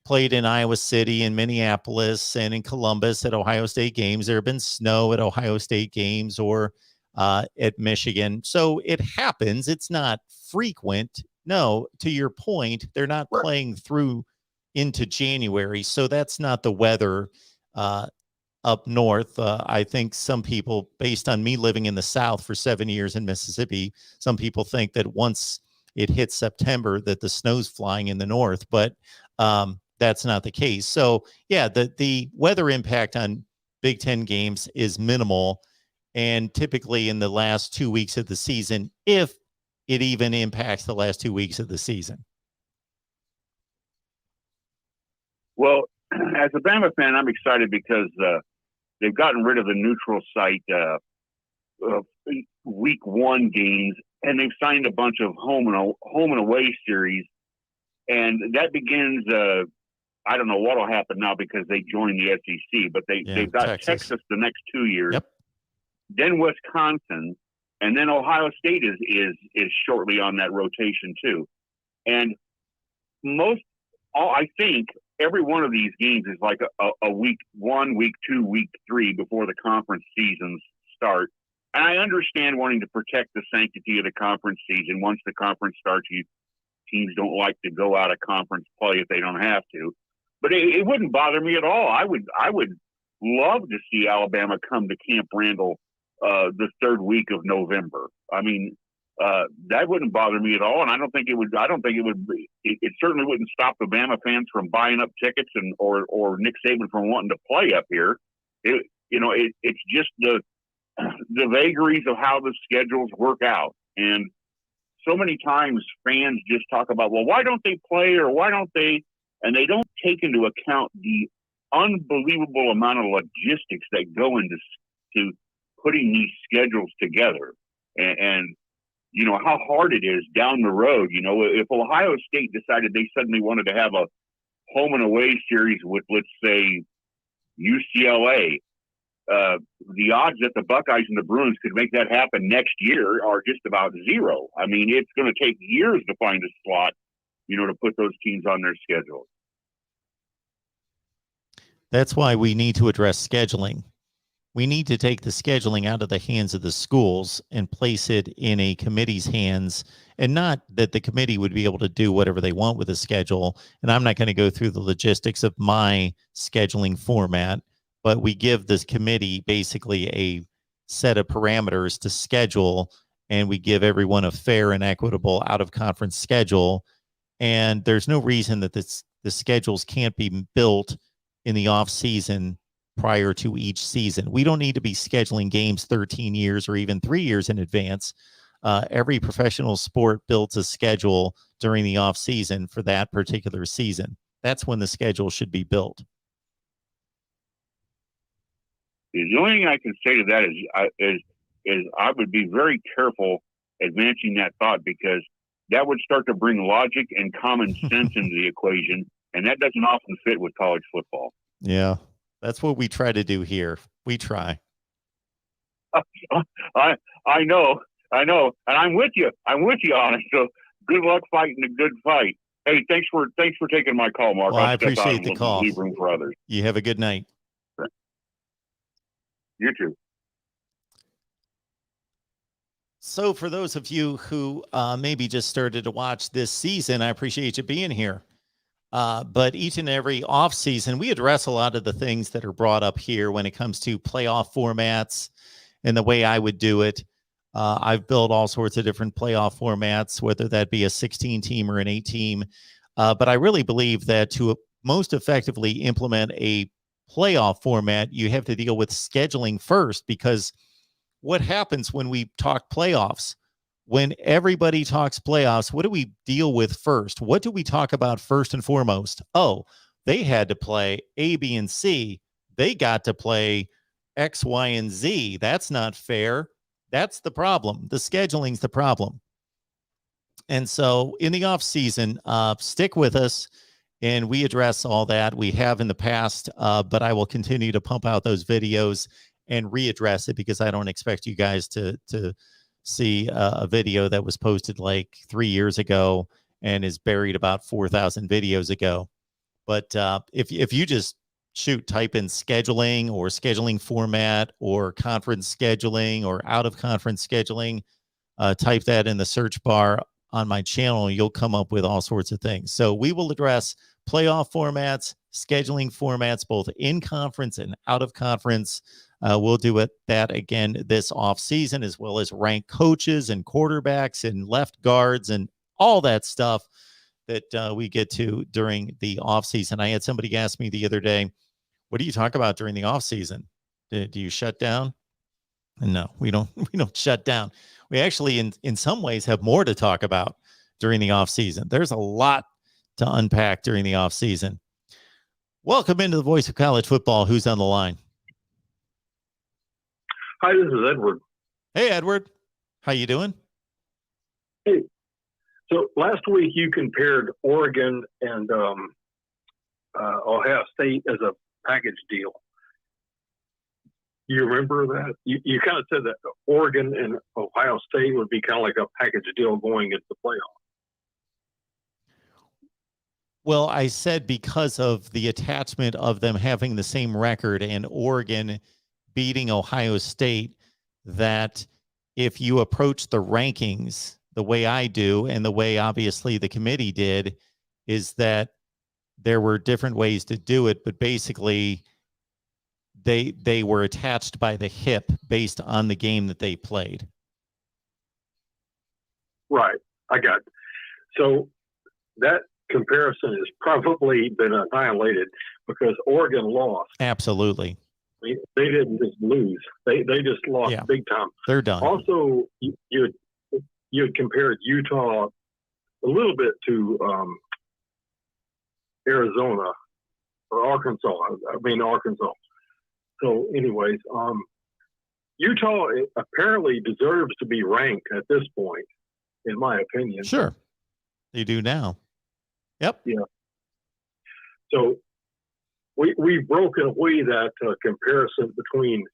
[SPEAKER 1] played in Iowa City and Minneapolis and in Columbus at Ohio State games. There have been snow at Ohio State games or at Michigan. So it happens. It's not frequent. No, to your point, they're not playing through into January. So that's not the weather up north. I think some people, based on me living in the South for 7 years in Mississippi, some people think that once it hits September that the snow's flying in the north, but that's not the case. So yeah, the weather impact on Big Ten games is minimal, and typically in the last 2 weeks of the season, if it even impacts the last 2 weeks of the season.
[SPEAKER 11] Well, as a Bama fan, I'm excited because they've gotten rid of the neutral site week one games, and they've signed a bunch of home and away series, and that begins. I don't know what will happen now because they joined the SEC, but they've got Texas the next 2 years, then Wisconsin, and then Ohio State is shortly on that rotation too, and I think every one of these games is like a week one, week two, week three before the conference seasons start. And I understand wanting to protect the sanctity of the conference season. Once the conference starts, teams don't like to go out of conference play if they don't have to. But it wouldn't bother me at all. I would love to see Alabama come to Camp Randall the third week of November. I mean, that wouldn't bother me at all, and I don't think it would. It certainly wouldn't stop the Bama fans from buying up tickets or Nick Saban from wanting to play up here. It's just the vagaries of how the schedules work out, and so many times fans just talk about, well, why don't they play or why don't they, and they don't take into account the unbelievable amount of logistics that go into putting these schedules together, and you know, how hard it is down the road. You know, if Ohio State decided they suddenly wanted to have a home and away series with, let's say, UCLA, the odds that the Buckeyes and the Bruins could make that happen next year are just about zero. I mean, it's going to take years to find a slot, you know, to put those teams on their schedule.
[SPEAKER 1] That's why we need to address scheduling. We need to take the scheduling out of the hands of the schools and place it in a committee's hands, and not that the committee would be able to do whatever they want with the schedule. And I'm not going to go through the logistics of my scheduling format, but we give this committee basically a set of parameters to schedule, and we give everyone a fair and equitable out-of-conference schedule. And there's no reason that the schedules can't be built in the off-season prior to each season. We don't need to be scheduling games 13 years or even 3 years in advance. Every professional sport builds a schedule during the off season for that particular season. That's when the schedule should be built.
[SPEAKER 11] The only thing I can say to that is I would be very careful advancing that thought, because that would start to bring logic and common sense into the equation, and that doesn't often fit with college football.
[SPEAKER 1] Yeah, that's what we try to do here. We try.
[SPEAKER 11] I know, and I'm with you on it. So good luck fighting a good fight. Hey, thanks for taking my call, Mark.
[SPEAKER 1] Well, I
[SPEAKER 11] I'll step out
[SPEAKER 1] appreciate
[SPEAKER 11] and
[SPEAKER 1] the call.
[SPEAKER 11] leave room for others.
[SPEAKER 1] You have a good night.
[SPEAKER 11] You too.
[SPEAKER 1] So for those of you who maybe just started to watch this season, I appreciate you being here. But each and every off season, we address a lot of the things that are brought up here when it comes to playoff formats and the way I would do it. I've built all sorts of different playoff formats, whether that be a 16-team or an 8-team. But I really believe that to most effectively implement a playoff format, you have to deal with scheduling first, because what happens when we talk playoffs? When everybody talks playoffs, what do we deal with first? What do we talk about first and foremost? Oh, they had to play A, B, and C. They got to play X, Y, and Z. That's not fair. That's the problem. The scheduling's the problem. And so in the off season, stick with us, and we address all that. We have in the past, but I will continue to pump out those videos and readdress it, because I don't expect you guys to see a video that was posted like 3 years ago and is buried about 4,000 videos ago. But if you just type in scheduling or scheduling format or conference scheduling or out of conference scheduling, type that in the search bar on my channel, you'll come up with all sorts of things. So we will address playoff formats, scheduling formats, both in conference and out of conference. We'll do that again this off season, as well as rank coaches and quarterbacks and left guards and all that stuff that we get to during the off season. I had somebody ask me the other day, what do you talk about during the off season? Do you shut down? And no, we don't shut down. We actually, in some ways, have more to talk about during the off season. There's a lot to unpack during the off season. Welcome into the Voice of College Football. Who's on the line?
[SPEAKER 12] Hi, this is Edward.
[SPEAKER 1] Hey, Edward. How you doing?
[SPEAKER 12] Hey. So last week you compared Oregon and Ohio State as a package deal. You remember that? You kind of said that Oregon and Ohio State would be kind of like a package deal going into the playoff.
[SPEAKER 1] Well, I said because of the attachment of them having the same record and Oregon beating Ohio State, that if you approach the rankings the way I do and the way obviously the committee did, is that there were different ways to do it, but basically they were attached by the hip based on the game that they played. Right.
[SPEAKER 12] I got it. So that comparison has probably been annihilated because Oregon lost.
[SPEAKER 1] Absolutely.
[SPEAKER 12] They didn't just lose. They just lost big time.
[SPEAKER 1] They're done.
[SPEAKER 12] Also, you had compared Utah a little bit to Arizona or Arkansas. Arkansas. So anyways, Utah apparently deserves to be ranked at this point, in my opinion.
[SPEAKER 1] Sure. They do now. Yep.
[SPEAKER 12] Yeah. So we've broken away that comparison between,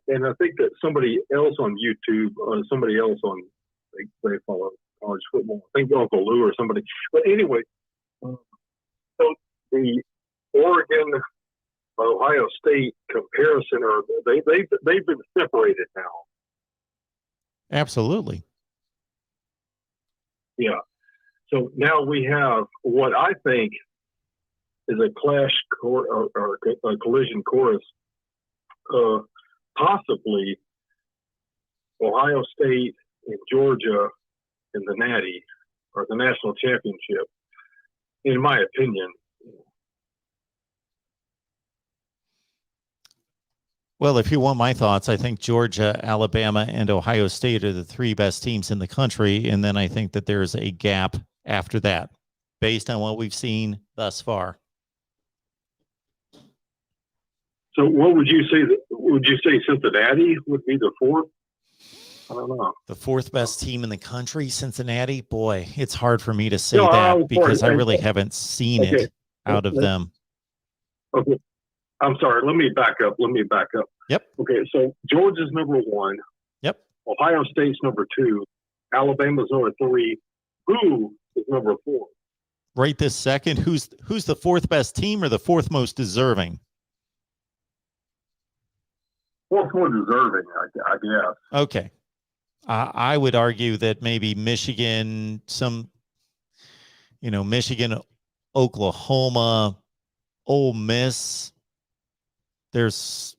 [SPEAKER 12] and I think that somebody else on YouTube, somebody else on, they follow college football, I think Uncle Lou or somebody. But anyway, so the Oregon Ohio State comparison, or they've been separated now.
[SPEAKER 1] Absolutely.
[SPEAKER 12] Yeah. So now we have what I think is a clash or a collision course. Possibly Ohio State and Georgia in the Natty or the national championship, in my opinion.
[SPEAKER 1] Well, if you want my thoughts, I think Georgia, Alabama, and Ohio State are the three best teams in the country. And then I think that there's a gap after that based on what we've seen thus far.
[SPEAKER 12] So what would you say? Would you say Cincinnati would be the fourth? I don't know.
[SPEAKER 1] The fourth best team in the country, Cincinnati. Boy, it's hard for me to say
[SPEAKER 12] No,
[SPEAKER 1] that because I really haven't seen
[SPEAKER 12] Okay.
[SPEAKER 1] it out of them.
[SPEAKER 12] Okay. I'm sorry. Let me back up.
[SPEAKER 1] Yep.
[SPEAKER 12] Okay. So Georgia's number one.
[SPEAKER 1] Yep.
[SPEAKER 12] Ohio State's number two. Alabama's number three. Who is number four?
[SPEAKER 1] Right this second, who's the fourth best team or the fourth most deserving?
[SPEAKER 12] Fourth more deserving, I guess.
[SPEAKER 1] Okay. I would argue that maybe Michigan, Michigan, Oklahoma, Ole Miss. There's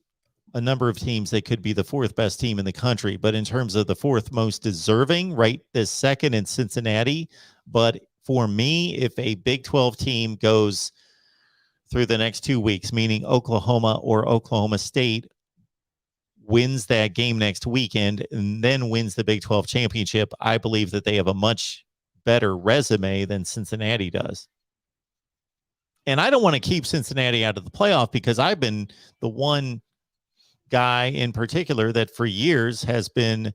[SPEAKER 1] a number of teams that could be the fourth best team in the country, but in terms of the fourth most deserving, right this second in Cincinnati. But for me, if a Big 12 team goes through the next 2 weeks, meaning Oklahoma or Oklahoma State wins that game next weekend and then wins the Big 12 championship, I believe that they have a much better resume than Cincinnati does. And I don't want to keep Cincinnati out of the playoff because I've been the one guy in particular that for years has been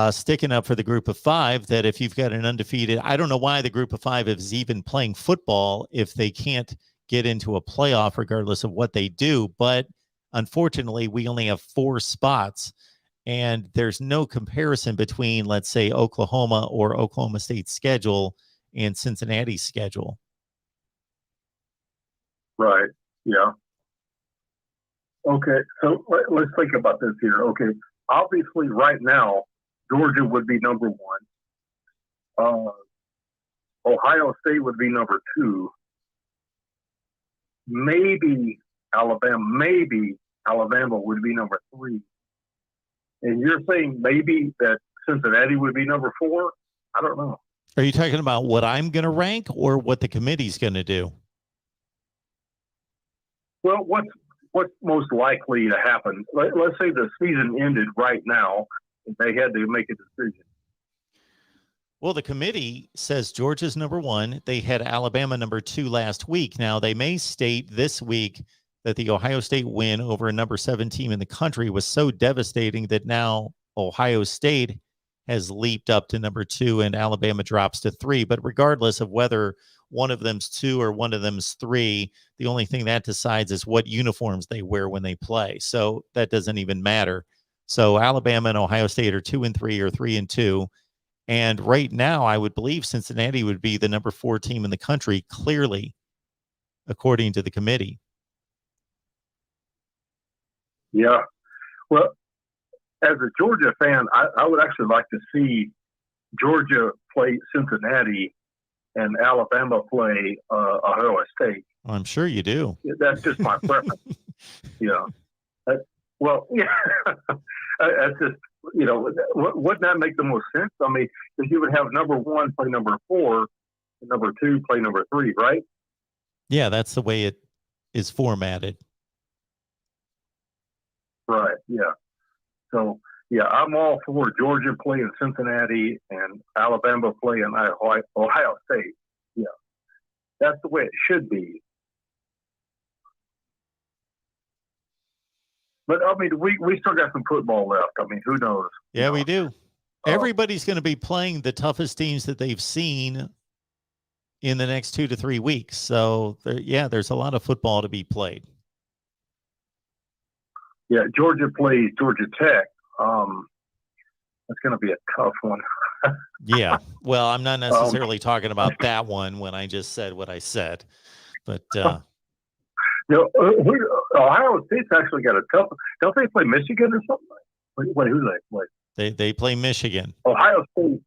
[SPEAKER 1] sticking up for the group of five, that if you've got an undefeated, I don't know why the group of five is even playing football if they can't get into a playoff regardless of what they do. But unfortunately, we only have 4 spots, and there's no comparison between, let's say, Oklahoma or Oklahoma State's schedule and Cincinnati's schedule.
[SPEAKER 12] Right. Yeah. Okay. So let's think about this here. Okay. Obviously, right now, Georgia would be number one. Ohio State would be number 2. Maybe Alabama would be number 3. And you're saying maybe that Cincinnati would be number 4? I don't know.
[SPEAKER 1] Are you talking about what I'm going to rank or what the committee's going to do?
[SPEAKER 12] Well, what's most likely to happen? Let's say the season ended right now and they had to make a decision.
[SPEAKER 1] Well, the committee says Georgia's number 1. They had Alabama number 2 last week. Now, they may state this week that the Ohio State win over a number 7 team in the country was so devastating that now Ohio State has leaped up to number 2 and Alabama drops to 3. But regardless of whether one of them's 2 or one of them's 3, the only thing that decides is what uniforms they wear when they play. So that doesn't even matter. So Alabama and Ohio State are 2 and 3 or 3 and 2. And right now, I would believe Cincinnati would be the number 4 team in the country, clearly, according to the committee.
[SPEAKER 12] Yeah. Well, as a Georgia fan, I would actually like to see Georgia play Cincinnati and Alabama play Ohio State.
[SPEAKER 1] I'm sure you do.
[SPEAKER 12] That's just my preference. Yeah. Well, yeah. That's just, wouldn't that make the most sense? I mean, because you would have number 1 play number 4, and number 2 play number 3, right?
[SPEAKER 1] Yeah, that's the way it is formatted.
[SPEAKER 12] Right. Yeah. So, yeah, I'm all for Georgia playing Cincinnati and Alabama playing Ohio State. Yeah. That's the way it should be. But, I mean, we still got some football left. I mean, who knows?
[SPEAKER 1] Yeah, we do. Everybody's going to be playing the toughest teams that they've seen in the next 2 to 3 weeks. So, there's a lot of football to be played.
[SPEAKER 12] Yeah, Georgia plays Georgia Tech. That's going to be a tough one.
[SPEAKER 1] Yeah. Well, I'm not necessarily talking about that one when I just said what I said. But
[SPEAKER 12] Ohio State's actually got a tough. Don't they play Michigan or something? Wait, who do they play?
[SPEAKER 1] They play Michigan.
[SPEAKER 12] Ohio State.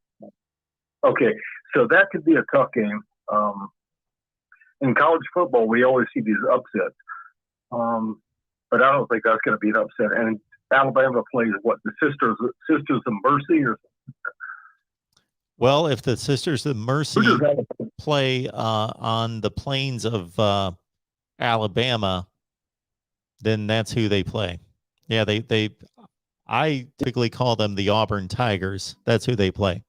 [SPEAKER 12] Okay, so that could be a tough game. In college football, we always see these upsets, but I don't think that's going to be an upset. And Alabama plays what, the Sisters of Mercy or something?
[SPEAKER 1] Well, if the Sisters of Mercy play on the plains of Alabama, then that's who they play. Yeah, I typically call them the Auburn Tigers. That's who they play.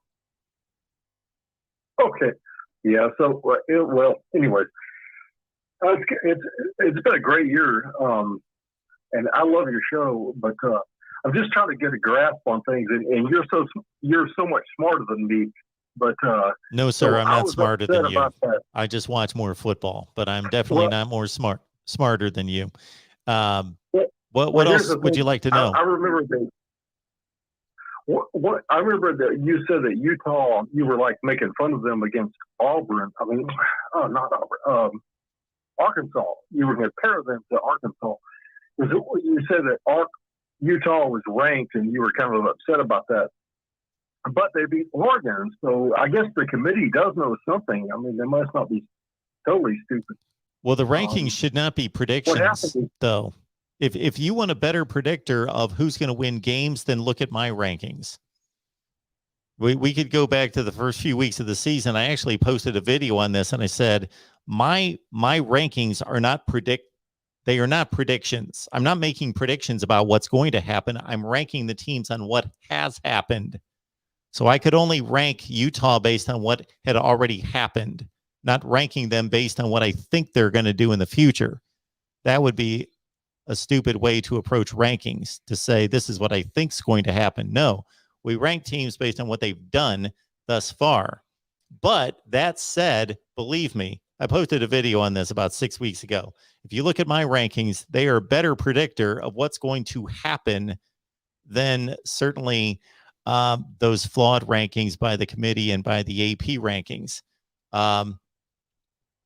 [SPEAKER 12] Okay. Yeah. So, anyways, it's been a great year, and I love your show. But I'm just trying to get a grasp on things, and you're so much smarter than me. But
[SPEAKER 1] no, sir,
[SPEAKER 12] so
[SPEAKER 1] I'm
[SPEAKER 12] I
[SPEAKER 1] not
[SPEAKER 12] was
[SPEAKER 1] smarter
[SPEAKER 12] upset
[SPEAKER 1] than you.
[SPEAKER 12] about that.
[SPEAKER 1] I just watch more football, but I'm definitely not more smarter than you. What
[SPEAKER 12] here's
[SPEAKER 1] else
[SPEAKER 12] the
[SPEAKER 1] would
[SPEAKER 12] thing.
[SPEAKER 1] you like to know?
[SPEAKER 12] I remember that. I remember that you said that Utah, you were like making fun of them against Auburn. I mean, not Auburn, Arkansas. You were comparing them to Arkansas. You said that Utah was ranked, and you were kind of upset about that. But they beat Oregon, so I guess the committee does know something. I mean, they must not be totally stupid.
[SPEAKER 1] Well, the rankings should not be predictions, though. If you want a better predictor of who's going to win games, then look at my rankings. We could go back to the first few weeks of the season. I actually posted a video on this, and I said my rankings are not they are not predictions. I'm not making predictions about what's going to happen. I'm ranking the teams on what has happened. So I could only rank Utah based on what had already happened, not ranking them based on what I think they're going to do in the future. That would be a stupid way to approach rankings, to say this is what I think is going to happen. No, we rank teams based on what they've done thus far. But that said, believe me, I posted a video on this about 6 weeks ago. If you look at my rankings, they are a better predictor of what's going to happen than certainly those flawed rankings by the committee and by the AP rankings.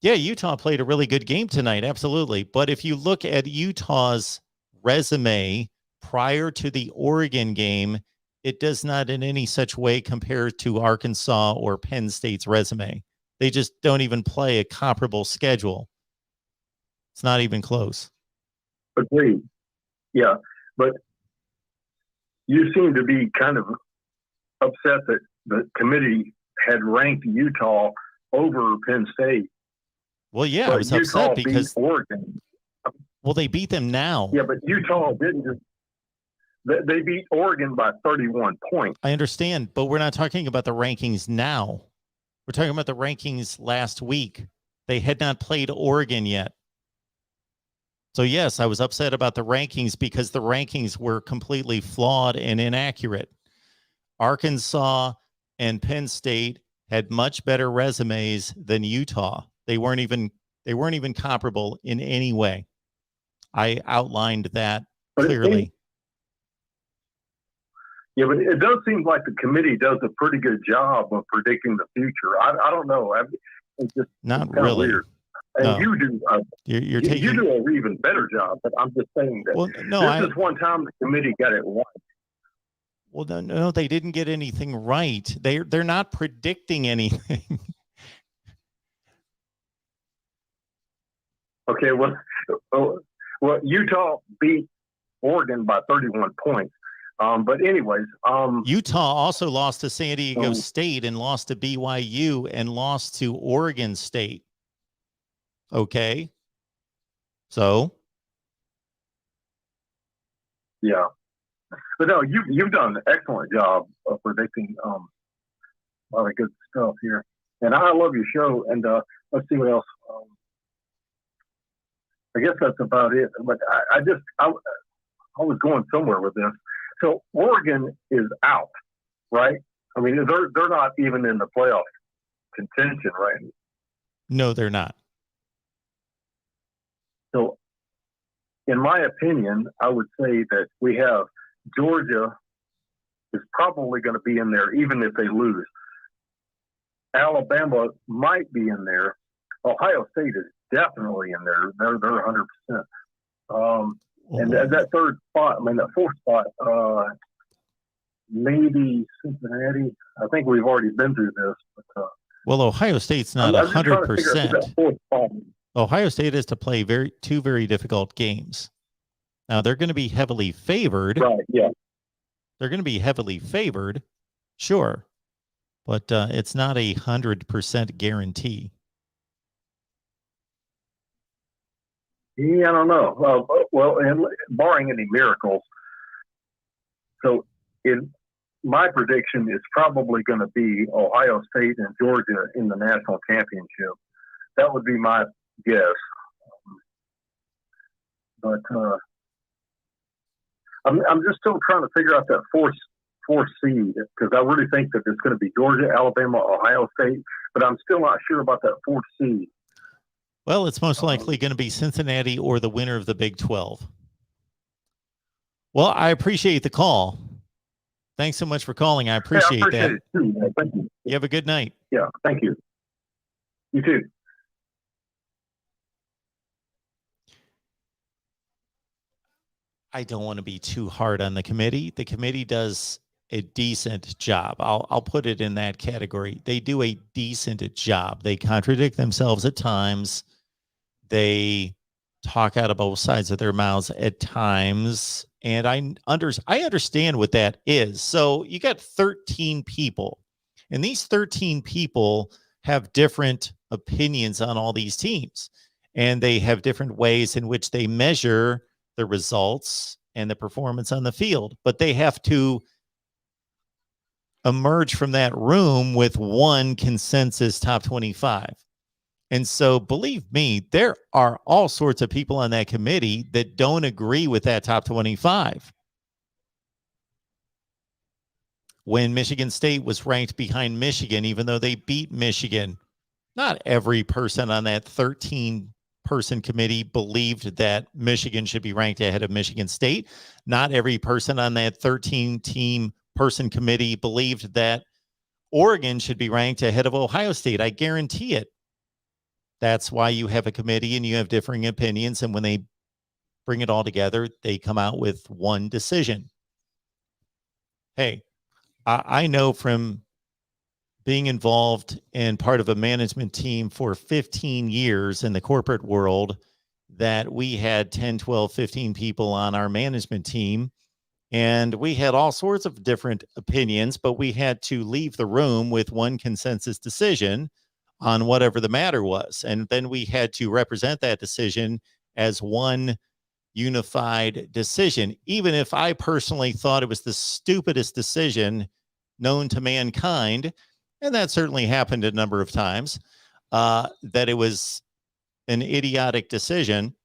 [SPEAKER 1] Yeah, Utah played a really good game tonight, absolutely. But if you look at Utah's resume prior to the Oregon game, it does not in any such way compare to Arkansas or Penn State's resume. They just don't even play a comparable schedule. It's not even close.
[SPEAKER 12] Agreed. Yeah, but you seem to be kind of upset that the committee had ranked Utah over Penn State.
[SPEAKER 1] Well, yeah,
[SPEAKER 12] but
[SPEAKER 1] I was
[SPEAKER 12] Utah
[SPEAKER 1] upset because
[SPEAKER 12] beat Oregon.
[SPEAKER 1] Well, they beat them now.
[SPEAKER 12] Yeah, but Utah didn't. They beat Oregon by 31 points.
[SPEAKER 1] I understand, but we're not talking about the rankings now. We're talking about the rankings last week. They had not played Oregon yet. So, yes, I was upset about the rankings because the rankings were completely flawed and inaccurate. Arkansas and Penn State had much better resumes than Utah. They weren't even comparable in any way. I outlined that clearly.
[SPEAKER 12] Yeah, but it does seem like the committee does a pretty good job of predicting the future. I don't know. It's just
[SPEAKER 1] not really.
[SPEAKER 12] Weird. And
[SPEAKER 1] no.
[SPEAKER 12] You do.
[SPEAKER 1] You're taking.
[SPEAKER 12] You do an even better job. But I'm just saying that.
[SPEAKER 1] Well, no,
[SPEAKER 12] this is one time the committee got it right.
[SPEAKER 1] Well, no, they didn't get anything right. They're not predicting anything.
[SPEAKER 12] Okay, well, Utah beat Oregon by 31 points. But anyways,
[SPEAKER 1] Utah also lost to San Diego State and lost to BYU and lost to Oregon State. Okay, so
[SPEAKER 12] yeah, but no, you've done an excellent job of predicting a lot of good stuff here, and I love your show. And let's see what else. I guess that's about it. But I was going somewhere with this. So Oregon is out, right? I mean, they're not even in the playoff contention, right?
[SPEAKER 1] No, they're not.
[SPEAKER 12] So, in my opinion, I would say that we have Georgia is probably going to be in there, even if they lose. Alabama might be in there. Ohio State is definitely in there. They're 100%. And that third spot, that fourth spot, maybe Cincinnati. I think we've already been through this. But,
[SPEAKER 1] well, Ohio State's not 100%. Ohio State has to play two very difficult games. Now they're going to be heavily favored.
[SPEAKER 12] Right. Yeah.
[SPEAKER 1] They're going to be heavily favored, sure, but it's not 100% guarantee.
[SPEAKER 12] Yeah, I don't know. Well, and barring any miracles, So my prediction is probably going to be Ohio State and Georgia in the national championship. That would be my guess. But I'm just still trying to figure out that fourth seed, because I really think that it's going to be Georgia, Alabama, Ohio State, but I'm still not sure about that fourth seed.
[SPEAKER 1] Well, it's most likely going to be Cincinnati or the winner of the Big 12. Well, I appreciate the call. Thanks so much for calling. I appreciate that.
[SPEAKER 12] It too, man. Thank you.
[SPEAKER 1] You have a good night.
[SPEAKER 12] Yeah, thank you. You too.
[SPEAKER 1] I don't want to be too hard on the committee. The committee does a decent job. I'll put it in that category. They do a decent job. They contradict themselves at times. They talk out of both sides of their mouths at times. And I understand what that is. So you got 13 people, and these 13 people have different opinions on all these teams, and they have different ways in which they measure the results and the performance on the field, but they have to emerge from that room with one consensus top 25. And so, believe me, there are all sorts of people on that committee that don't agree with that top 25. When Michigan State was ranked behind Michigan, even though they beat Michigan, not every person on that 13-person committee believed that Michigan should be ranked ahead of Michigan State. Not every person on that 13-person committee believed that Oregon should be ranked ahead of Ohio State. I guarantee it. That's why you have a committee and you have differing opinions. And when they bring it all together, they come out with one decision. Hey, I know from being involved and part of a management team for 15 years in the corporate world that we had 10, 12, 15 people on our management team. And we had all sorts of different opinions, but we had to leave the room with one consensus decision on whatever the matter was. And then we had to represent that decision as one unified decision, even if I personally thought it was the stupidest decision known to mankind. And that certainly happened a number of times, that it was an idiotic decision.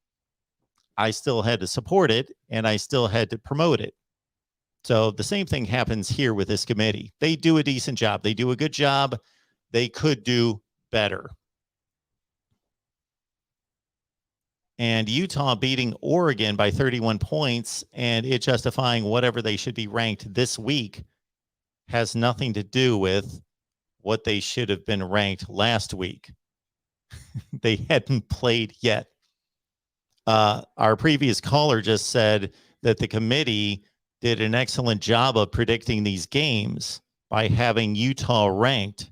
[SPEAKER 1] I still had to support it and I still had to promote it. So the same thing happens here with this committee. They do a decent job. They do a good job. They could do better. And Utah beating Oregon by 31 points and it justifying whatever they should be ranked this week has nothing to do with what they should have been ranked last week. They hadn't played yet. Our previous caller just said that the committee did an excellent job of predicting these games by having Utah ranked.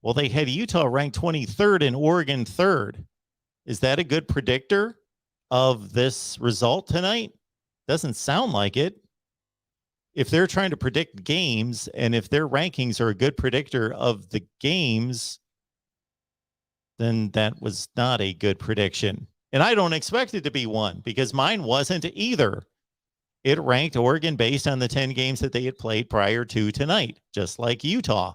[SPEAKER 1] Well, they had Utah ranked 23rd and Oregon 3rd. Is that a good predictor of this result tonight? Doesn't sound like it. If they're trying to predict games and if their rankings are a good predictor of the games, then that was not a good prediction. And I don't expect it to be one because mine wasn't either. It ranked Oregon based on the 10 games that they had played prior to tonight, just like Utah.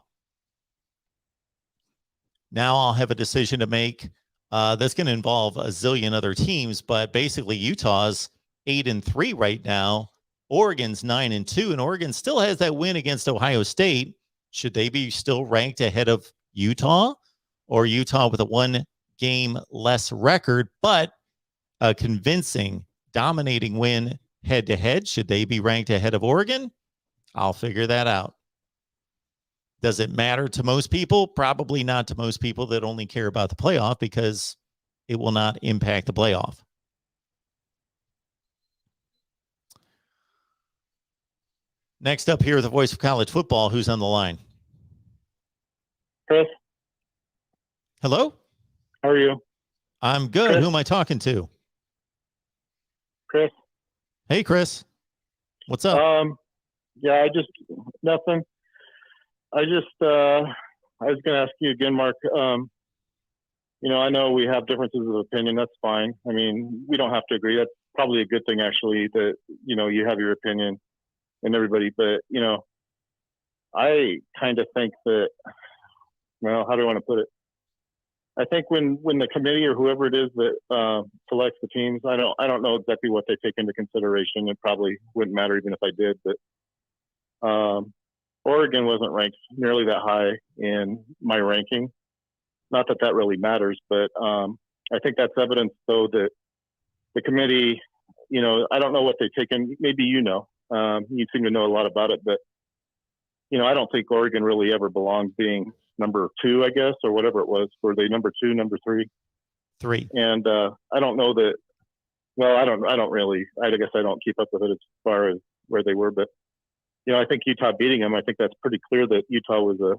[SPEAKER 1] Now I'll have a decision to make that's going to involve a zillion other teams, but basically Utah's 8-3 right now. Oregon's 9-2, and Oregon still has that win against Ohio State. Should they be still ranked ahead of Utah, or Utah with a one-game less record, but a convincing, dominating win head-to-head? Should they be ranked ahead of Oregon? I'll figure that out. Does it matter to most people? Probably not to most people that only care about the playoff, because it will not impact the playoff. Next up here, the voice of college football. Who's on the line?
[SPEAKER 8] Chris.
[SPEAKER 1] Hello?
[SPEAKER 8] How are you?
[SPEAKER 1] I'm good.
[SPEAKER 8] Chris.
[SPEAKER 1] Who am I talking to?
[SPEAKER 8] Chris.
[SPEAKER 1] Hey, Chris. What's up?
[SPEAKER 8] Yeah, nothing. I was going to ask you again, Mark. I know we have differences of opinion. That's fine. I mean, we don't have to agree. That's probably a good thing, actually, that, you have your opinion.
[SPEAKER 12] and everybody, but I kind of think that, well, how do I want to put it? I think when the committee or whoever it is that selects the teams, I don't know exactly what they take into consideration. It probably wouldn't matter even if I did, but Oregon wasn't ranked nearly that high in my ranking. Not that that really matters, but I think that's evidence, though, that the committee, I don't know what they take in. Maybe you seem to know a lot about it, but I don't think Oregon really ever belonged being number 2, I guess, or whatever it was. Were they number 2, number 3?
[SPEAKER 1] 3.
[SPEAKER 12] And I don't know that. Well, I don't really. I guess I don't keep up with it as far as where they were, but I think Utah beating them. I think that's pretty clear that Utah was a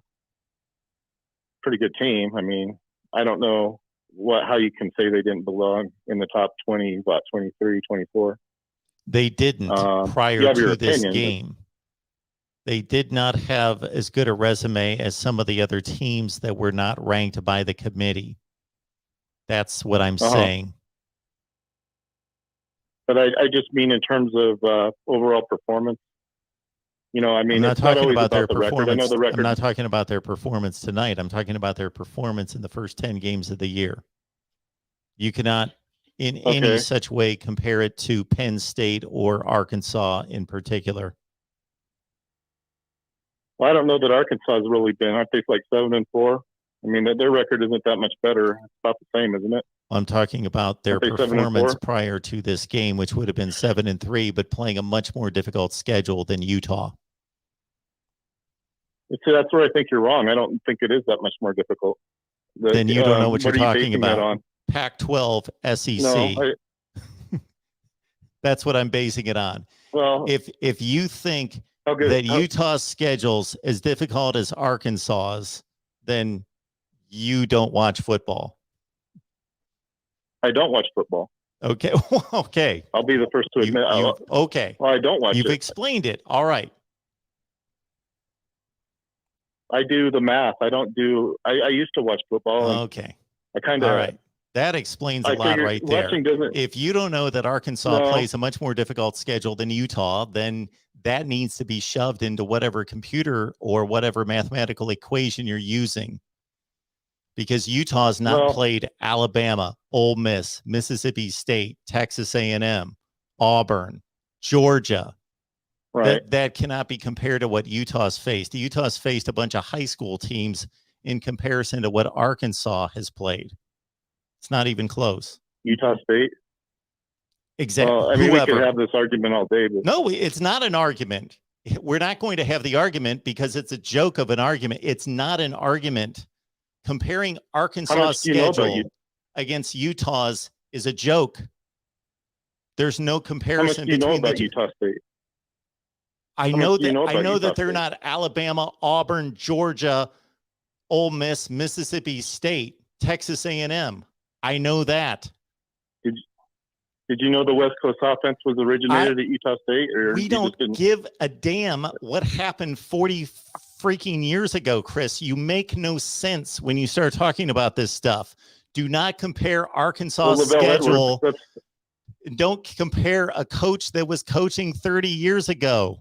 [SPEAKER 12] pretty good team. I mean, I don't know how you can say they didn't belong in the top 20, 23, 24.
[SPEAKER 1] They didn't prior to this game. They did not have as good a resume as some of the other teams that were not ranked by the committee. That's what I'm saying.
[SPEAKER 12] But I just mean in terms of overall performance. I mean,
[SPEAKER 1] I'm not talking about their
[SPEAKER 12] the
[SPEAKER 1] performance.
[SPEAKER 12] record. I know the record.
[SPEAKER 1] I'm not talking about their performance tonight. I'm talking about their performance in the first 10 games of the year. You cannot in any such way compare it to Penn State or Arkansas in particular.
[SPEAKER 12] Well, I don't know that Arkansas has really been. Aren't they like 7-4? I mean, their record isn't that much better. It's about the same, isn't it?
[SPEAKER 1] I'm talking about their performance prior to this game, which would have been 7-3, but playing a much more difficult schedule than Utah.
[SPEAKER 12] See, that's where I think you're wrong. I don't think it is that much more difficult.
[SPEAKER 1] Then you don't know what you're talking about.
[SPEAKER 12] On?
[SPEAKER 1] Pac-12, SEC. No, that's what I'm basing it on.
[SPEAKER 12] Well,
[SPEAKER 1] if you think that Utah's schedule's as difficult as Arkansas's, then you don't watch football.
[SPEAKER 12] I don't watch football.
[SPEAKER 1] Okay. Okay.
[SPEAKER 12] I'll be the first to admit.
[SPEAKER 1] Okay.
[SPEAKER 12] Well, I don't watch it.
[SPEAKER 1] You've explained it. All right.
[SPEAKER 12] I do the math. I don't do. I used to watch football.
[SPEAKER 1] Okay.
[SPEAKER 12] I kind of.
[SPEAKER 1] All right. That explains a lot right there. If you don't know that Arkansas plays a much more difficult schedule than Utah, then that needs to be shoved into whatever computer or whatever mathematical equation you're using. Because Utah's not played Alabama, Ole Miss, Mississippi State, Texas A&M, Auburn, Georgia.
[SPEAKER 12] Right.
[SPEAKER 1] That cannot be compared to what Utah's faced. Utah's faced a bunch of high school teams in comparison to what Arkansas has played. It's not even close.
[SPEAKER 12] Utah State?
[SPEAKER 1] Exactly.
[SPEAKER 12] Well, I mean, we could have this argument all day. But...
[SPEAKER 1] No, it's not an argument. We're not going to have the argument because it's a joke of an argument. It's not an argument. Comparing Arkansas's schedule against Utah's is a joke. There's no comparison between the two.
[SPEAKER 12] Utah State?
[SPEAKER 1] I know that they're not Alabama, Auburn, Georgia, Ole Miss, Mississippi State, Texas A&M. I know that.
[SPEAKER 12] Did you know the West Coast offense was originated at Utah State? Or
[SPEAKER 1] we don't give a damn what happened 40 freaking years ago, Chris. You make no sense when you start talking about this stuff. Do not compare Arkansas's schedule. Don't compare a coach that was coaching 30 years ago.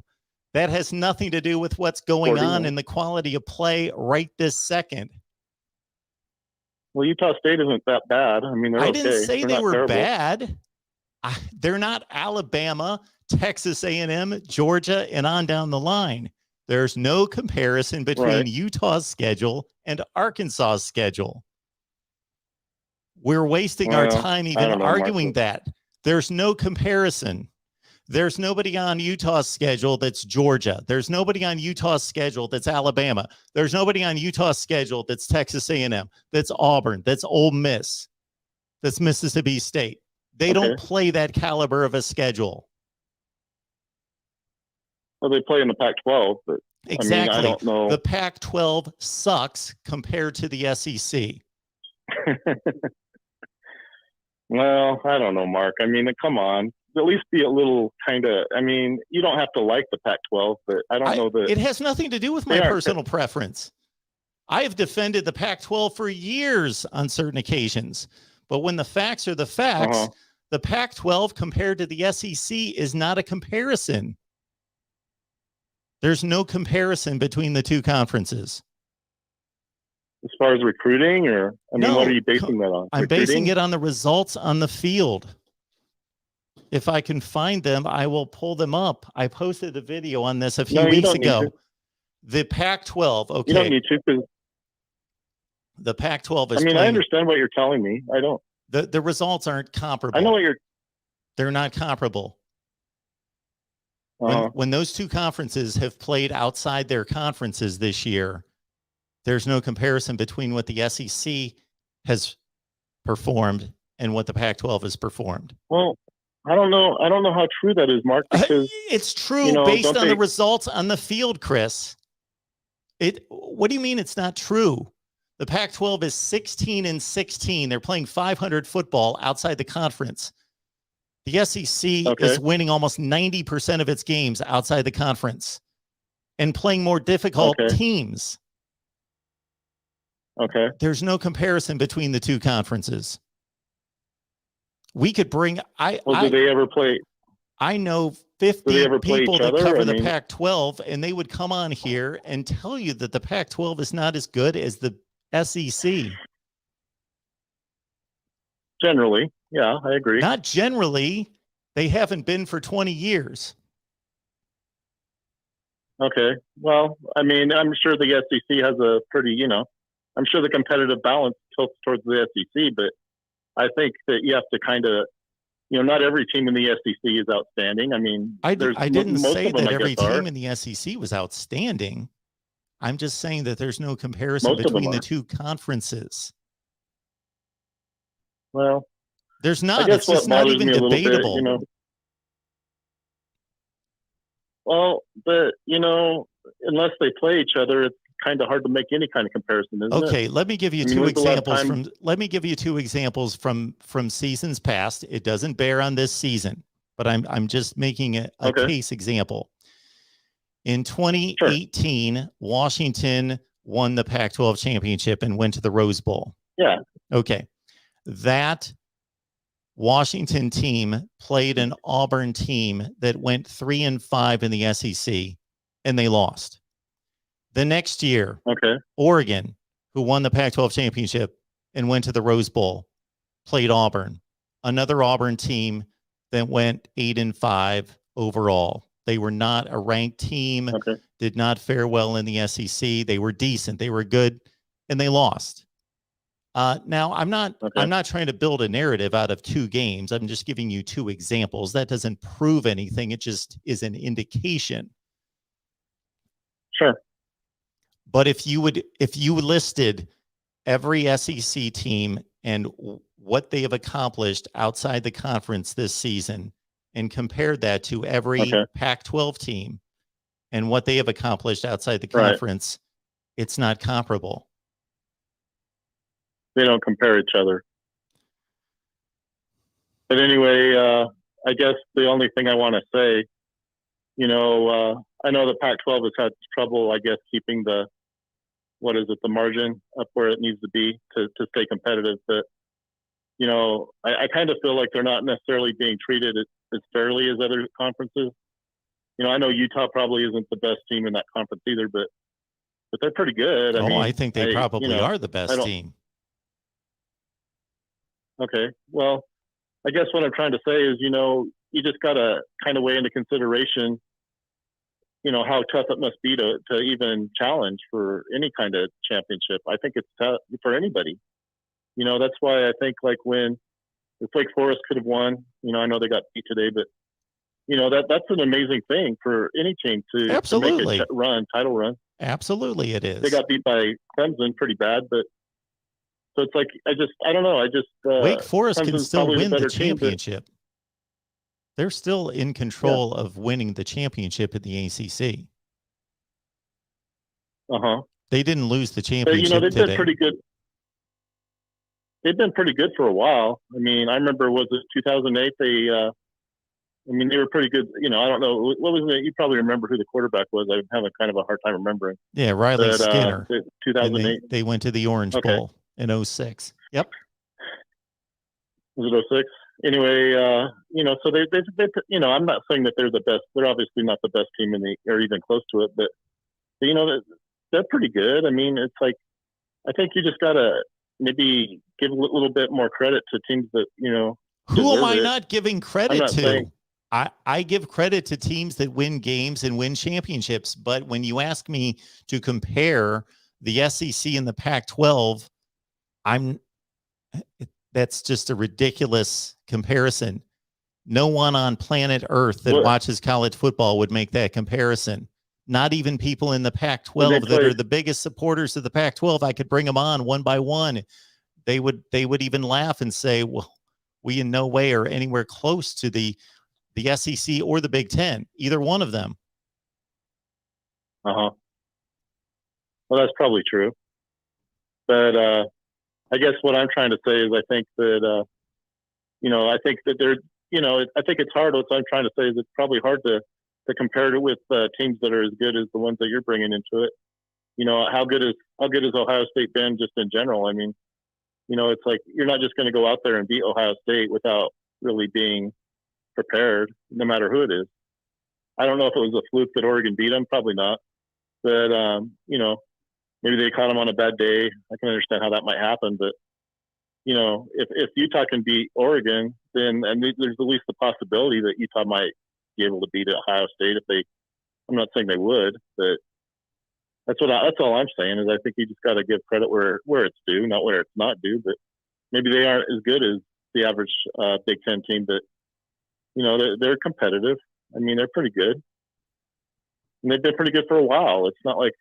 [SPEAKER 1] That has nothing to do with what's going on in the quality of play right this second.
[SPEAKER 12] Well, Utah State isn't that bad. I mean, I
[SPEAKER 1] didn't say they were bad. They're not Alabama, Texas A&M, Georgia, and on down the line. There's no comparison between Utah's schedule and Arkansas's schedule. We're wasting our time even arguing that. There's no comparison. There's nobody on Utah's schedule that's Georgia. There's nobody on Utah's schedule that's Alabama. There's nobody on Utah's schedule that's Texas A&M, that's Auburn, that's Ole Miss, that's Mississippi State. They don't play that caliber of a schedule.
[SPEAKER 12] Well, they play in the Pac-12, but
[SPEAKER 1] exactly.
[SPEAKER 12] I mean, I don't know.
[SPEAKER 1] The Pac-12 sucks compared to the SEC.
[SPEAKER 12] Well, I don't know, Mark. I mean, come on. At least be a little kind of, I mean, you don't have to like the Pac-12, but I don't know that.
[SPEAKER 1] It has nothing to do with my personal preference. I have defended the Pac-12 for years on certain occasions, but when the facts are the facts, the Pac-12 compared to the SEC is not a comparison. There's no comparison between the two conferences.
[SPEAKER 13] As far as recruiting, or I mean,
[SPEAKER 1] No,
[SPEAKER 13] what are you basing that on?
[SPEAKER 1] I'm
[SPEAKER 13] Recruiting?
[SPEAKER 1] basing it on the results on the field. If I can find them, I will pull them up. I posted a video on this a few weeks ago. The Pac-12, okay.
[SPEAKER 13] You don't need to, because
[SPEAKER 1] the Pac-12 is
[SPEAKER 13] I mean,
[SPEAKER 1] playing,
[SPEAKER 13] I understand what you're telling me. I don't.
[SPEAKER 1] the results aren't comparable.
[SPEAKER 13] I know what you're.
[SPEAKER 1] They're not comparable. When those two conferences have played outside their conferences this year, there's no comparison between what the SEC has performed and what the Pac-12 has performed.
[SPEAKER 13] Well, I don't know. I don't know how true that is, Mark, because
[SPEAKER 1] it's true based on the results on the field, Chris. What do you mean it's not true? The Pac-12 is 16-16. They're playing 500 football outside the conference. The SEC is winning almost 90% of its games outside the conference and playing more difficult teams.
[SPEAKER 13] Okay.
[SPEAKER 1] There's no comparison between the two conferences. We could bring.
[SPEAKER 13] Do they ever play?
[SPEAKER 1] I know 50 people that cover the Pac-12, and they would come on here and tell you that the Pac-12 is not as good as the SEC.
[SPEAKER 13] Generally, yeah, I agree.
[SPEAKER 1] Not generally. They haven't been for 20 years.
[SPEAKER 13] Okay. Well, I mean, I'm sure the SEC has a pretty, I'm sure the competitive balance tilts towards the SEC, but I think that you have to kind of, not every team in the SEC is outstanding. I mean,
[SPEAKER 1] I didn't say that every team in the SEC was outstanding. I'm just saying that there's no comparison between the two conferences.
[SPEAKER 13] Well,
[SPEAKER 1] there's not. It's just not even debatable.
[SPEAKER 13] Well, but unless they play each other, it's kind of hard to make any kind of comparison, isn't it?
[SPEAKER 1] Okay, let me give you two examples from. Let me give you two examples from seasons past. It doesn't bear on this season, but I'm just making a case example. In 2018, Washington won the Pac-12 championship and went to the Rose Bowl.
[SPEAKER 13] Yeah.
[SPEAKER 1] Okay. That Washington team played an Auburn team that went 3-5 in the SEC, and they lost. The next year, Oregon, who won the Pac-12 championship and went to the Rose Bowl, played Auburn, another Auburn team that went 8-5 overall. They were not a ranked team, did not fare well in the SEC. They were decent, they were good, and they lost. Now, I'm not trying to build a narrative out of two games. I'm just giving you two examples. That doesn't prove anything. It just is an indication.
[SPEAKER 13] Sure.
[SPEAKER 1] But if you listed every SEC team and what they have accomplished outside the conference this season and compared that to every Pac-12 team and what they have accomplished outside the conference, it's not comparable.
[SPEAKER 13] They don't compare each other. But anyway, I guess the only thing I want to say, I know the Pac-12 has had trouble, I guess, keeping the margin up where it needs to be to stay competitive. But, I kind of feel like they're not necessarily being treated as fairly as other conferences. I know Utah probably isn't the best team in that conference either, but they're pretty good.
[SPEAKER 1] I think they probably are the best team.
[SPEAKER 13] Okay. Well, I guess what I'm trying to say is, you just got to kind of weigh into consideration, how tough it must be to even challenge for any kind of championship. I think it's tough for anybody. That's why I think like when the Wake Forest could have won, I know they got beat today, but that's an amazing thing for any team to make a title run.
[SPEAKER 1] Absolutely, it is.
[SPEAKER 13] They got beat by Clemson pretty bad, but so it's like I don't know.
[SPEAKER 1] Wake Forest
[SPEAKER 13] Clemson's
[SPEAKER 1] can still win the
[SPEAKER 13] team,
[SPEAKER 1] championship. They're still in control of winning the championship in the ACC. They didn't lose the championship
[SPEAKER 13] they've
[SPEAKER 1] today.
[SPEAKER 13] been pretty good. They've been pretty good for a while. I mean, I remember, was it 2008? They were pretty good. I don't know. What was it? You probably remember who the quarterback was. I'm having kind of a hard time remembering.
[SPEAKER 1] Yeah, Riley Skinner.
[SPEAKER 13] 2008.
[SPEAKER 1] They went to the Orange Bowl in 06. Yep.
[SPEAKER 13] Was it 06? anyway, so they, I'm not saying that they're the best. They're obviously not the best team or even close to it, but they're pretty good. I mean, it's like, I think you just gotta maybe give a little bit more credit to teams that,
[SPEAKER 1] Who am I
[SPEAKER 13] deserve it.
[SPEAKER 1] not giving credit
[SPEAKER 13] I'm not
[SPEAKER 1] to?
[SPEAKER 13] saying-
[SPEAKER 1] I give credit to teams that win games and win championships. But when you ask me to compare the SEC and the Pac-12, that's just a ridiculous comparison. No one on planet Earth that watches college football would make that comparison. Not even people in the Pac-12 that are the biggest supporters of the Pac-12. I could bring them on one by one. They would even laugh and say, well, we in no way are anywhere close to the SEC or the Big Ten, either one of them.
[SPEAKER 13] Well, that's probably true. But I guess what I'm trying to say is I think that, I think that I think it's hard. What I'm trying to say is it's probably hard to compare it with teams that are as good as the ones that you're bringing into it. How good has Ohio State been just in general? I mean, it's like you're not just going to go out there and beat Ohio State without really being prepared, no matter who it is. I don't know if it was a fluke that Oregon beat them, probably not. But maybe they caught them on a bad day. I can understand how that might happen, but if Utah can beat Oregon, then there's at least the possibility that Utah might be able to beat Ohio State if they. I'm not saying they would, but that's all I'm saying is I think you just got to give credit where it's due, not where it's not due. But maybe they aren't as good as the average Big Ten team, but they're competitive. I mean, they're pretty good, and they've been pretty good for a while. It's not like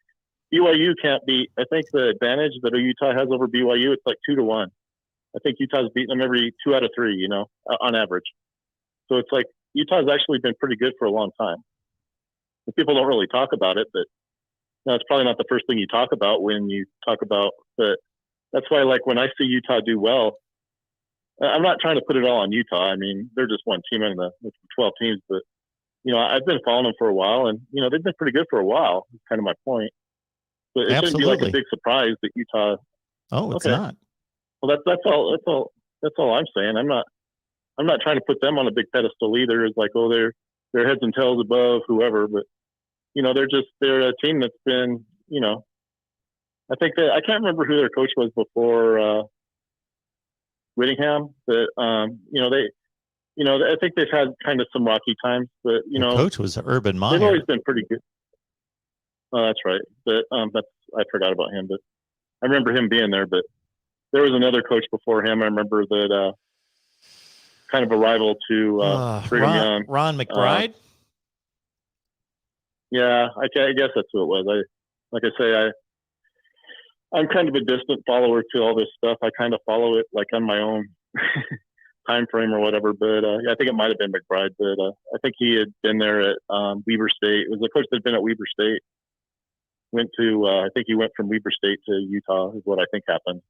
[SPEAKER 13] BYU can't beat. I think the advantage that Utah has over BYU, it's like 2-1. I think Utah's beaten them every 2 out of 3, on average. So it's like Utah's actually been pretty good for a long time. And people don't really talk about it, but it's probably not the first thing you talk about when you talk about. But that's why, like, when I see Utah do well, I'm not trying to put it all on Utah. I mean, they're just one team in the 12 teams, but I've been following them for a while, and they've been pretty good for a while. That's kind of my point. But it shouldn't be like a big surprise that Utah.
[SPEAKER 1] Oh, it's not.
[SPEAKER 13] Well, that's all I'm saying. I'm not trying to put them on a big pedestal either. It's like, oh, they're heads and tails above whoever, but they're a team that's been, I think that I can't remember who their coach was before Whittingham, but I think they've had kind of some rocky times, but
[SPEAKER 1] the coach was Urban Meyer.
[SPEAKER 13] They've always been pretty good. Oh, that's right. But I forgot about him, but I remember him being there. But there was another coach before him. I remember that kind of a rival to Brigham Young.
[SPEAKER 1] Ron McBride?
[SPEAKER 13] Yeah, I guess that's who it was. I'm kind of a distant follower to all this stuff. I kind of follow it like on my own time frame or whatever. But I think it might have been McBride. But I think he had been there at Weber State. It was the coach that had been at Weber State. I think he went from Weber State to Utah is what I think happened.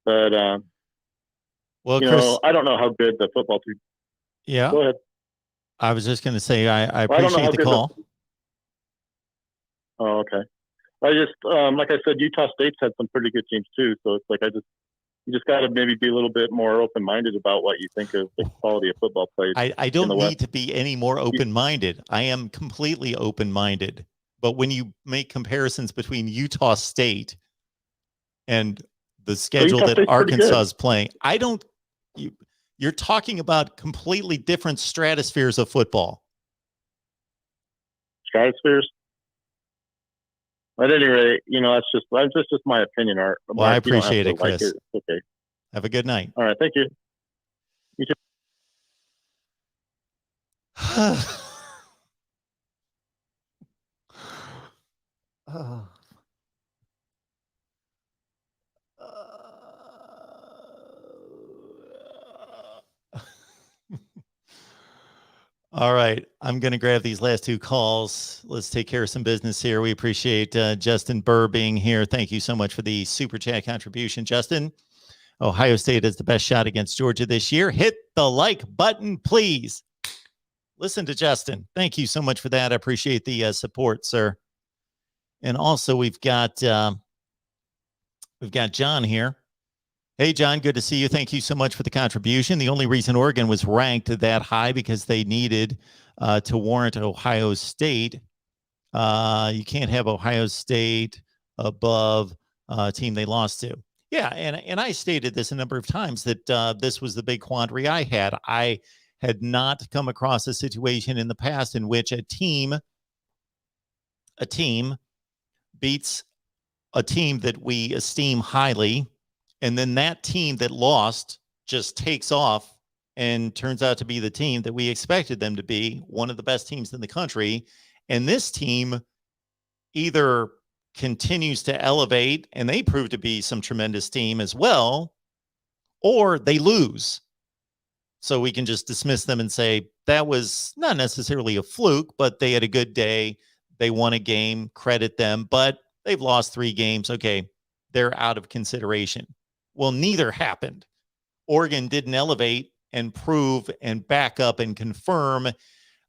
[SPEAKER 13] But
[SPEAKER 1] well, Chris,
[SPEAKER 13] I don't know how good the football team.
[SPEAKER 1] Yeah,
[SPEAKER 13] go ahead.
[SPEAKER 1] I was just going to say I appreciate the call.
[SPEAKER 13] Oh, okay. I just like I said, Utah State's had some pretty good teams too. So it's like you just got to maybe be a little bit more open-minded about what you think of the quality of football played.
[SPEAKER 1] I don't need to be any more open-minded. I am completely open-minded. But when you make comparisons between Utah State and the schedule that Arkansas is playing, you're talking about completely different stratospheres of football.
[SPEAKER 13] Stratospheres? At any rate, that's just my opinion, Art.
[SPEAKER 1] Well, I appreciate it, Chris.
[SPEAKER 13] Okay.
[SPEAKER 1] Have a good night.
[SPEAKER 13] All right. Thank you. You too.
[SPEAKER 1] All right. I'm going to grab these last two calls. Let's take care of some business here. We appreciate Justin Burr being here. Thank you so much for the super chat contribution, Justin. Ohio State is the best shot against Georgia this year. Hit the like button, please. Listen to Justin. Thank you so much for that. I appreciate the support, sir. And also we've got John here. Hey, John, good to see you. Thank you so much for the contribution. The only reason Oregon was ranked that high because they needed to warrant Ohio State. You can't have Ohio State above a team they lost to. Yeah, and I stated this a number of times that this was the big quandary I had. I had not come across a situation in the past in which a team beats a team that we esteem highly, and then that team that lost just takes off and turns out to be the team that we expected them to be, one of the best teams in the country. And this team either continues to elevate, and they prove to be some tremendous team as well, or they lose. So we can just dismiss them and say that was not necessarily a fluke, but they had a good day. They won a game, credit them, but they've lost 3 games. Okay, they're out of consideration. Well, neither happened. Oregon didn't elevate and prove and back up and confirm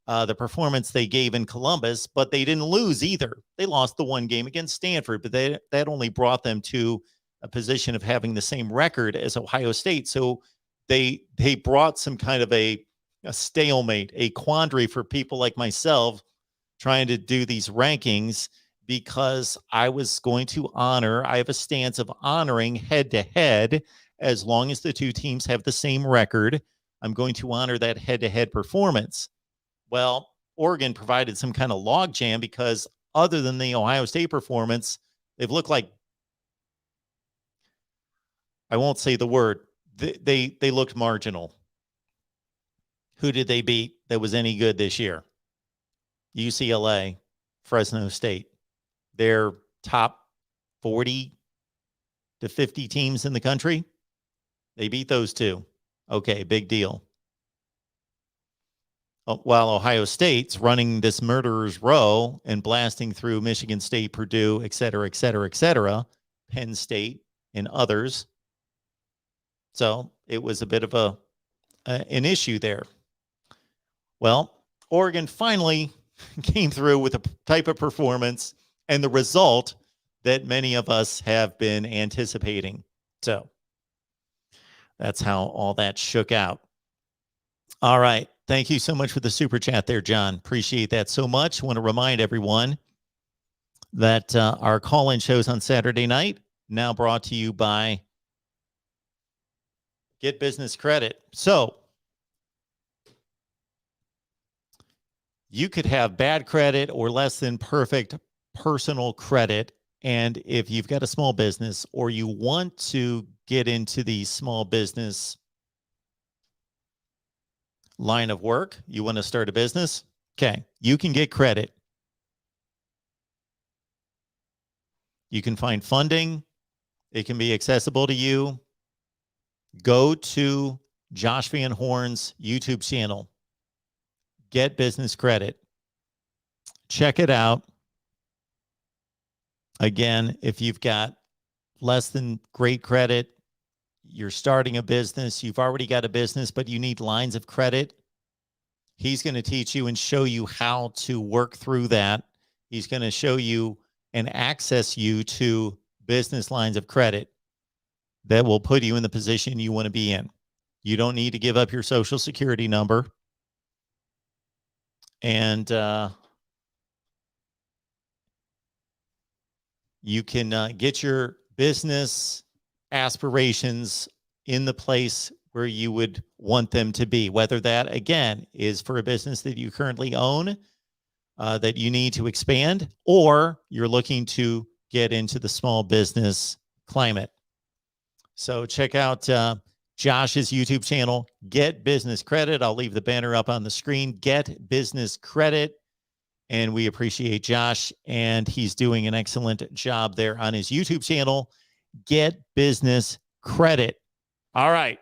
[SPEAKER 1] the performance they gave in Columbus, but they didn't lose either. They lost the 1 game against Stanford, but that only brought them to a position of having the same record as Ohio State. So they brought some kind of a stalemate, a quandary for people like myself trying to do these rankings, because I was going to I have a stance of honoring head to head. As long as the 2 teams have the same record, I'm going to honor that head to head performance. Well, Oregon provided some kind of logjam because other than the Ohio State performance, they've looked like, I won't say the word, they looked marginal. Who did they beat that was any good this year? UCLA, Fresno State. They're top 40 to 50 teams in the country. They beat those 2. Okay, big deal. While Ohio State's running this murderer's row and blasting through Michigan State, Purdue, et cetera, Penn State, and others. So it was a bit of an issue there. Well, Oregon finally came through with a type of performance and the result that many of us have been anticipating. So that's how all that shook out. All right. Thank you so much for the super chat there, John. Appreciate that so much. Want to remind everyone that our call-in shows on Saturday night, now brought to you by Get Business Credit. So you could have bad credit or less than perfect personal credit. And if you've got a small business or you want to get into the small business line of work, you want to start a business, okay, you can get credit. You can find funding. It can be accessible to you. Go to Josh Van Horn's YouTube channel, Get Business Credit. Check it out. Again, if you've got less than great credit, you're starting a business, you've already got a business, but you need lines of credit, he's going to teach you and show you how to work through that. He's going to show you and access you to business lines of credit that will put you in the position you want to be in. You don't need to give up your Social Security number. And you can get your business aspirations in the place where you would want them to be, whether that, again, is for a business that you currently own that you need to expand, or you're looking to get into the small business climate. So check out Josh's YouTube channel, Get Business Credit. I'll leave the banner up on the screen, Get Business Credit. And we appreciate Josh, and he's doing an excellent job there on his YouTube channel, Get Business Credit. All right,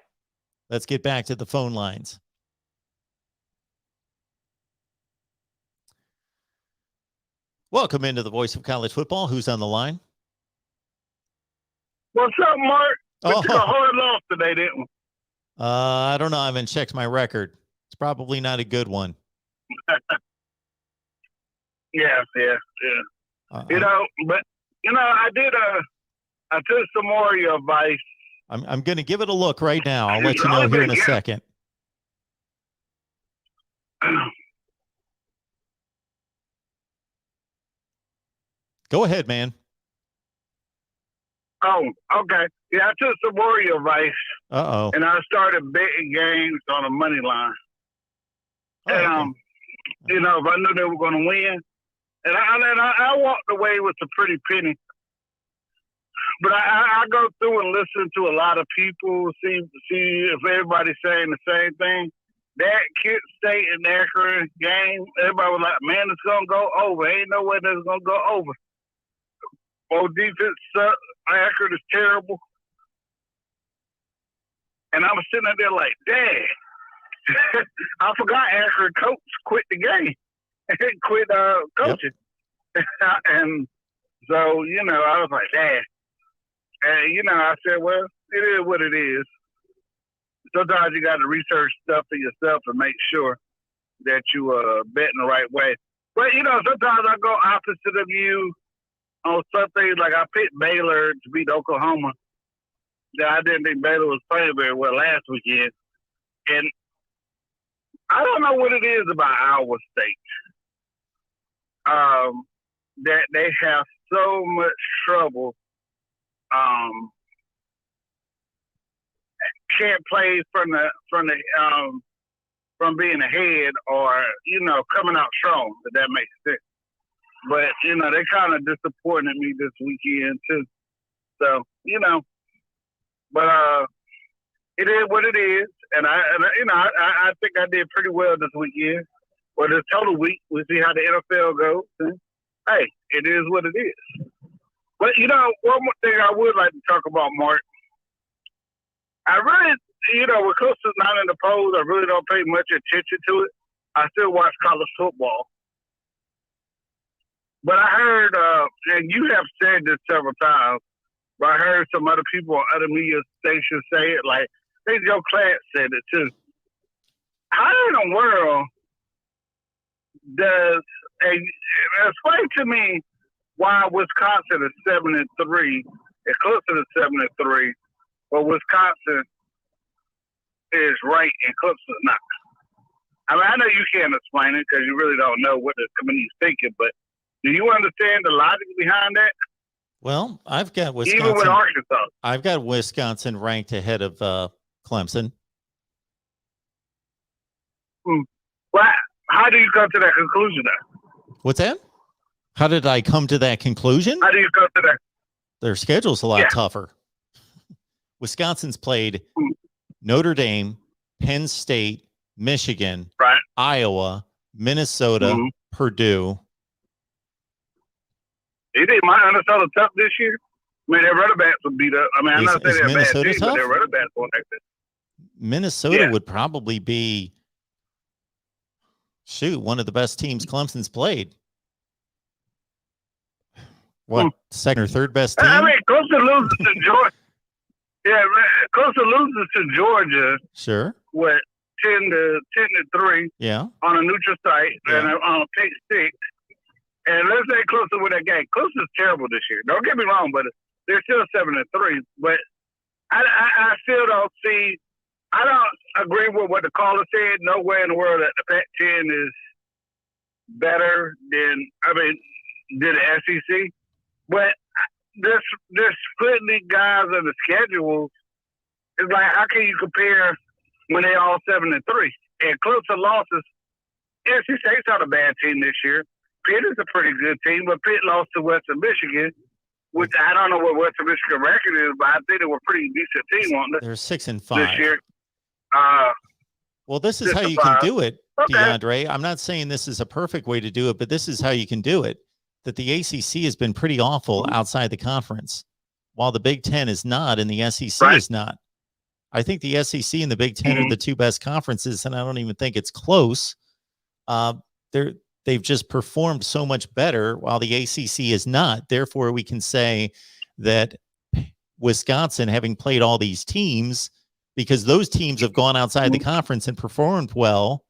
[SPEAKER 1] let's get back to the phone lines. Welcome into the Voice of College Football. Who's on the line?
[SPEAKER 14] What's up, Mark? We
[SPEAKER 1] Oh.
[SPEAKER 14] took a hard loss today, didn't we?
[SPEAKER 1] I don't know. I haven't checked my record. It's probably not a good one.
[SPEAKER 14] Yeah. But I took some more of your advice
[SPEAKER 1] I'm going to give it a look right now. I'll let you know here in a second. Go ahead, man.
[SPEAKER 14] Oh, okay. Yeah, I took some Warrior advice.
[SPEAKER 1] Uh-oh.
[SPEAKER 14] And I started betting games on a money line.
[SPEAKER 1] Oh,
[SPEAKER 14] and,
[SPEAKER 1] okay.
[SPEAKER 14] you know, if I knew they were going to win. And I walked away with a pretty penny. But I go through and listen to a lot of people, see if everybody's saying the same thing. That Kent State and Akron game, everybody was like, man, it's going to go over. Ain't no way that's going to go over. Oh, defense sucks. Akron is terrible. And I was sitting there like, dang. I forgot Akron coach quit the game. Quit coaching. Yep. And so, you know, I was like, dang. And, you know, I said, well, it is what it is. Sometimes you got to research stuff for yourself and make sure that you betting the right way. But, you know, sometimes I go opposite of you on some things. Like I picked Baylor to beat Oklahoma. Yeah, I didn't think Baylor was playing very well last weekend. And I don't know what it is about Iowa State. That they have so much trouble. Can't play from being ahead or, you know, coming out strong, if that makes sense. But, you know, they kind of disappointed me this weekend too. So, you know, but it is what it is. And I think I did pretty well this weekend. Well, this total week, we'll see how the NFL goes. And, hey, it is what it is. But, you know, one more thing I would like to talk about, Mark. I really, you know, with Clemson's not in the polls, I really don't pay much attention to it. I still watch college football. But I heard, and you have said this several times, but I heard some other people on other media stations say it, like, I think Joe Clatt said it too. How in the world does, explain to me why Wisconsin is 7-3 and Clemson is 7-3, but Wisconsin is right and Clemson is not. I mean, I know you can't explain it because you really don't know what the committee's thinking, but do you understand the logic behind that?
[SPEAKER 1] Well, I've got Wisconsin.
[SPEAKER 14] Even with Arkansas.
[SPEAKER 1] I've got Wisconsin ranked ahead of Clemson.
[SPEAKER 14] Well, how do you come to that conclusion then?
[SPEAKER 1] What's that? How did I come to that conclusion?
[SPEAKER 14] How do you come to that?
[SPEAKER 1] Their schedule's a lot tougher. Wisconsin's played Notre Dame, Penn State, Michigan, Iowa, Minnesota, Purdue.
[SPEAKER 14] You think Minnesota tough this year? I mean, their running backs would beat up. I mean, I'm not saying they're bad team, but their running backs won't like that.
[SPEAKER 1] Minnesota would probably be, one of the best teams Clemson's played. What, second or third best team?
[SPEAKER 14] I mean, Clemson loses to Georgia. Yeah, Clemson loses to Georgia.
[SPEAKER 1] Sure.
[SPEAKER 14] What, 10-3?
[SPEAKER 1] Yeah.
[SPEAKER 14] On a neutral site and on a pick 6. And let's say Clemson with that game. Clemson's terrible this year. Don't get me wrong, but they're still 7-3. But I still don't see. I don't agree with what the caller said. Nowhere in the world that the Pac-10 is better than the SEC. But this splitting these guys in the schedules is like, how can you compare when they all 7-3? And Clemson losses. NC State's not a bad team this year. Pitt is a pretty good team, but Pitt lost to Western Michigan, which I don't know what Western Michigan record is, but I think they were a pretty decent team on this.
[SPEAKER 1] They're 6-5
[SPEAKER 14] this year.
[SPEAKER 1] Well, this is how you can do it, DeAndre. I'm not saying this is a perfect way to do it, but this is how you can do it. That the ACC has been pretty awful outside the conference, while the Big Ten is not and the SEC is not. I think the SEC and the Big Ten are the two best conferences, and I don't even think it's close. They've just performed so much better, while the ACC is not. Therefore, we can say that Wisconsin, having played all these teams, because those teams have gone outside the conference and performed well,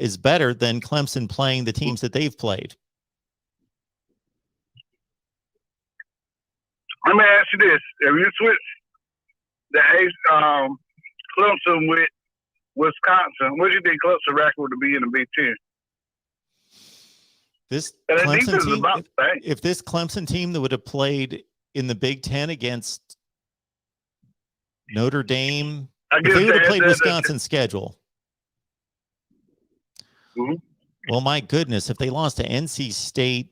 [SPEAKER 1] is better than Clemson playing the teams that they've played.
[SPEAKER 14] Let me ask you this. If you switch the Clemson with Wisconsin. What do you think Clemson record would be in the Big Ten?
[SPEAKER 1] This
[SPEAKER 14] And the
[SPEAKER 1] Clemson
[SPEAKER 14] defense is
[SPEAKER 1] team,
[SPEAKER 14] about the same.
[SPEAKER 1] if this Clemson team that would have played in the Big Ten against Notre Dame,
[SPEAKER 14] I
[SPEAKER 1] if
[SPEAKER 14] guess
[SPEAKER 1] they would have
[SPEAKER 14] they-
[SPEAKER 1] played
[SPEAKER 14] they-
[SPEAKER 1] Wisconsin's schedule.
[SPEAKER 14] Mhm.
[SPEAKER 1] Well, my goodness, if they lost to NC State,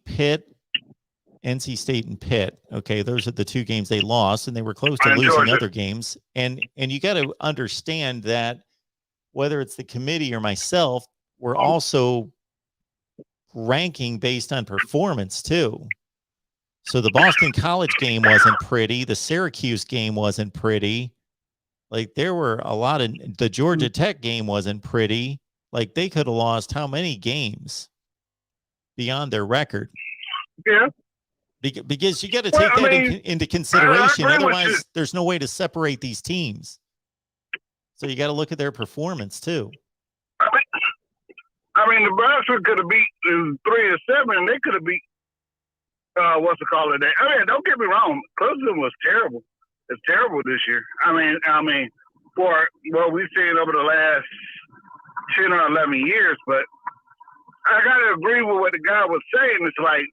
[SPEAKER 1] NC State and Pitt, okay, those are the two games they lost, and they were close to
[SPEAKER 14] And
[SPEAKER 1] losing
[SPEAKER 14] Georgia.
[SPEAKER 1] other games. And you got to understand that whether it's the committee or myself, we're also ranking based on performance too. So the Boston College game wasn't pretty. The Syracuse game wasn't pretty. Like there were a lot of the Georgia Tech game wasn't pretty. Like they could have lost how many games beyond their record?
[SPEAKER 14] Yeah.
[SPEAKER 1] Because you got to
[SPEAKER 14] Well,
[SPEAKER 1] take
[SPEAKER 14] I
[SPEAKER 1] that
[SPEAKER 14] mean,
[SPEAKER 1] into consideration.
[SPEAKER 14] I agree with you.
[SPEAKER 1] Otherwise, there's no way to separate these teams. So you got to look at their performance too.
[SPEAKER 14] I mean, Nebraska could have beat 3-7, and they could have beat what's it called today? I mean, don't get me wrong, Clemson was terrible. It's terrible this year. I mean, for what we've seen over the last 10 or 11 years, but I gotta agree with what the guy was saying. It's like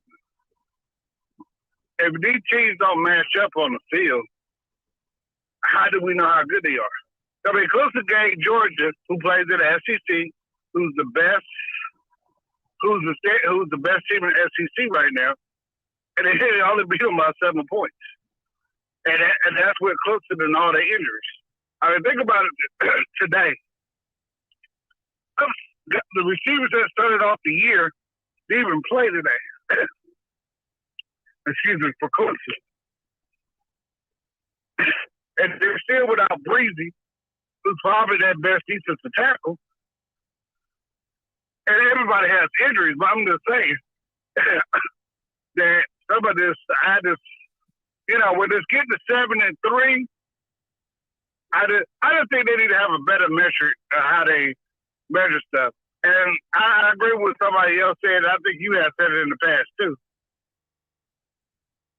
[SPEAKER 14] if these teams don't match up on the field, how do we know how good they are? I mean, Clemson gave Georgia, who plays in the SEC, who's the best team in the SEC right now, and they only beat them by 7 points. And that's with Clemson and all their injuries. I mean, think about it today. The receivers that started off the year didn't even play today. Excuse me, for Clemson. And they're still without Breezy, who's probably their best defensive tackle. And everybody has injuries, but I'm just saying that some of this, when it's getting to 7-3, I just think they need to have a better measure of how they measure stuff. And I agree with somebody else saying, I think you have said it in the past too.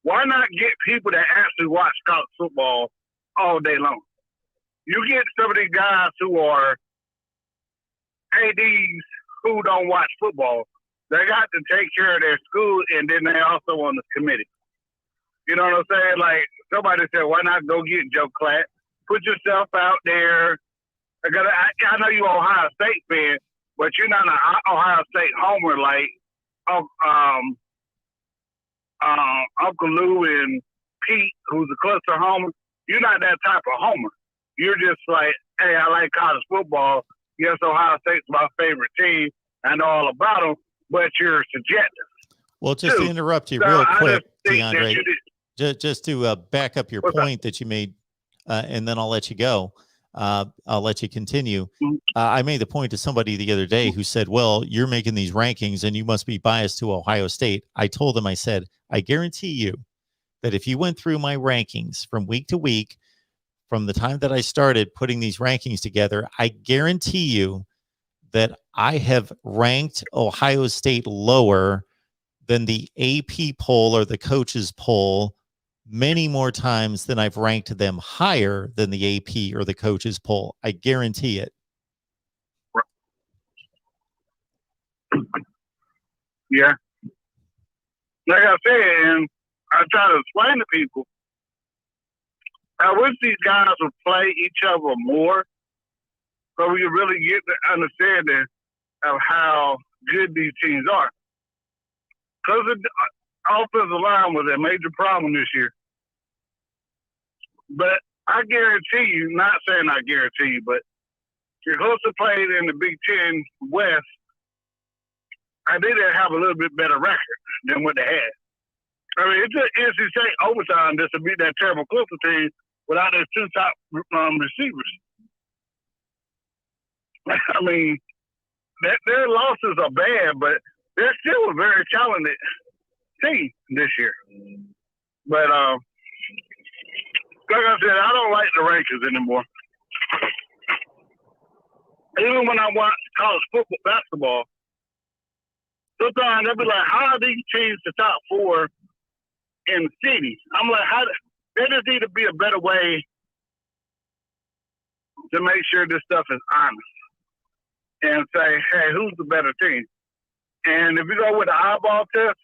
[SPEAKER 14] Why not get people that actually watch college football all day long? You get some of these guys who are ADs who don't watch football. They got to take care of their school, and then they also on the committee. You know what I'm saying? Like somebody said, why not go get Joe Klatt? Put yourself out there. I know you're Ohio State fan, but you're not an Ohio State homer like Uncle Lou and Pete, who's a cluster homer. You're not that type of homer. You're just like, hey, I like college football. Yes, Ohio State's my favorite team. I know all about them, but you're subjective.
[SPEAKER 1] Well, just to interrupt you real quick, DeAndre, just to back up your point that you made, and then I'll let you go. I'll let you continue. I made the point to somebody the other day who said, well, you're making these rankings and you must be biased to Ohio State. I told them, I said, I guarantee you that if you went through my rankings from week to week, from the time that I started putting these rankings together, I guarantee you that I have ranked Ohio State lower than the AP poll or the coaches poll many more times than I've ranked them higher than the AP or the coaches poll. I guarantee it.
[SPEAKER 14] Yeah. Like I said, and I try to explain to people, I wish these guys would play each other more so we could really get the understanding of how good these teams are. Because the offensive line was a major problem this year. But I guarantee you, not saying I guarantee you, but if Clemson played in the Big Ten West, I think they'd have a little bit better record than what they had. I mean, it's just NC State overtime just to beat that terrible Clemson team without their two top receivers. I mean, their losses are bad, but they're still a very talented team this year. But like I said, I don't like the rankings anymore. Even when I watch college football, basketball, sometimes they'll be like, how are these teams the top 4 in the city? I'm like, there just need to be a better way to make sure this stuff is honest and say, hey, who's the better team? And if you go with the eyeball test,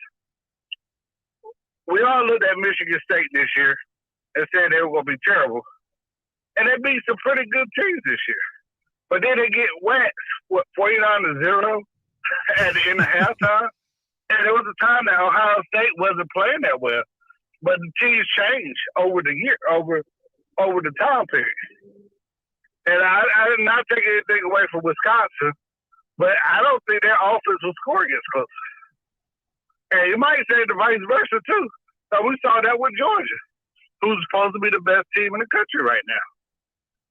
[SPEAKER 14] we all looked at Michigan State this year and said they were going to be terrible. And they beat some pretty good teams this year. But then they get waxed, 49-0 at the end of halftime. And there was a time that Ohio State wasn't playing that well. But the teams changed over the year, over the time period. And I did not take anything away from Wisconsin, but I don't think their offense will score against Clemson. And you might say the vice versa, too. So we saw that with Georgia, who's supposed to be the best team in the country right now.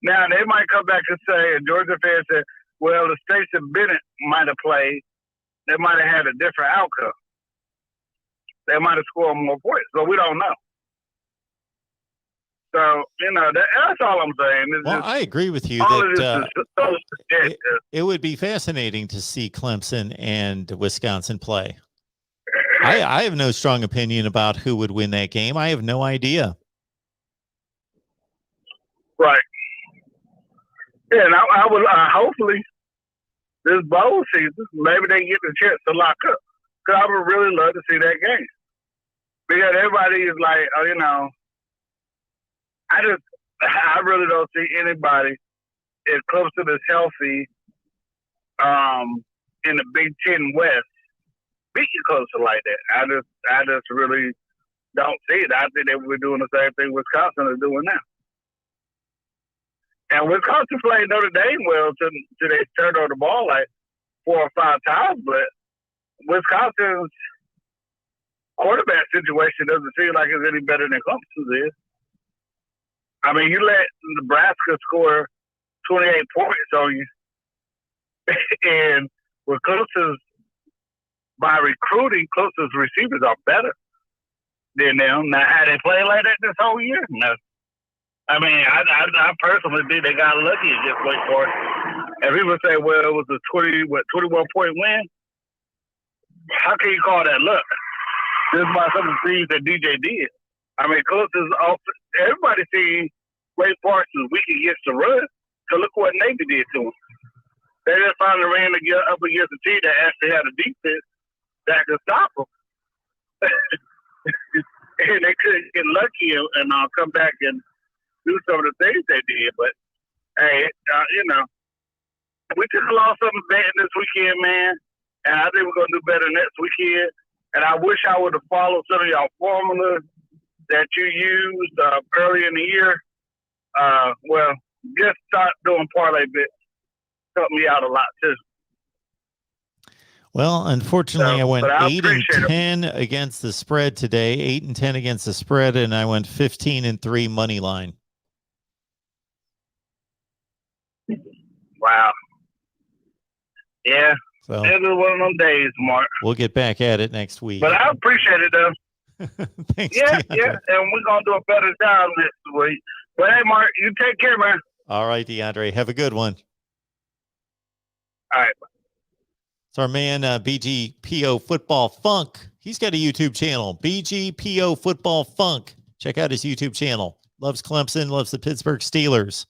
[SPEAKER 14] Now, they might come back and say, and Georgia fans say, well, the Stetson Bennett might have played. They might have had a different outcome. They might have scored more points, but we don't know. So, that's all I'm saying.
[SPEAKER 1] Well, I agree with you that it would be fascinating to see Clemson and Wisconsin play. I have no strong opinion about who would win that game. I have no idea.
[SPEAKER 14] Right. Yeah, and I would hopefully this bowl season, maybe they get the chance to lock up. Because I would really love to see that game. Because everybody is like, I really don't see anybody, if Clemson is healthy, in the Big Ten West, beating Clemson like that. I just really don't see it. I think they were doing the same thing Wisconsin is doing now. And Wisconsin played Notre Dame well till they turned over the ball like 4 or 5 times, but Wisconsin's quarterback situation doesn't seem like it's any better than Clemson's is. I mean, you let Nebraska score 28 points on you, and with Clemson's, by recruiting, Clemson's receivers are better than them. Now, had they played like that this whole year? No. I mean, I personally think they got lucky against Wake Forest. And people say, well, it was a 21-point win. How can you call that luck? This is by some of the things that DJ did. I mean, Clemson's everybody sees Wake Forest is weak against the run. So look what Navy did to them. They just finally ran up against a team that actually had a defense that could stop them. And they couldn't get lucky and come back and do some of the things they did. But, hey, we took a loss of betting this weekend, man. And I think we're going to do better next weekend. And I wish I would have followed some of y'all formulas that you used early in the year. Well, just start doing parlay bits. Helped me out a lot, too.
[SPEAKER 1] Well, unfortunately, I went 8-10 against the spread today, 8-10 against the spread, and I went 15-3 money line.
[SPEAKER 14] Wow. Yeah.
[SPEAKER 1] So
[SPEAKER 14] it was one of them days, Mark.
[SPEAKER 1] We'll get back at it next week.
[SPEAKER 14] But I appreciate it, though.
[SPEAKER 1] Thanks,
[SPEAKER 14] yeah,
[SPEAKER 1] DeAndre.
[SPEAKER 14] yeah. And we're going to do a better job next week. But, hey, Mark, you take care, man.
[SPEAKER 1] All right, DeAndre. Have a good one.
[SPEAKER 14] All right.
[SPEAKER 1] It's our man, BGPO Football Funk. He's got a YouTube channel, BGPO Football Funk. Check out his YouTube channel. Loves Clemson, loves the Pittsburgh Steelers.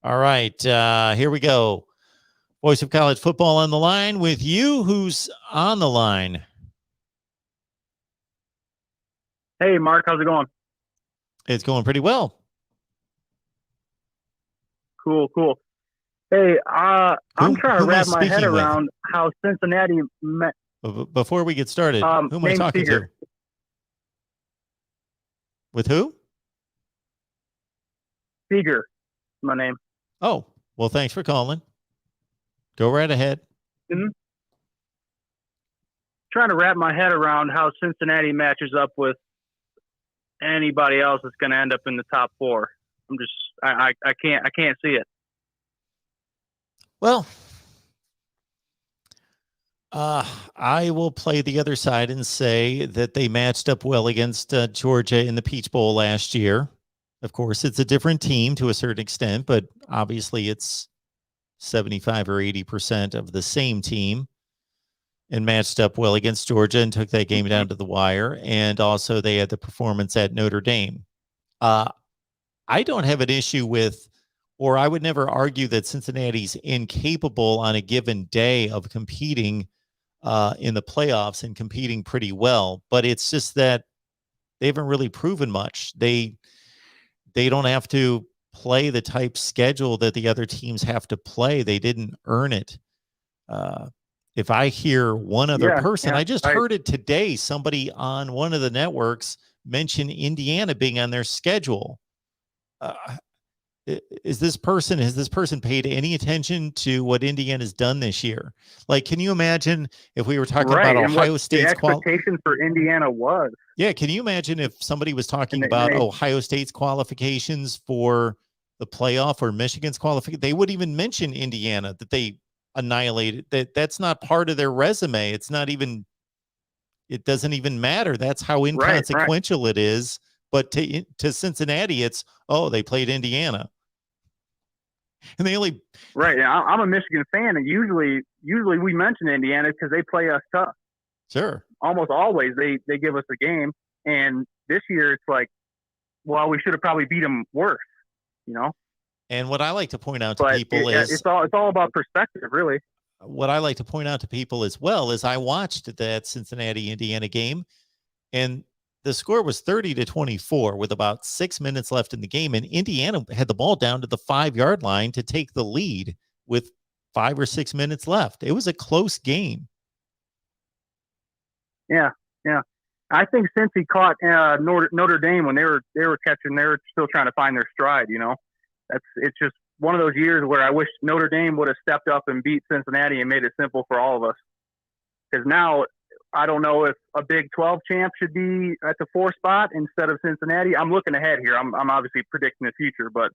[SPEAKER 1] All right, here we go. Voice of College Football on the line with you. Who's on the line?
[SPEAKER 15] Hey, Mark, how's it going?
[SPEAKER 1] It's going pretty well.
[SPEAKER 15] Cool. Hey, I'm trying to wrap my head around how Cincinnati met.
[SPEAKER 1] Before we get started, who am I talking to? With who?
[SPEAKER 15] Seeger, my name.
[SPEAKER 1] Oh, well, thanks for calling. Go right ahead.
[SPEAKER 15] Mm-hmm. Trying to wrap my head around how Cincinnati matches up with anybody else that's going to end up in the top 4. I can't see it.
[SPEAKER 1] Well, I will play the other side and say that they matched up well against Georgia in the Peach Bowl last year. Of course, it's a different team to a certain extent, but obviously it's 75 or 80% of the same team, and matched up well against Georgia and took that game down to the wire. And also they had the performance at Notre Dame. I don't have an issue with or I would never argue that Cincinnati's incapable on a given day of competing in the playoffs and competing pretty well. But it's just that they haven't really proven much. They don't have to play the type schedule that the other teams have to play. They didn't earn it. If I hear one other person, I just heard it today, somebody on one of the networks mention Indiana being on their schedule. Has this person paid any attention to what Indiana's done this year? Like, can you imagine if we were talking about Ohio State's
[SPEAKER 15] expectation for Indiana was?
[SPEAKER 1] Yeah, can you imagine if somebody was talking about Ohio State's qualifications for the playoff or Michigan's qualification? They would even mention Indiana, that they annihilated. That's not part of their resume. It's not even. It doesn't even matter. That's how inconsequential it is. But to Cincinnati, it's they played Indiana. And they only
[SPEAKER 15] I'm a Michigan fan, and usually we mention Indiana because they play us tough.
[SPEAKER 1] Sure.
[SPEAKER 15] Almost always they give us a game, and this year it's like, well, we should have probably beat them worse, you know.
[SPEAKER 1] And what I like to point out to people is
[SPEAKER 15] it's all about perspective, really.
[SPEAKER 1] What I like to point out to people as well is I watched that Cincinnati Indiana game, and the score was 30-24 with about 6 minutes left in the game. And Indiana had the ball down to the 5-yard line to take the lead with 5 or 6 minutes left. It was a close game.
[SPEAKER 15] Yeah. I think since he caught Notre Dame when they were catching, they were still trying to find their stride. You know, it's just one of those years where I wish Notre Dame would have stepped up and beat Cincinnati and made it simple for all of us. Because now, I don't know if a Big 12 champ should be at the 4 spot instead of Cincinnati. I'm looking ahead here. I'm obviously predicting the future, but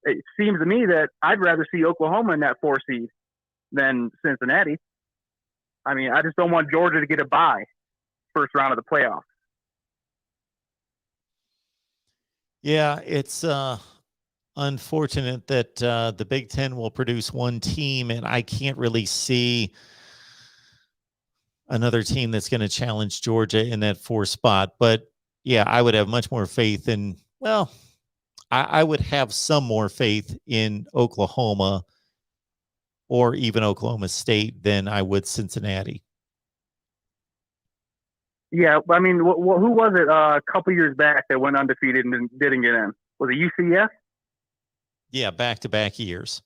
[SPEAKER 15] it seems to me that I'd rather see Oklahoma in that 4 seed than Cincinnati. I mean, I just don't want Georgia to get a bye first round of the playoffs.
[SPEAKER 1] Yeah, it's unfortunate that the Big Ten will produce one team, and I can't really see another team that's going to challenge Georgia in that 4 spot. But yeah, I would have much more faith in, I would have some more faith in Oklahoma or even Oklahoma State than I would Cincinnati.
[SPEAKER 15] Yeah, I mean, who was it a couple years back that went undefeated and didn't get in? Was it UCF?
[SPEAKER 1] Yeah, back-to-back years.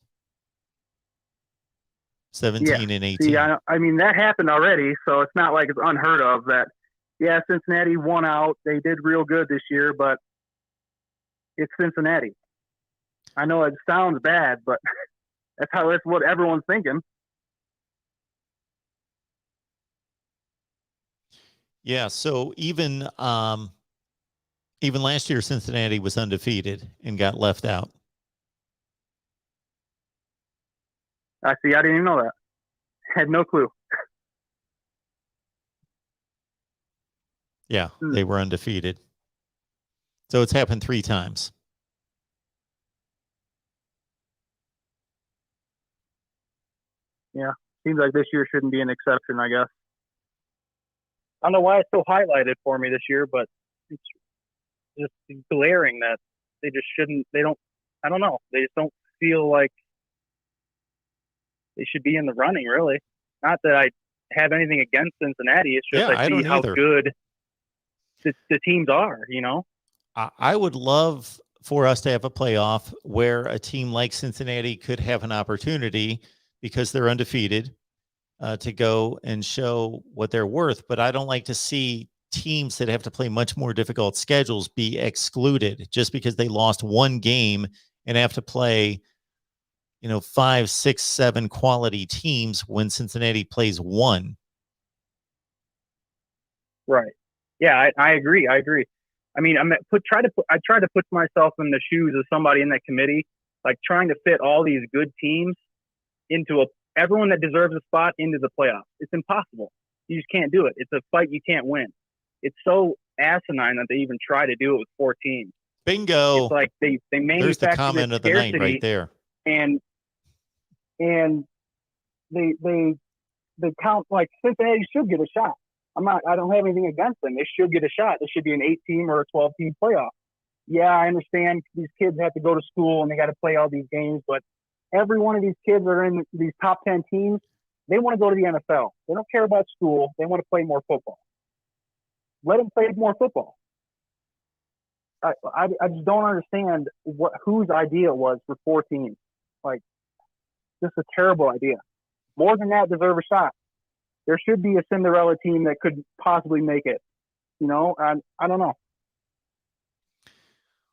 [SPEAKER 1] 17 and 18.
[SPEAKER 15] See, I mean, that happened already, so it's not like it's unheard of that, Cincinnati won out. They did real good this year, but it's Cincinnati. I know it sounds bad, but that's what everyone's thinking.
[SPEAKER 1] Yeah, so even last year, Cincinnati was undefeated and got left out.
[SPEAKER 15] I see. I didn't even know that. Had no clue.
[SPEAKER 1] Yeah, they were undefeated. So it's happened 3 times.
[SPEAKER 15] Yeah, seems like this year shouldn't be an exception, I guess. I don't know why it's so highlighted for me this year, but it's just glaring that they just shouldn't. I don't know. They just don't feel like they should be in the running, really. Not that I have anything against Cincinnati. It's just I see how good the teams are, you know?
[SPEAKER 1] I would love for us to have a playoff where a team like Cincinnati could have an opportunity because they're undefeated to go and show what they're worth. But I don't like to see teams that have to play much more difficult schedules be excluded just because they lost one game and have to play 5, 6, 7 quality teams when Cincinnati plays one.
[SPEAKER 15] Right. Yeah, I agree. I mean, I try to put myself in the shoes of somebody in that committee, like trying to fit all these good teams into everyone that deserves a spot into the playoffs. It's impossible. You just can't do it. It's a fight you can't win. It's so asinine that they even try to do it with 4 teams.
[SPEAKER 1] Bingo.
[SPEAKER 15] It's like they manufacture
[SPEAKER 1] There's the comment of the night right there.
[SPEAKER 15] And they count like Cincinnati should get a shot. I don't have anything against them. They should get a shot. It should be an 8-team or a 12-team playoff. yeah, I understand these kids have to go to school and they got to play all these games, but every one of these kids that are in these top 10 teams, they want to go to the NFL. They don't care about school. They want to play more football. Let them play more football. I just don't understand whose idea it was for 4 teams. Like, just a terrible idea. More than that deserve a shot. There should be a Cinderella team that could possibly make it. You know, I don't know.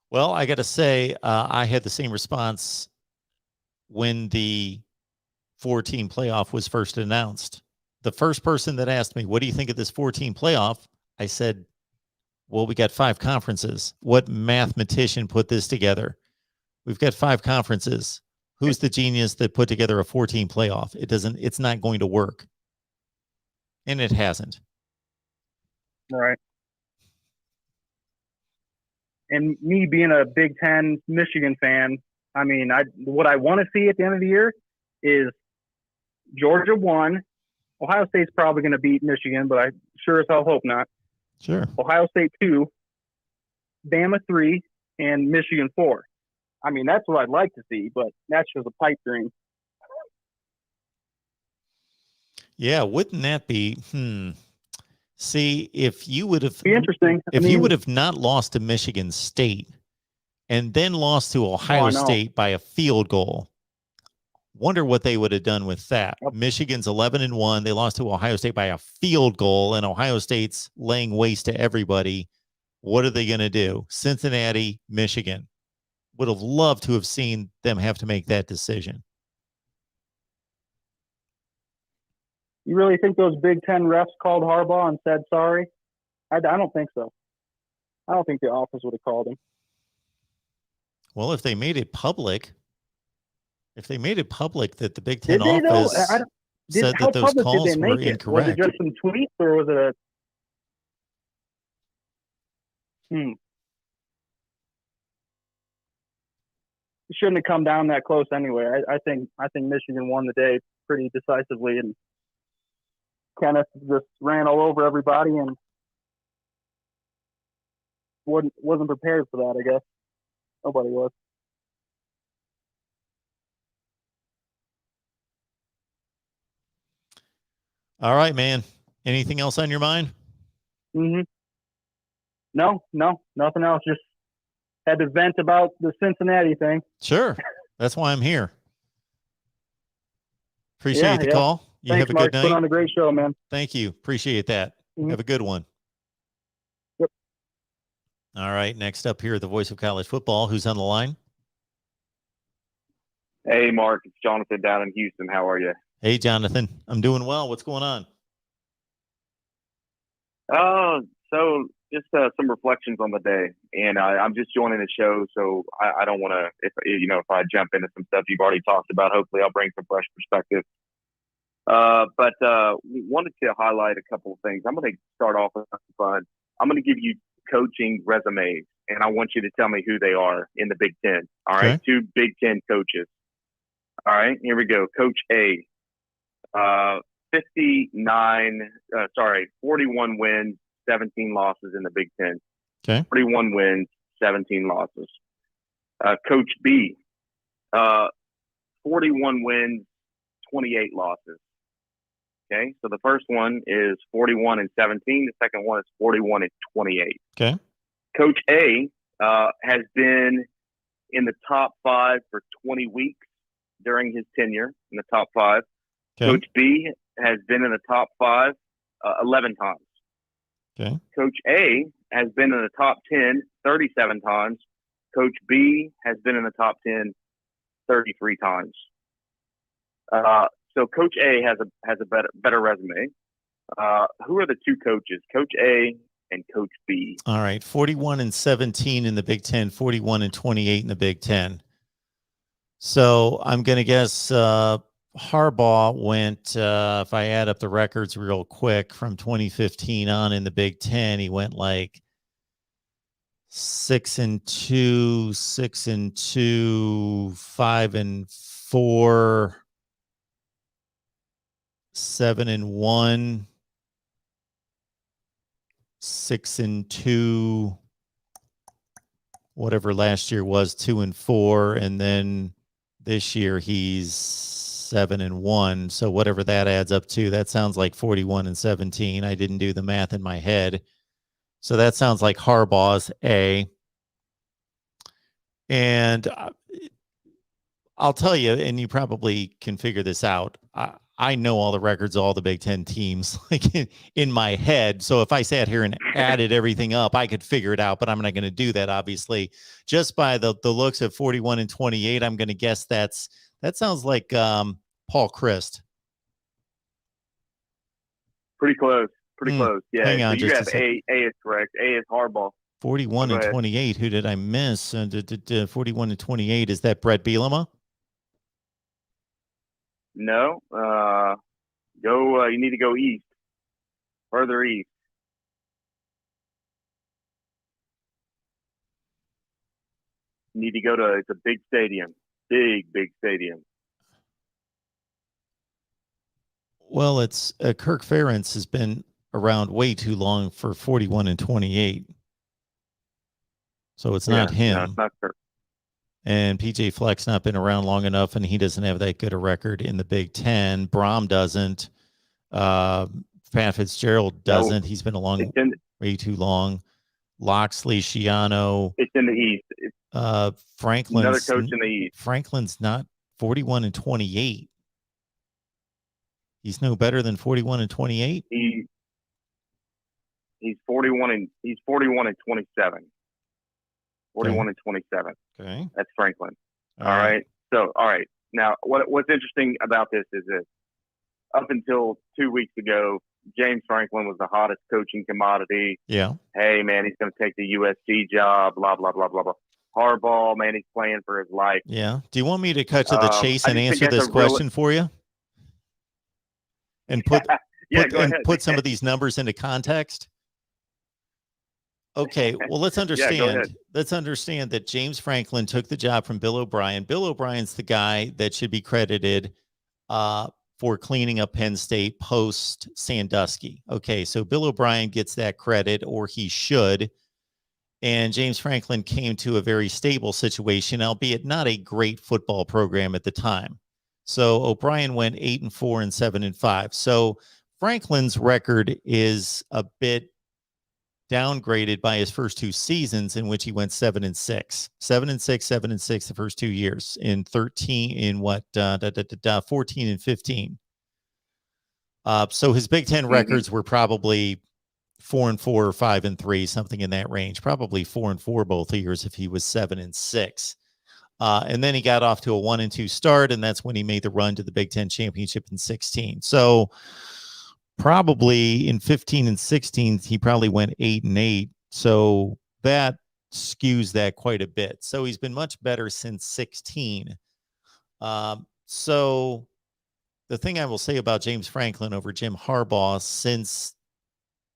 [SPEAKER 1] Well, I got to say, I had the same response when the 4-team playoff was first announced. The first person that asked me, what do you think of this 4-team playoff? I said, well, we got 5 conferences. What mathematician put this together? We've got 5 conferences. Who's the genius that put together a 4-team playoff? It's not going to work. And it hasn't.
[SPEAKER 15] Right. And me being a Big Ten Michigan fan, I mean, what I want to see at the end of the year is Georgia 1. Ohio State's probably going to beat Michigan, but I sure as hell hope not.
[SPEAKER 1] Sure.
[SPEAKER 15] Ohio State 2, Bama 3, and Michigan 4. I mean, that's what I'd like to see, but that's just a pipe dream.
[SPEAKER 1] Yeah, wouldn't that be? See, if you would have,
[SPEAKER 15] be interesting.
[SPEAKER 1] If you would have not lost to Michigan State and then lost to Ohio State by a field goal, wonder what they would have done with that. Yep. Michigan's 11-1. They lost to Ohio State by a field goal, and Ohio State's laying waste to everybody. What are they going to do? Cincinnati, Michigan. Would have loved to have seen them have to make that decision.
[SPEAKER 15] You really think those Big Ten refs called Harbaugh and said sorry? I don't think so. I don't think the office would have called him.
[SPEAKER 1] Well, if they made it public that the Big Ten office said that those calls were incorrect.
[SPEAKER 15] Was it just some tweets or was it It shouldn't have come down that close anyway. I think Michigan won the day pretty decisively, and Kenneth just ran all over everybody and wasn't prepared for that, I guess. Nobody was.
[SPEAKER 1] All right, man. Anything else on your mind?
[SPEAKER 15] No, nothing else. Just had to vent about the Cincinnati thing.
[SPEAKER 1] Sure. That's why I'm here. Appreciate the call. You
[SPEAKER 15] Thanks,
[SPEAKER 1] have a
[SPEAKER 15] Mark.
[SPEAKER 1] good night.
[SPEAKER 15] Put on a great show, man.
[SPEAKER 1] Thank you. Appreciate that. Have a good one.
[SPEAKER 15] Yep.
[SPEAKER 1] All right. Next up here, the voice of college football. Who's on the line?
[SPEAKER 16] Hey, Mark. It's Jonathan down in Houston. How are you?
[SPEAKER 1] Hey, Jonathan. I'm doing well. What's going on?
[SPEAKER 16] So just some reflections on the day, and I'm just joining the show, so I don't want to, if I jump into some stuff you've already talked about, hopefully I'll bring some fresh perspective. But wanted to highlight a couple of things. I'm going to start off with something fun. I'm going to give you coaching resumes, and I want you to tell me who they are in the Big Ten. All right, 2 Big Ten coaches. All right, here we go. Coach A, 41 wins, 17 losses in the Big Ten.
[SPEAKER 1] Okay.
[SPEAKER 16] 41 wins, 17 losses. Coach B, 41 wins, 28 losses. Okay, so the first one is 41 and 17. The second one is 41 and 28.
[SPEAKER 1] Okay.
[SPEAKER 16] Coach A has been in the top 5 for 20 weeks during his tenure in the top 5.
[SPEAKER 1] Okay.
[SPEAKER 16] Coach B has been in the top 5 11 times.
[SPEAKER 1] Okay.
[SPEAKER 16] Coach A has been in the top 10 37 times. Coach B has been in the top 10 33 times. So Coach A has a better resume. Who are the 2 coaches? Coach A and Coach B.
[SPEAKER 1] All right. 41 and 17 in the Big Ten, 41 and 28 in the Big Ten. So I'm going to guess Harbaugh went, if I add up the records real quick, from 2015 on in the Big Ten, he went like 6-2, 6-2, 5-4, 7-1, 6-2, whatever last year was, 2-4, and then this year he's 7-1. So whatever that adds up to, that sounds like 41-17. I didn't do the math in my head. So that sounds like Harbaugh's A. And I'll tell you, and you probably can figure this out. I know all the records of all the Big Ten teams like in my head. So if I sat here and added everything up, I could figure it out, but I'm not going to do that, obviously. Just by the looks of 41-28, I'm going to guess that sounds like Paul Christ.
[SPEAKER 16] Pretty close. Pretty close. Yeah.
[SPEAKER 1] Hang on
[SPEAKER 16] so you
[SPEAKER 1] just
[SPEAKER 16] have
[SPEAKER 1] a second.
[SPEAKER 16] A is correct. A is Harbaugh.
[SPEAKER 1] 41-28. Who did I miss? 41-28. Is that Brett Bielema?
[SPEAKER 16] No. You need to go east. Further east. You need to go to, it's a big stadium. Big stadium.
[SPEAKER 1] Well, it's Kirk Ferentz has been around way too long for 41-28. So it's not him.
[SPEAKER 16] No, it's not Kirk.
[SPEAKER 1] And PJ Fleck's not been around long enough, and he doesn't have that good a record in the Big Ten. Brom doesn't. Pat Fitzgerald doesn't. He's been along way too long. Loxley, Schiano.
[SPEAKER 16] It's in the East.
[SPEAKER 1] Franklin's
[SPEAKER 16] another coach in the East.
[SPEAKER 1] Franklin's not 41-28. He's no better than 41-28.
[SPEAKER 16] He's 41-27. 41-27.
[SPEAKER 1] Okay.
[SPEAKER 16] That's Franklin. All right. So, all right. Now, what's interesting about this is this. Up until 2 weeks ago, James Franklin was the hottest coaching commodity.
[SPEAKER 1] Yeah.
[SPEAKER 16] Hey, man, he's going to take the USC job, blah, blah, blah, blah, blah. Harbaugh, man, he's playing for his life.
[SPEAKER 1] Yeah. Do you want me to cut to the chase and answer this question for you? And put some of these numbers into context? Okay, well, let's understand. Let's understand that James Franklin took the job from Bill O'Brien. Bill O'Brien's the guy that should be credited for cleaning up Penn State post Sandusky. Okay, so Bill O'Brien gets that credit, or he should. And James Franklin came to a very stable situation, albeit not a great football program at the time. So O'Brien went 8-4 and 7-5. So Franklin's record is a bit downgraded by his first two seasons, in which he went 7-6, 7-6 the first 2 years in 14 and 15. So his Big Ten records were probably 4-4 or 5-3, something in that range. Probably 4-4 both years if he was 7-6. And then he got off to a 1-2 start, and that's when he made the run to the Big Ten championship in 16. So probably in 15 and 16, he probably went 8-8. So that skews that quite a bit. So he's been much better since 16. So the thing I will say about James Franklin over Jim Harbaugh since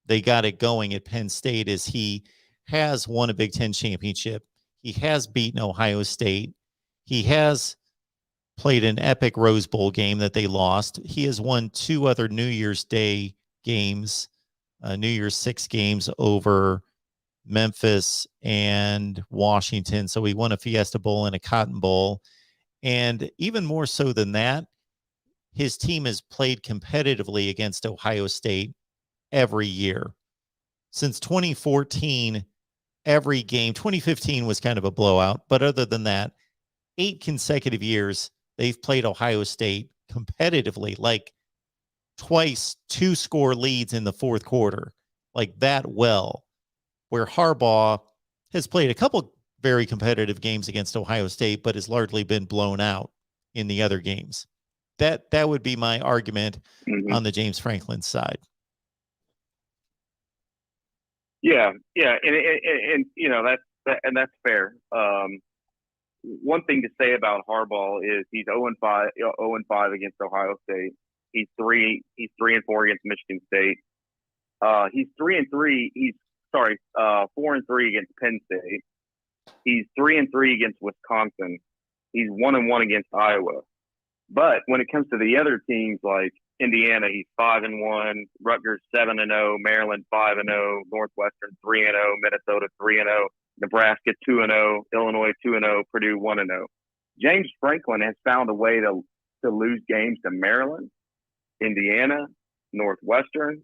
[SPEAKER 1] they got it going at Penn State is he has won a Big Ten championship. He has beaten Ohio State. He has played an epic Rose Bowl game that they lost. He has won 2 other New Year's Day games, New Year's 6 games over Memphis and Washington. So he won a Fiesta Bowl and a Cotton Bowl. And even more so than that, his team has played competitively against Ohio State every year. Since 2014, every game, 2015 was kind of a blowout, but other than that, 8 consecutive years, they've played Ohio State competitively, like twice 2-score leads in the fourth quarter, like that well, where Harbaugh has played a couple very competitive games against Ohio State, but has largely been blown out in the other games. That would be my argument on the James Franklin side.
[SPEAKER 16] Yeah, and you know that's fair. One thing to say about Harbaugh is he's 0-5 against Ohio State. He's 3-4 against Michigan State. He's 3-3. 4-3 against Penn State. He's 3-3 against Wisconsin. He's 1-1 against Iowa. But when it comes to the other teams like Indiana, he's 5-1, Rutgers 7-0, Maryland 5-0, Northwestern 3-0, Minnesota 3-0, Nebraska 2-0, Illinois 2-0, Purdue 1-0. James Franklin has found a way to lose games to Maryland, Indiana, Northwestern.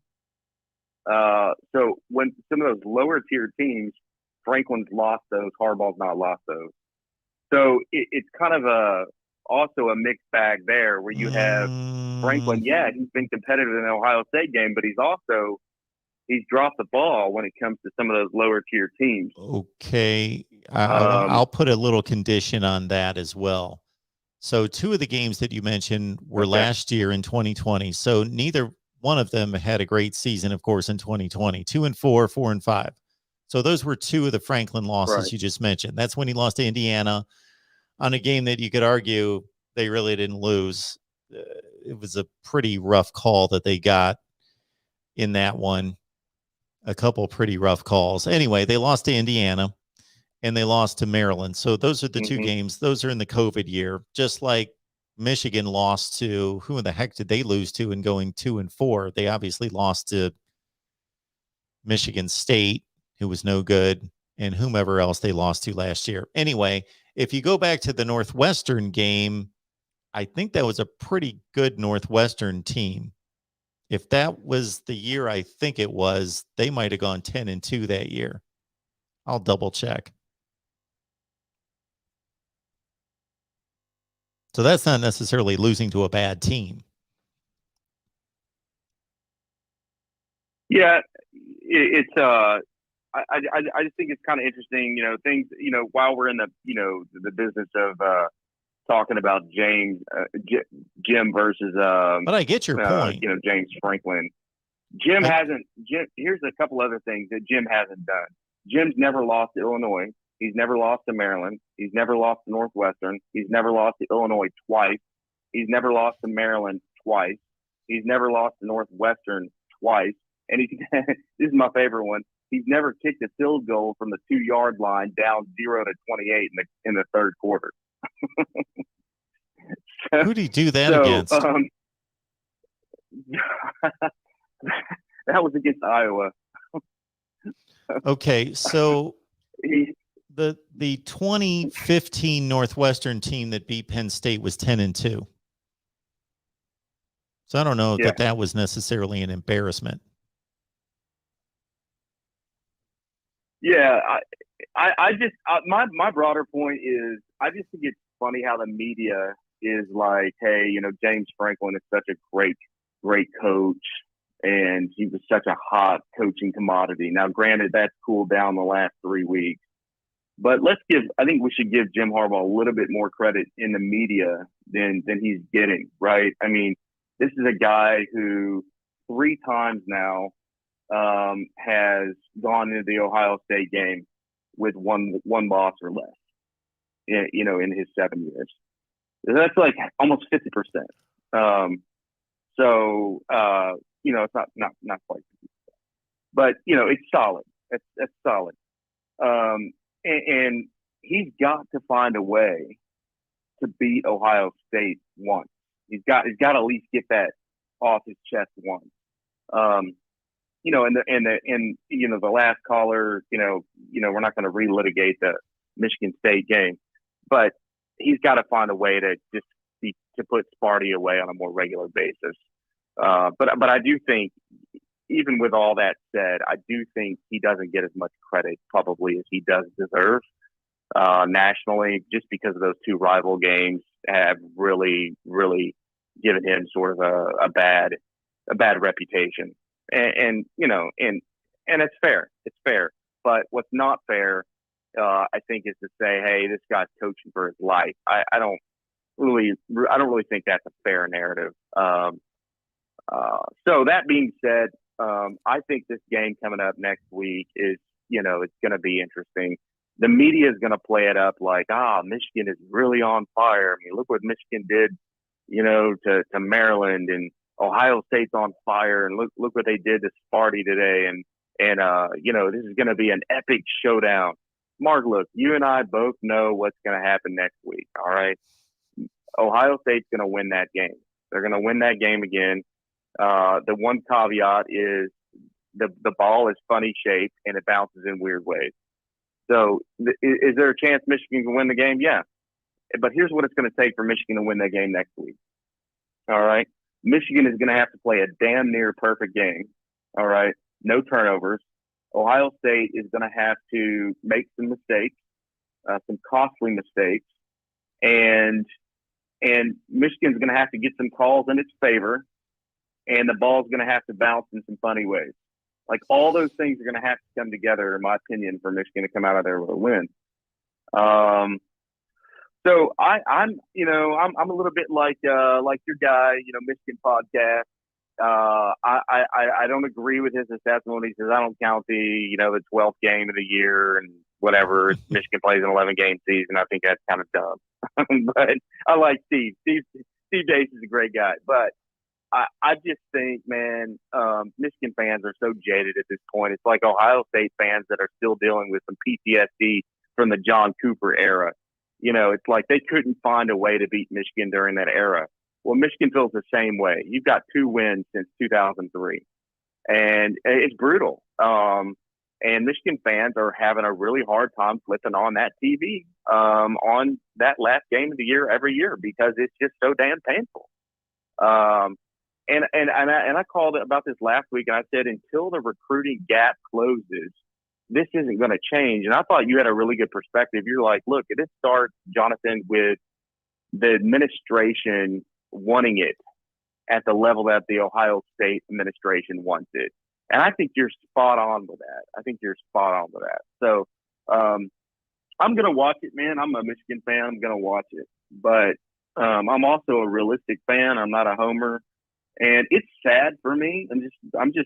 [SPEAKER 16] So when some of those lower tier teams, Franklin's lost those, Harbaugh's not lost those. So it's kind of also a mixed bag there where you have Franklin. Yeah, he's been competitive in the Ohio State game, but he's dropped the ball when it comes to some of those lower tier teams.
[SPEAKER 1] Okay. I'll put a little condition on that as well. So 2 of the games that you mentioned were last year in 2020. So neither one of them had a great season, of course, in 2020. 2-4, 4-5. So those were 2 of the Franklin losses you just mentioned. That's when he lost to Indiana on a game that you could argue they really didn't lose. It was a pretty rough call that they got in that one. A couple pretty rough calls. Anyway, they lost to Indiana and they lost to Maryland. So those are the 2 games. Those are in the COVID year, just like Michigan lost to, who in the heck did they lose to in going 2-4? They obviously lost to Michigan State, who was no good, and whomever else they lost to last year. Anyway, if you go back to the Northwestern game, I think that was a pretty good Northwestern team. If that was the year I think it was, they might have gone 10-2 that year. I'll double check. So that's not necessarily losing to a bad team.
[SPEAKER 16] Yeah, it's I just think it's kind of interesting, things, while we're in the business of talking about Jim versus
[SPEAKER 1] but I get your point.
[SPEAKER 16] James Franklin. Jim, here's a couple other things that Jim hasn't done. Jim's never lost to Illinois. He's never lost to Maryland. He's never lost to Northwestern. He's never lost to Illinois twice. He's never lost to Maryland twice. He's never lost to Northwestern twice. And this is my favorite one. He's never kicked a field goal from the 2-yard line down 0-28 in the third quarter.
[SPEAKER 1] Who did he do that against?
[SPEAKER 16] That was against Iowa.
[SPEAKER 1] Okay, so the 2015 Northwestern team that beat Penn State was 10-2. So I don't know that was necessarily an embarrassment.
[SPEAKER 16] Yeah, I just my broader point is I just think it's funny how the media is like, hey, James Franklin is such a great coach, and he was such a hot coaching commodity. Now, granted, that's cooled down the last 3 weeks, but I think we should give Jim Harbaugh a little bit more credit in the media than he's getting, right? I mean, this is a guy who 3 times now has gone into the Ohio State game with one loss or less, in his 7 years. That's like almost 50%. So it's not quite 50%, but it's solid. That's solid. And he's got to find a way to beat Ohio State once. He's got to at least get that off his chest once. The last caller, we're not going to relitigate the Michigan State game, but he's got to find a way to put Sparty away on a more regular basis. But I do think, even with all that said, I do think he doesn't get as much credit probably as he does deserve nationally, just because of those 2 rival games have really, really given him sort of a bad reputation. And it's fair. It's fair. But what's not fair, I think, is to say, hey, this guy's coaching for his life. I don't really think that's a fair narrative. So that being said, I think this game coming up next week is, it's going to be interesting. The media is going to play it up like, Michigan is really on fire. I mean, look what Michigan did, to Maryland, and Ohio State's on fire, and look what they did to Sparty today. And this is going to be an epic showdown. Mark, look, you and I both know what's going to happen next week. All right. Ohio State's going to win that game. They're going to win that game again. The one caveat is the ball is funny shaped and it bounces in weird ways. So is there a chance Michigan can win the game? Yeah. But here's what it's going to take for Michigan to win that game next week. All right. Michigan is going to have to play a damn near perfect game. All right. No turnovers. Ohio State is going to have to make some mistakes, some costly mistakes. And Michigan's going to have to get some calls in its favor. And the ball's going to have to bounce in some funny ways. Like, all those things are going to have to come together, in my opinion, for Michigan to come out of there with a win. So I'm a little bit like your guy, Michigan podcast. I don't agree with his assessment. He says I don't count the 12th game of the year and whatever. Michigan plays an 11-game season. I think that's kind of dumb. But I like Steve. Steve Dace is a great guy. But I just think, man, Michigan fans are so jaded at this point. It's like Ohio State fans that are still dealing with some PTSD from the John Cooper era. It's like they couldn't find a way to beat Michigan during that era. Well, Michigan feels the same way. You've got 2 wins since 2003, and it's brutal. And Michigan fans are having a really hard time flipping on that TV on that last game of the year every year because it's just so damn painful. And I called it about this last week, and I said until the recruiting gap closes, this isn't going to change. And I thought you had a really good perspective. You're like, look, it starts, Jonathan, with the administration wanting it at the level that the Ohio State administration wants it. And I think you're spot on with that. So I'm going to watch it, man. I'm a Michigan fan. I'm going to watch it. But I'm also a realistic fan. I'm not a homer. And it's sad for me. This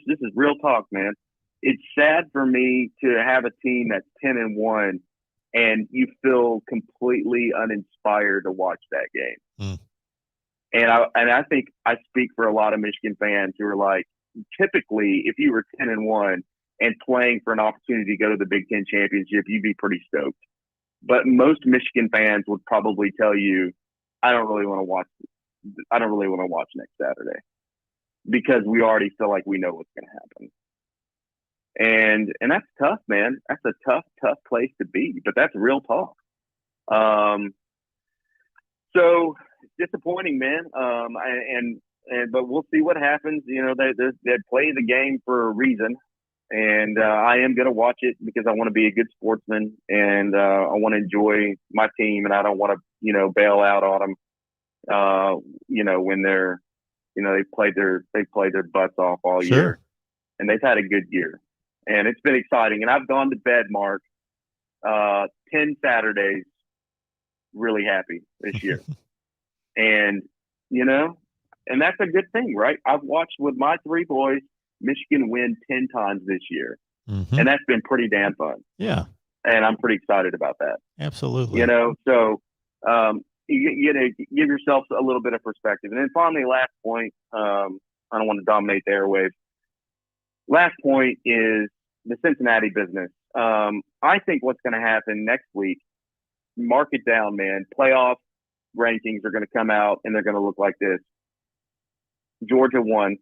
[SPEAKER 16] is real talk, man. It's sad for me to have a team that's 10-1 and you feel completely uninspired to watch that game. And I think I speak for a lot of Michigan fans who are like, typically, if you were 10-1 and playing for an opportunity to go to the Big Ten championship, you'd be pretty stoked. But most Michigan fans would probably tell you, I don't really want to watch next Saturday because we already feel like we know what's going to happen. And that's tough, man. That's a tough place to be, but that's real talk. So it's disappointing, man. But we'll see what happens. They play the game for a reason, and I am going to watch it because I want to be a good sportsman and I want to enjoy my team, and I don't want to, bail out on them. When they're, they played their butts off all year, and they've had a good year. And it's been exciting. And I've gone to bed, Mark, 10 Saturdays really happy this year. And that's a good thing, right? I've watched with my 3 boys Michigan win 10 times this year.
[SPEAKER 1] Mm-hmm.
[SPEAKER 16] And that's been pretty damn fun.
[SPEAKER 1] Yeah.
[SPEAKER 16] And I'm pretty excited about that.
[SPEAKER 1] Absolutely.
[SPEAKER 16] So you give yourself a little bit of perspective. And then finally, last point, I don't want to dominate the airwaves. Last point is the Cincinnati business. I think what's going to happen next week, mark it down, man. Playoff rankings are going to come out, and they're going to look like this. Georgia 1,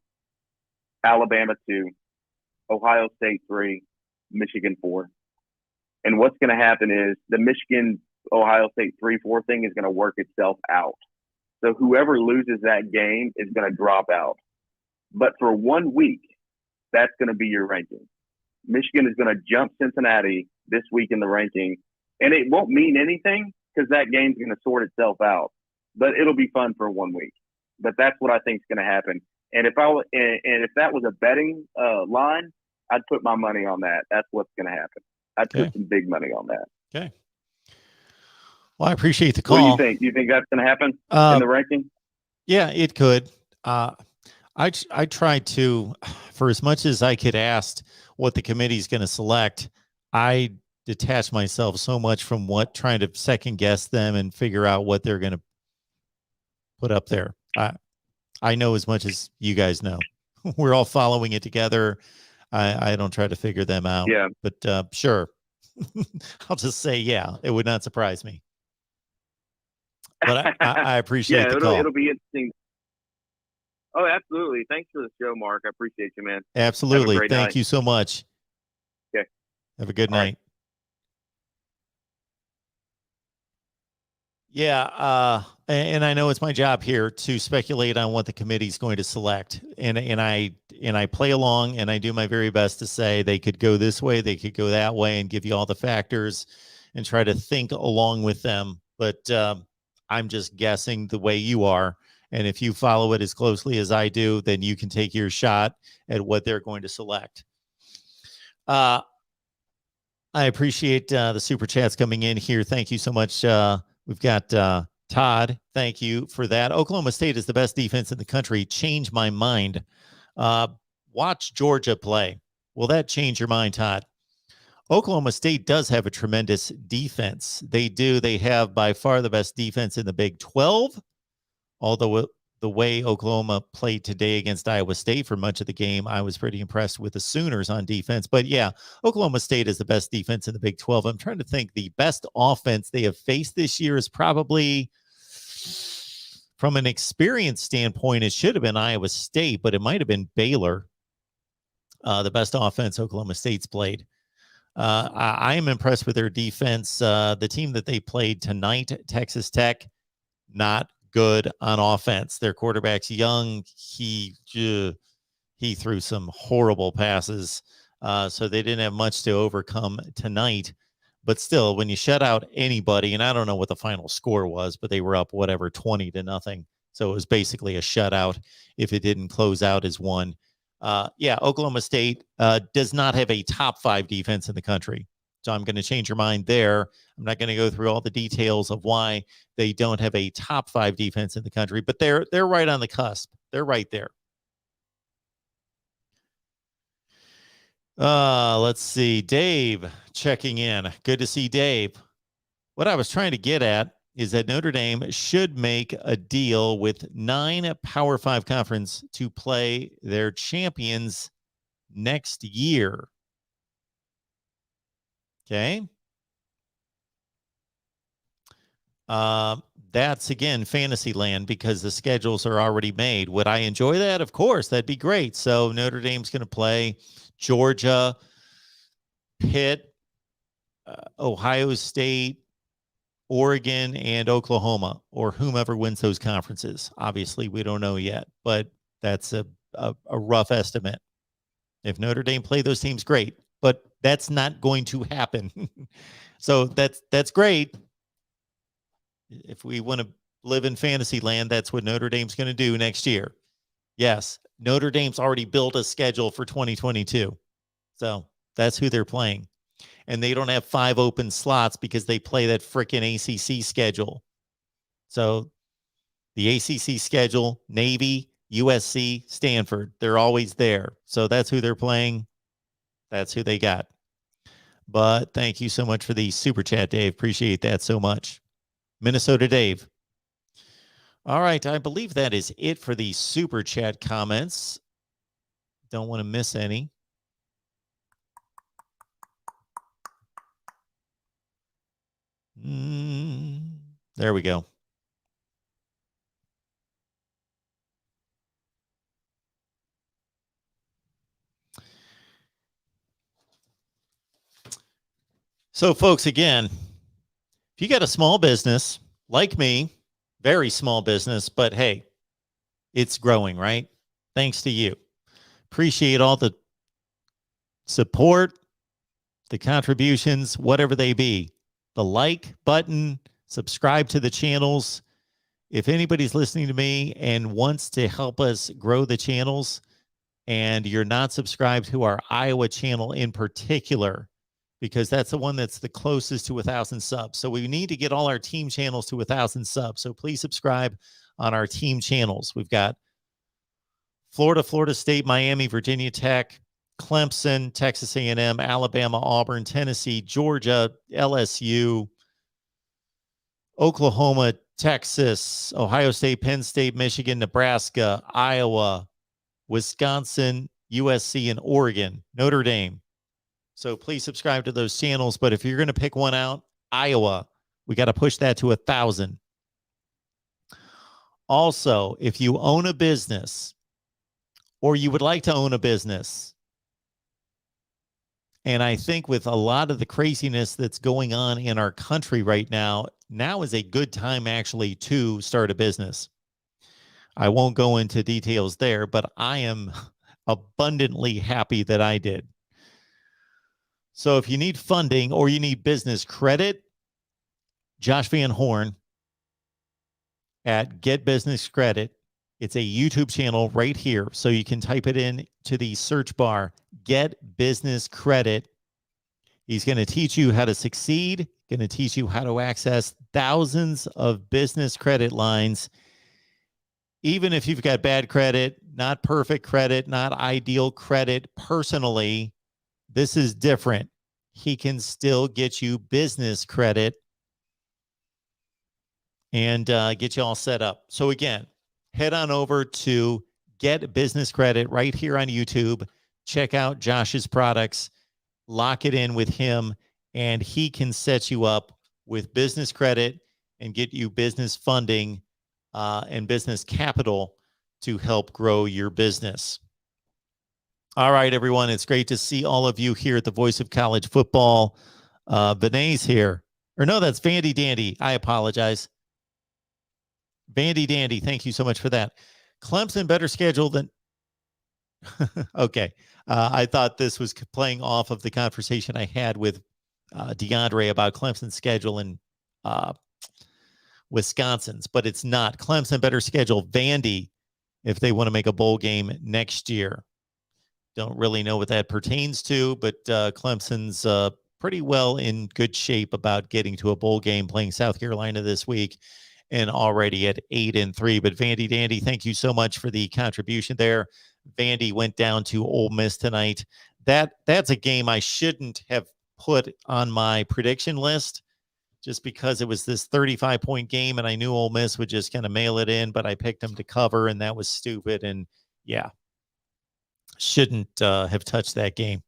[SPEAKER 16] Alabama 2, Ohio State 3, Michigan 4. And what's going to happen is the Michigan-Ohio State 3-4 thing is going to work itself out. So whoever loses that game is going to drop out. But for 1 week, that's going to be your ranking. Michigan is going to jump Cincinnati this week in the ranking, and it won't mean anything because that game's going to sort itself out. But it'll be fun for 1 week. But that's what I think is going to happen. And if that was a betting line, I'd put my money on that. That's what's going to happen. I'd put some big money on that.
[SPEAKER 1] Okay. Well, I appreciate the call.
[SPEAKER 16] What do you think? Do you think that's going to happen in the ranking?
[SPEAKER 1] Yeah, it could. I tried to, for as much as I could ask what the committee is going to select, I detach myself so much from trying to second guess them and figure out what they're going to put up there. I know as much as you guys know. We're all following it together. I don't try to figure them out.
[SPEAKER 16] Yeah.
[SPEAKER 1] But sure. I'll just say, yeah, it would not surprise me. But I appreciate the call.
[SPEAKER 16] It'll be interesting. Oh, absolutely. Thanks for the show, Mark. I appreciate you, man.
[SPEAKER 1] Absolutely. Thank you so much.
[SPEAKER 16] Okay.
[SPEAKER 1] Have a good night. Yeah, and I know it's my job here to speculate on what the committee's going to select, and I play along, and I do my very best to say they could go this way, they could go that way, and give you all the factors, and try to think along with them. But I'm just guessing the way you are, and if you follow it as closely as I do, then you can take your shot at what they're going to select. I appreciate the super chats coming in here. Thank you so much. We've got Todd. Thank you for that. Oklahoma State is the best defense in the country. Change my mind. Watch Georgia play. Will that change your mind, Todd? Oklahoma State does have a tremendous defense. They do. They have by far the best defense in the Big 12, although the way Oklahoma played today against Iowa State for much of the game, I was pretty impressed with the Sooners on defense. But yeah, Oklahoma State is the best defense in the Big 12. I'm trying to think the best offense they have faced this year is probably, from an experience standpoint, it should have been Iowa State, but it might have been Baylor. The best offense Oklahoma State's played. I am impressed with their defense. The team that they played tonight, Texas Tech, not good on offense. Their quarterback's young. He threw some horrible passes, so they didn't have much to overcome tonight. But still, when you shut out anybody, and I don't know what the final score was, but they were up 20-0. So it was basically a shutout if it didn't close out as one. Yeah, Oklahoma State does not have a top 5 defense in the country. So I'm going to change your mind there. I'm not going to go through all the details of why they don't have a top 5 defense in the country, but they're right on the cusp. They're right there. Let's see. Dave checking in. Good to see Dave. What I was trying to get at is that Notre Dame should make a deal with 9 Power 5 conference to play their champions next year. Okay. That's again fantasy land because the schedules are already made. Would I enjoy that? Of course, that'd be great. So Notre Dame's going to play Georgia, Pitt, Ohio State, Oregon, and Oklahoma, or whomever wins those conferences. Obviously, we don't know yet, but that's a rough estimate. If Notre Dame play those teams, great, but that's not going to happen. So that's great. If we want to live in fantasy land, that's what Notre Dame's going to do next year. Yes, Notre Dame's already built a schedule for 2022. So that's who they're playing. And they don't have 5 open slots because they play that frickin' ACC schedule. So the ACC schedule, Navy, USC, Stanford, they're always there. So that's who they're playing. That's who they got. But thank you so much for the super chat, Dave. Appreciate that so much. Minnesota Dave. All right, I believe that is it for the super chat comments. Don't want to miss any. There we go. So, folks, again, if you got a small business like me, very small business, but hey, it's growing, right? Thanks to you. Appreciate all the support, the contributions, whatever they be. The like button, subscribe to the channels. If anybody's listening to me and wants to help us grow the channels and you're not subscribed to our Iowa channel in particular, because that's the one that's the closest to 1,000 subs. So we need to get all our team channels to 1,000 subs. So please subscribe on our team channels. We've got Florida, Florida State, Miami, Virginia Tech, Clemson, Texas A&M, Alabama, Auburn, Tennessee, Georgia, LSU, Oklahoma, Texas, Ohio State, Penn State, Michigan, Nebraska, Iowa, Wisconsin, USC, and Oregon, Notre Dame. So please subscribe to those channels. But if you're going to pick one out, Iowa, we got to push that to 1,000. Also, if you own a business or you would like to own a business And I think with a lot of the craziness that's going on in our country right now, now is a good time actually to start a business. I won't go into details there, but I am abundantly happy that I did. So if you need funding or you need business credit, Josh Van Horn at Get Business Credit. It's a YouTube channel right here. So you can type it in to the search bar, Get Business Credit. He's going to teach you how to succeed, going to teach you how to access thousands of business credit lines. Even if you've got bad credit, not perfect credit, not ideal credit personally, this is different. He can still get you business credit and get you all set up. So again, head on over to Get Business Credit right here on YouTube. Check out Josh's products, lock it in with him, and he can set you up with business credit and get you business funding and business capital to help grow your business. All right, everyone. It's great to see all of you here at the Voice of College Football. Vinay's here. Or no, that's Vandy Dandy. I apologize. Vandy Dandy, thank you so much for that. Clemson better schedule than... Okay. I thought this was playing off of the conversation I had with DeAndre about Clemson's schedule and Wisconsin's, but it's not. Clemson better schedule Vandy if they want to make a bowl game next year. Don't really know what that pertains to, but Clemson's pretty well in good shape about getting to a bowl game, playing South Carolina this week, and already at 8-3. But Vandy Dandy, thank you so much for the contribution there. Vandy went down to Ole Miss tonight. That's a game I shouldn't have put on my prediction list just because it was this 35-point game, and I knew Ole Miss would just kind of mail it in, but I picked them to cover, and that was stupid. And yeah, shouldn't have touched that game.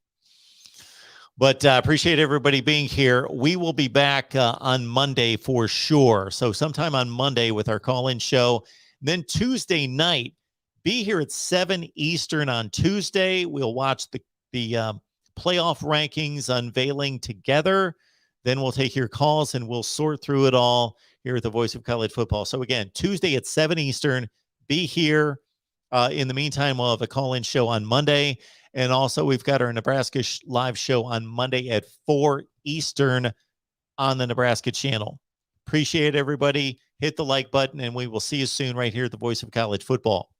[SPEAKER 1] But appreciate everybody being here. We will be back on Monday for sure. So sometime on Monday with our call-in show. Then Tuesday night, be here at 7 Eastern on Tuesday. We'll watch the playoff rankings unveiling together. Then we'll take your calls and we'll sort through it all here at the Voice of College Football. So again, Tuesday at 7 Eastern, be here. In the meantime, we'll have a call-in show on Monday. And also, we've got our Nebraska live show on Monday at 4 Eastern on the Nebraska channel. Appreciate everybody. Hit the like button, and we will see you soon right here at the Voice of College Football.